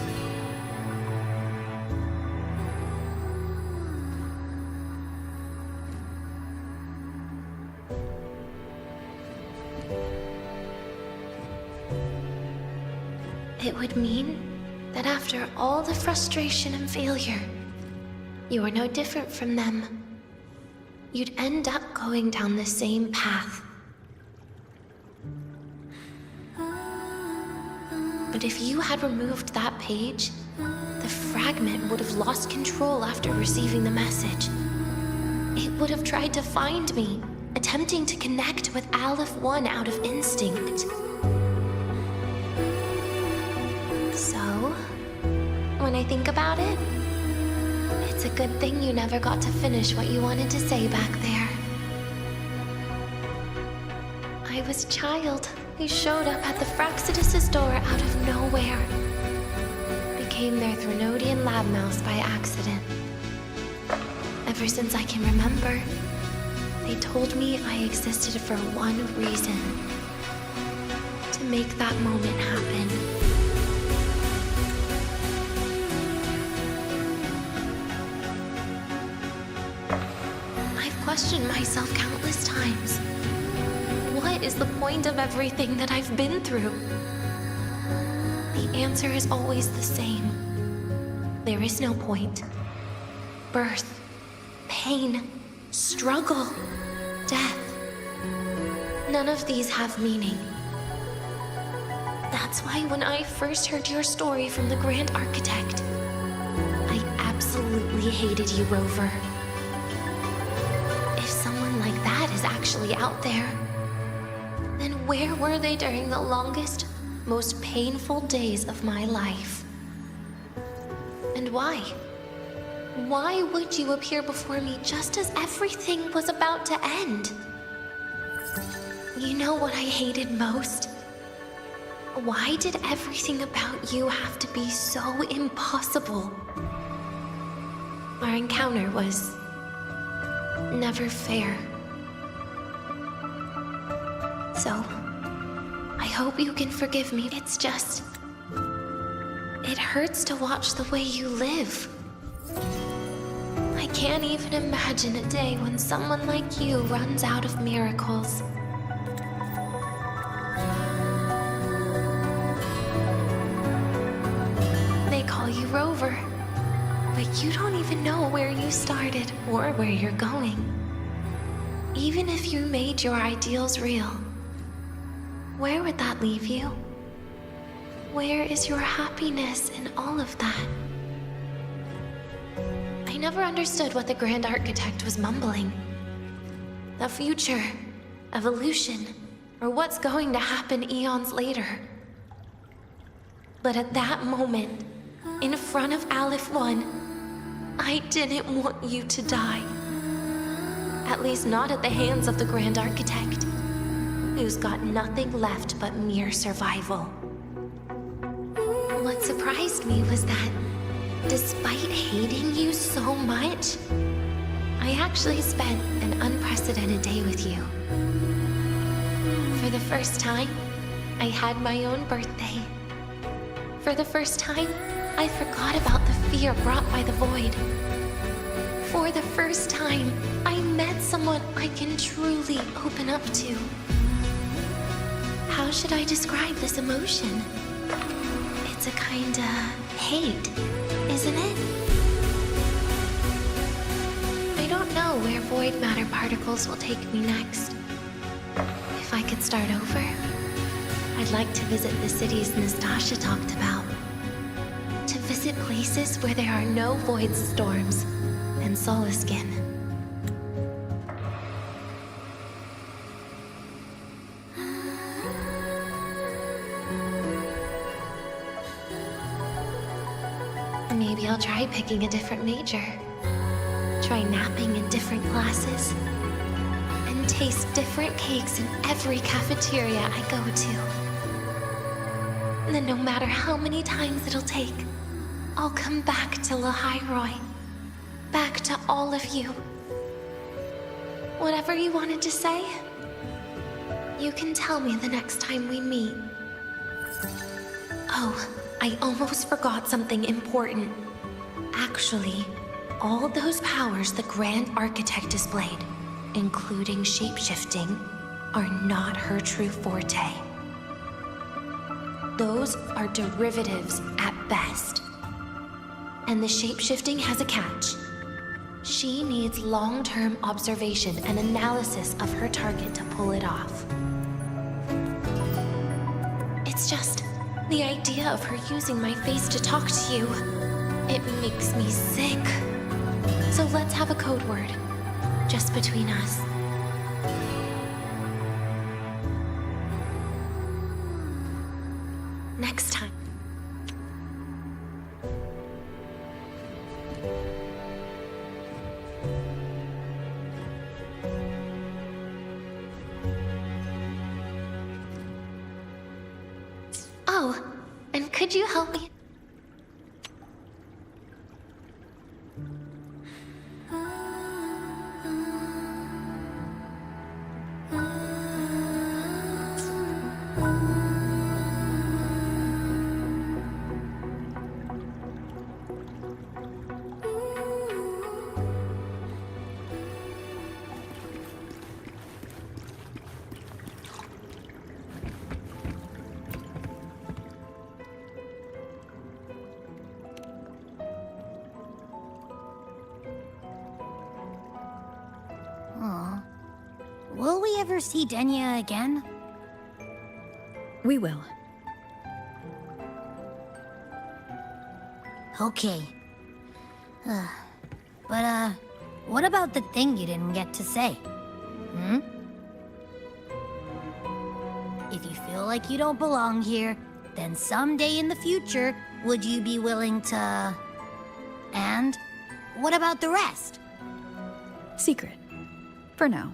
It would mean that after all the frustration and failure, you are no different from them. You'd end up going down the same path. But if you had removed that page, the fragment would have lost control after receiving the message. It would have tried to find me, attempting to connect with Aleph 1 out of instinct. So, when I think about it, it's a good thing you never got to finish what you wanted to say back there. I was a child who showed up at the Fraxidus' door out of nowhere. Became their Threnodian lab mouse by accident. Ever since I can remember, they told me I existed for one reason. To make that moment happen. Questioned myself countless times. What is the point of everything that I've been through? The answer is always the same. There is no point. Birth, pain, struggle, death. None of these have meaning. That's why when I first heard your story from the Grand Architect, I absolutely hated you, Rover. Is actually out there, then where were they during the longest, most painful days of my life? And why? Why would you appear before me just as everything was about to end? You know what I hated most? Why did everything about you have to be so impossible? Our encounter was never fair. So, I hope you can forgive me. It's just... it hurts to watch the way you live. I can't even imagine a day when someone like you runs out of miracles. you Rover. But you don't even know where you started or where you're going. Even if you made your ideals real, where would that leave you? Where is your happiness in all of that? I never understood what the Grand Architect was mumbling. The future, evolution, or what's going to happen eons later. But at that moment, in front of Aleph 1, I didn't want you to die. At least not at the hands of the Grand Architect, who's got nothing left but mere survival. What surprised me was that, despite hating you so much, I actually spent an unprecedented day with you. For the first time, I had my own birthday. For the first time, I forgot about the fear brought by the void. For the first time, I met someone I can truly open up to. How should I describe this emotion? It's a kinda hate, isn't it? I don't know where void matter particles will take me next. If I could start over, I'd like to visit the cities Nastasha talked about. To visit places where there are no void storms and Solaskin. Maybe I'll try picking a different major. Try napping in different classes. And taste different cakes in every cafeteria I go to. And then no matter how many times it'll take, I'll come back to Lahairoi. Back to all of you. Whatever you wanted to say, you can tell me the next time we meet. Oh, I almost forgot something important. Actually, all those powers the Grand Architect displayed, including shapeshifting, are not her true forte. Those are derivatives at best. And the shapeshifting has a catch. She needs long-term observation and analysis of her target to pull it off. It's just the idea of her using my face to talk to you. It makes me sick. So let's have a code word, just between us. Next time. Oh, and could you help me? Will we ever see Denia again? We will. Okay. But, what about the thing you didn't get to say? Hmm? If you feel like you don't belong here, then someday in the future, would you be willing to... And what about the rest? Secret. For now.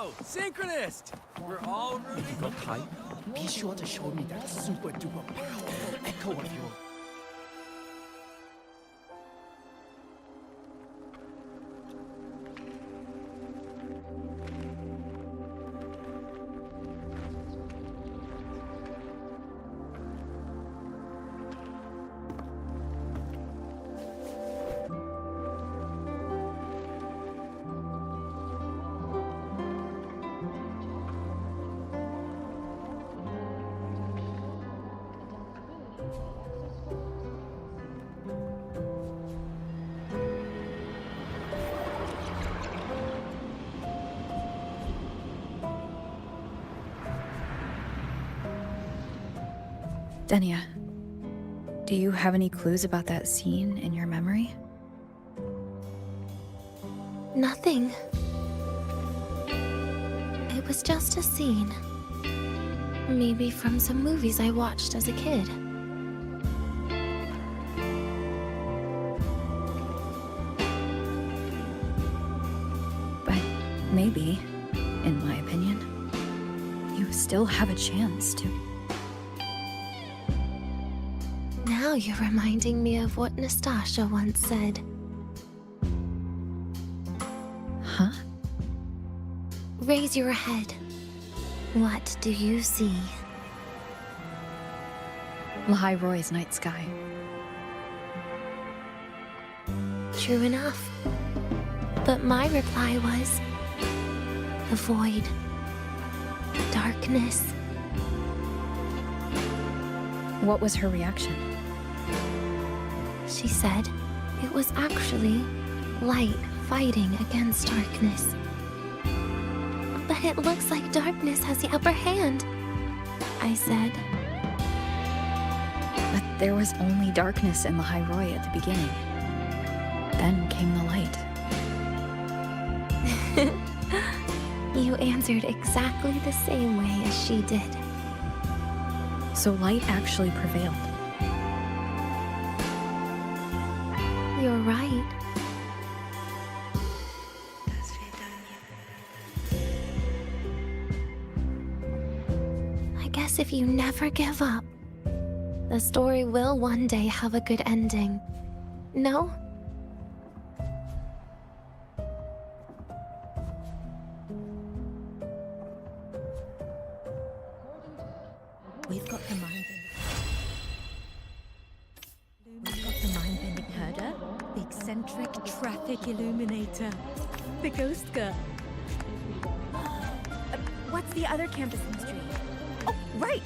Yo, synchronist! We're all rooting for Type, be sure to show me that super duper powerful echo of yours. Denia, do you have any clues about that scene in your memory? Nothing. It was just a scene. Maybe from some movies I watched as a kid. But maybe, in my opinion, you still have a chance to... Now you're reminding me of what Nastasha once said. Huh? Raise your head. What do you see? Lahai Roy's night sky. True enough. But my reply was... the void. Darkness. What was her reaction? She said it was actually light fighting against darkness. But it looks like darkness has the upper hand, I said. But there was only darkness in Lahai Roy at the beginning. Then came the light. You answered exactly the same way as she did. So light actually prevailed. You're right. I guess if you never give up, the story will one day have a good ending. No? We've got the mind-bending herder, the eccentric traffic illuminator, the ghost girl. What's the other campus mystery? Oh, right!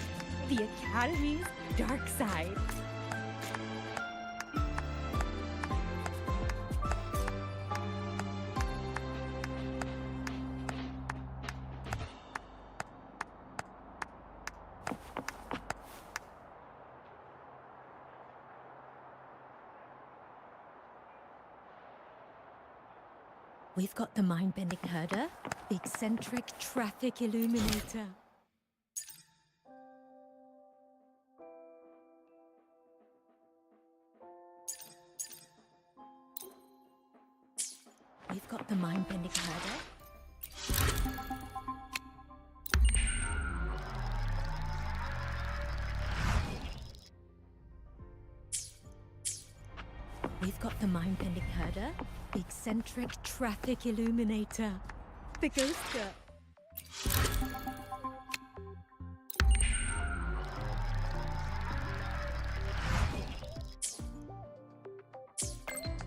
The Academy's dark side. We've got the mind-bending herder, the eccentric traffic illuminator. We've got the mind-bending herder. We've got the mind-bending herder, the eccentric traffic illuminator, the ghost girl.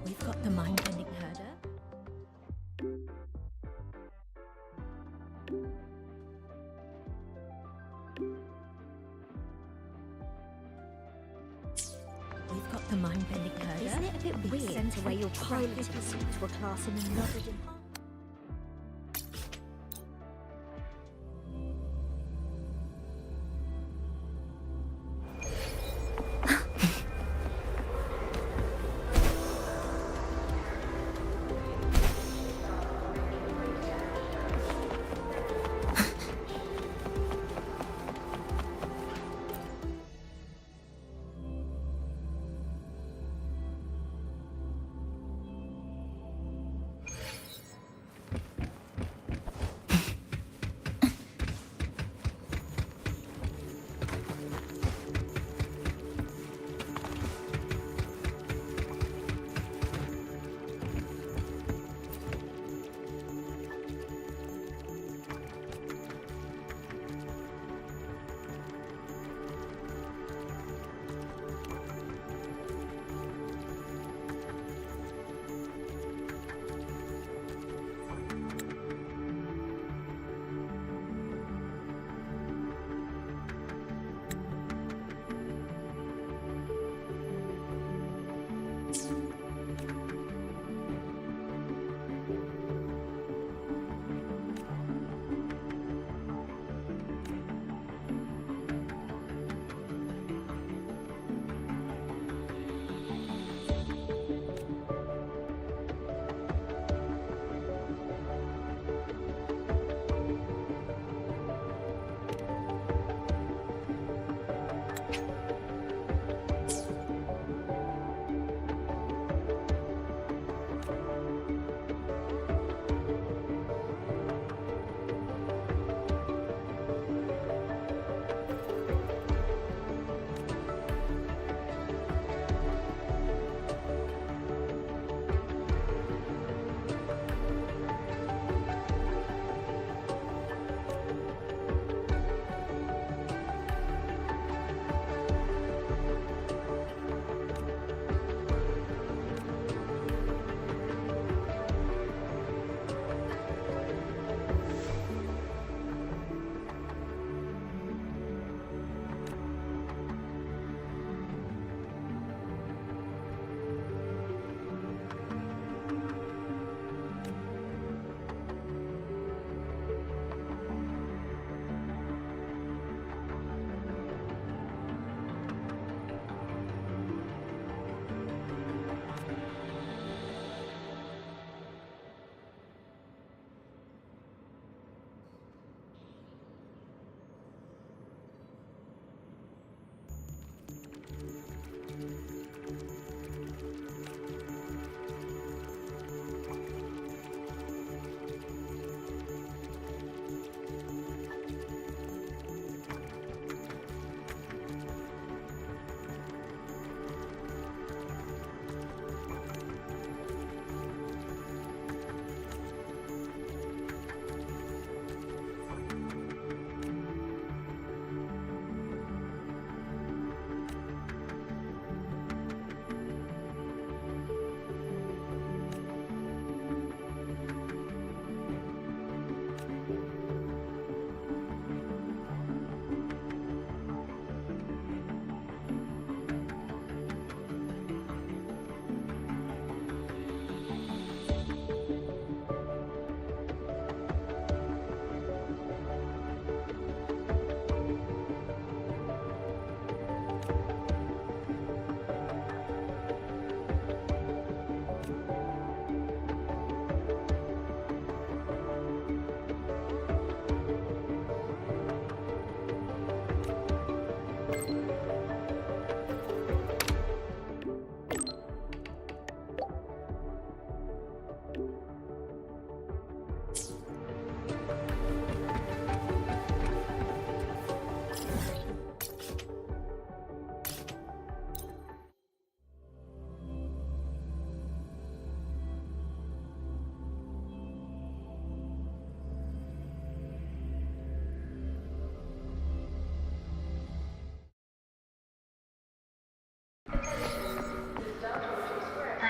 We've got the mind-bending herder. We've got the mind-bending herder. Isn't it a bit weird the way you're trying to to a class in another department?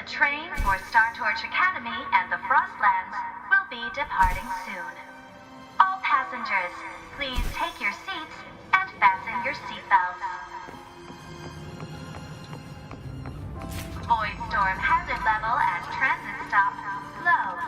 train for Star Torch Academy and the Frostlands will be departing soon. All passengers, please take your seats and fasten your seatbelts. Void storm hazard level at transit stop low.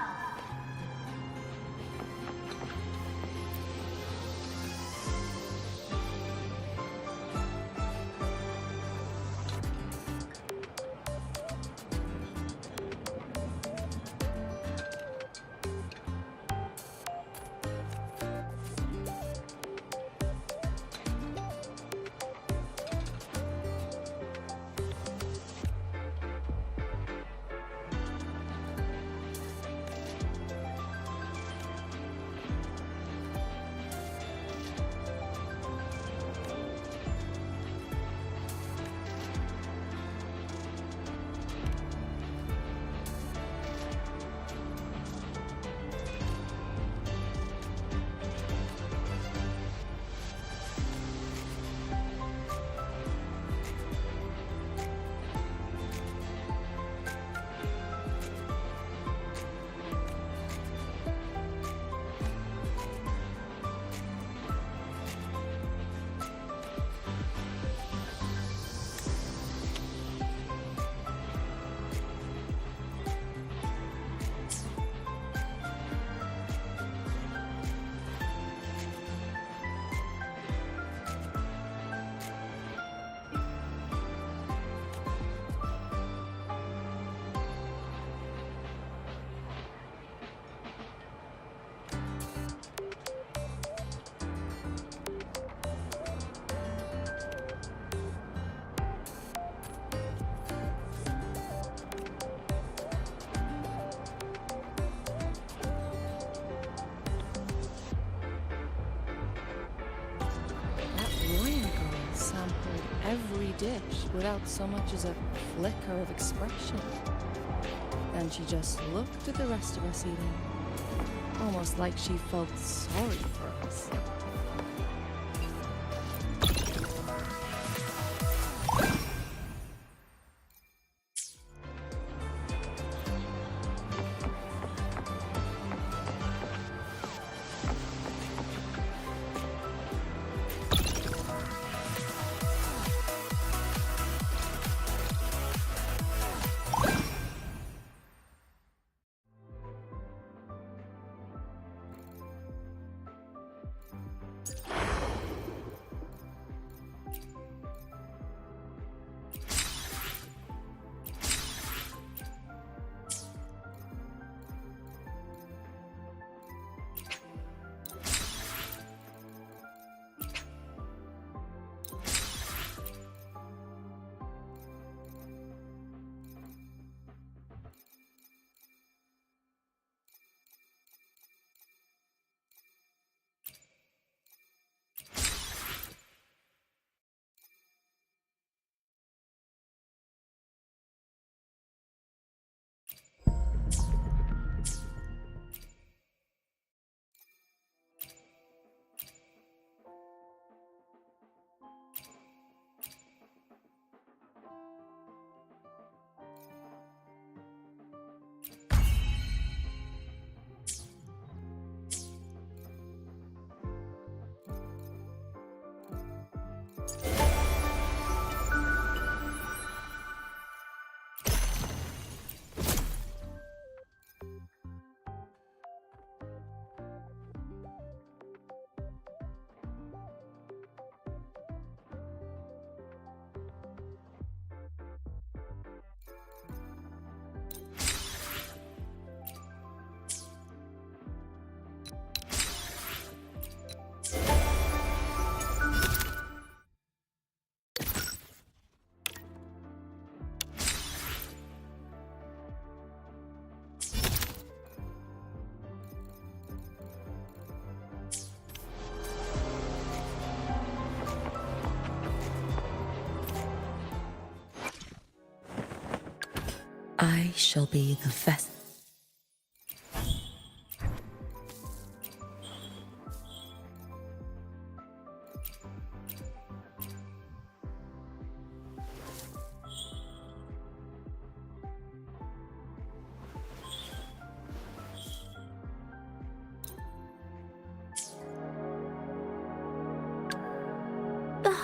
Every dish without so much as a flicker of expression. Then she just looked at the rest of us eating, almost like she felt sorry for us. I shall be the vessel.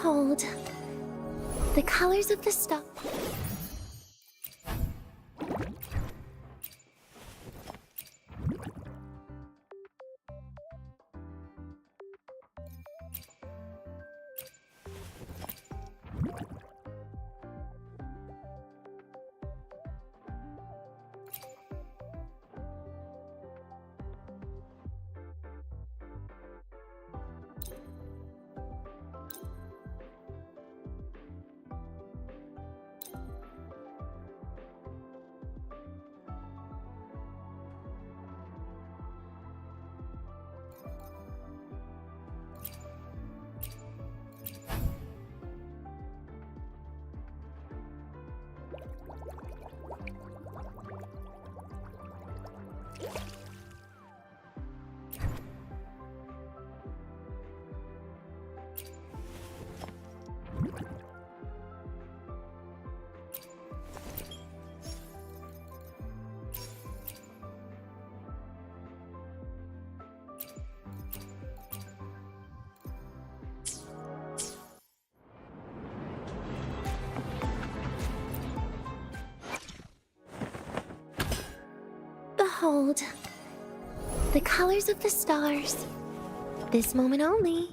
Behold, the colors of the star. Behold, the colors of the stars. This moment only.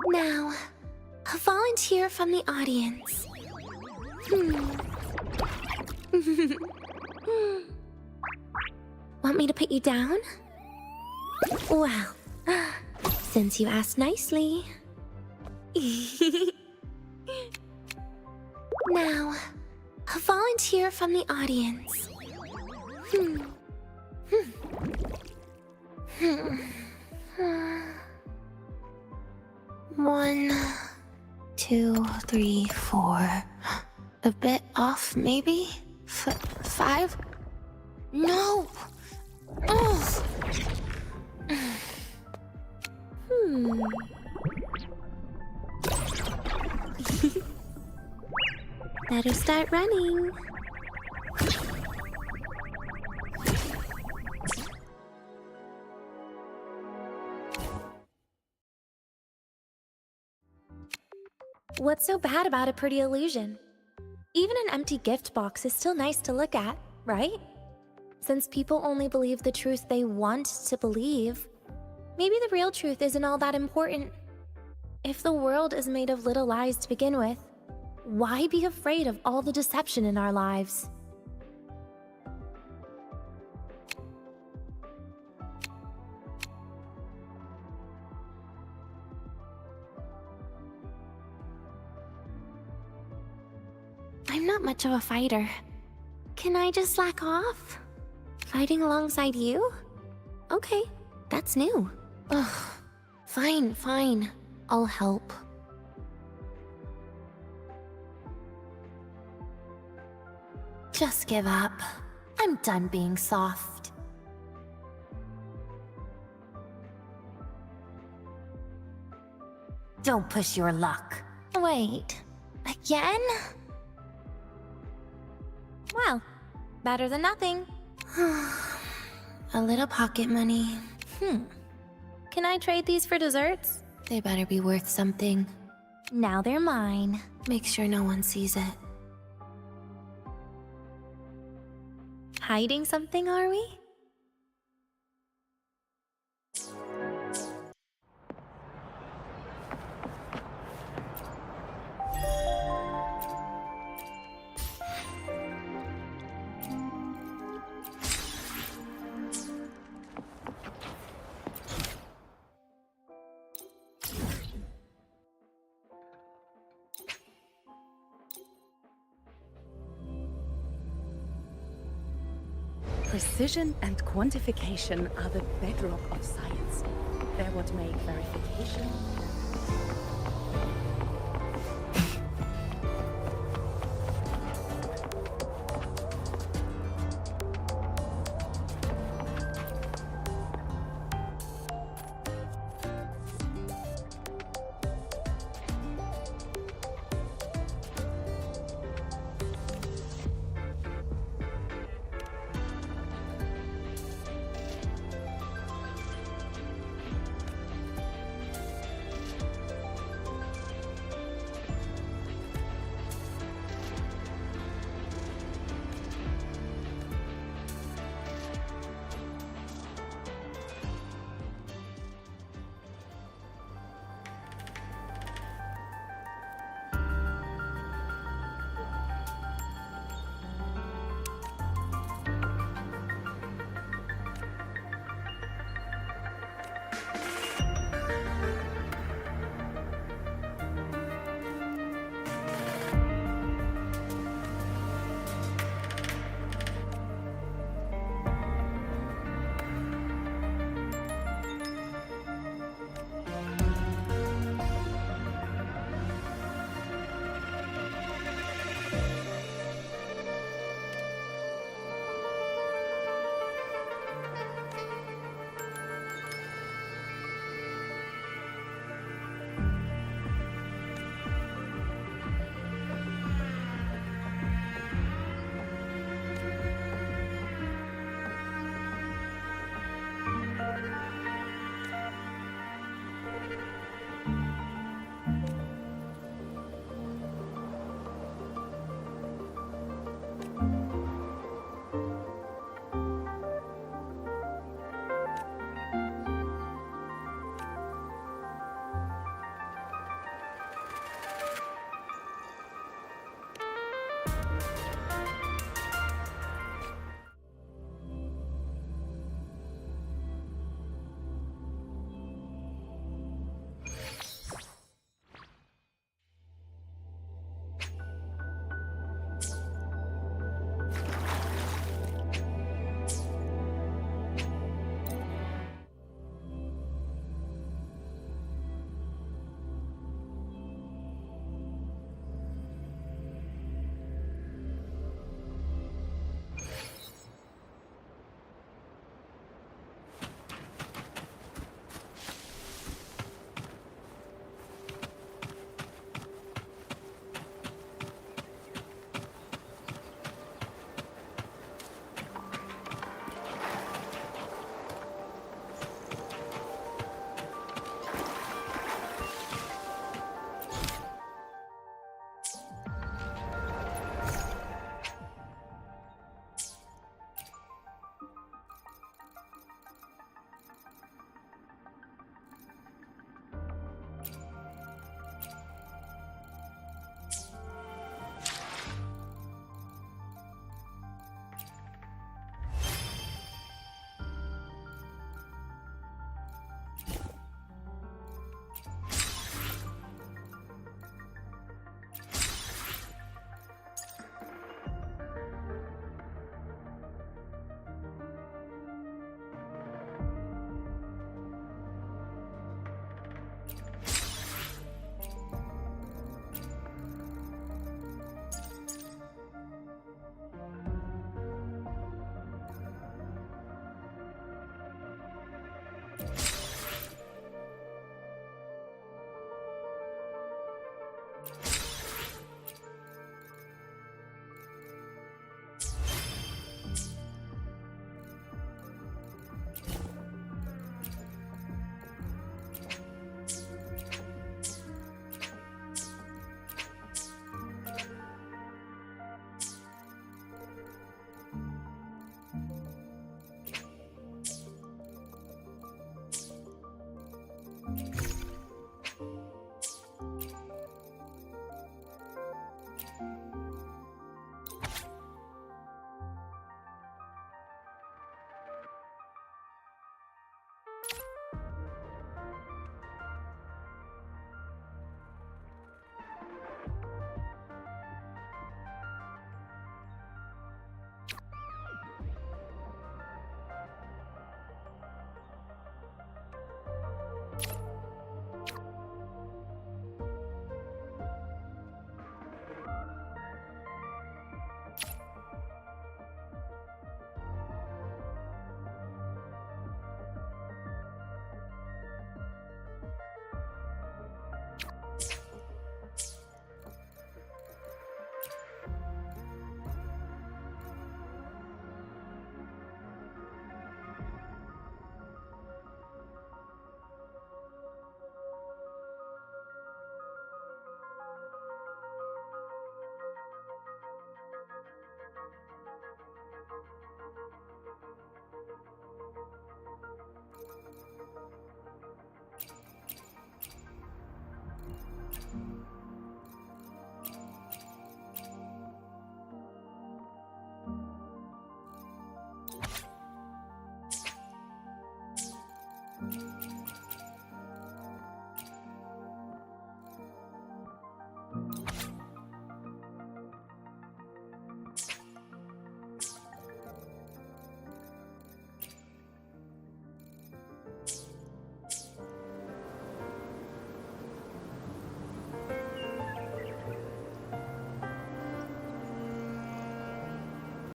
Now, a volunteer from the audience. Want me to put you down? Well, since you asked nicely. Now, a volunteer from the audience. 1, 2, 3, 4. A bit off, maybe? 5? No! Ugh. Better start running. What's so bad about a pretty illusion? Even an empty gift box is still nice to look at, right? Since people only believe the truth they want to believe, maybe the real truth isn't all that important. If the world is made of little lies to begin with, why be afraid of all the deception in our lives? I'm not much of a fighter. Can I just slack off? Fighting alongside you? Okay, that's new. Ugh. Fine. I'll help. Just give up. I'm done being soft. Don't push your luck. Wait, again? Well, better than nothing. A little pocket money. Can I trade these for desserts? They better be worth something. Now they're mine. Make sure no one sees it. Hiding something, are we? Precision and quantification are the bedrock of science. They're what make verification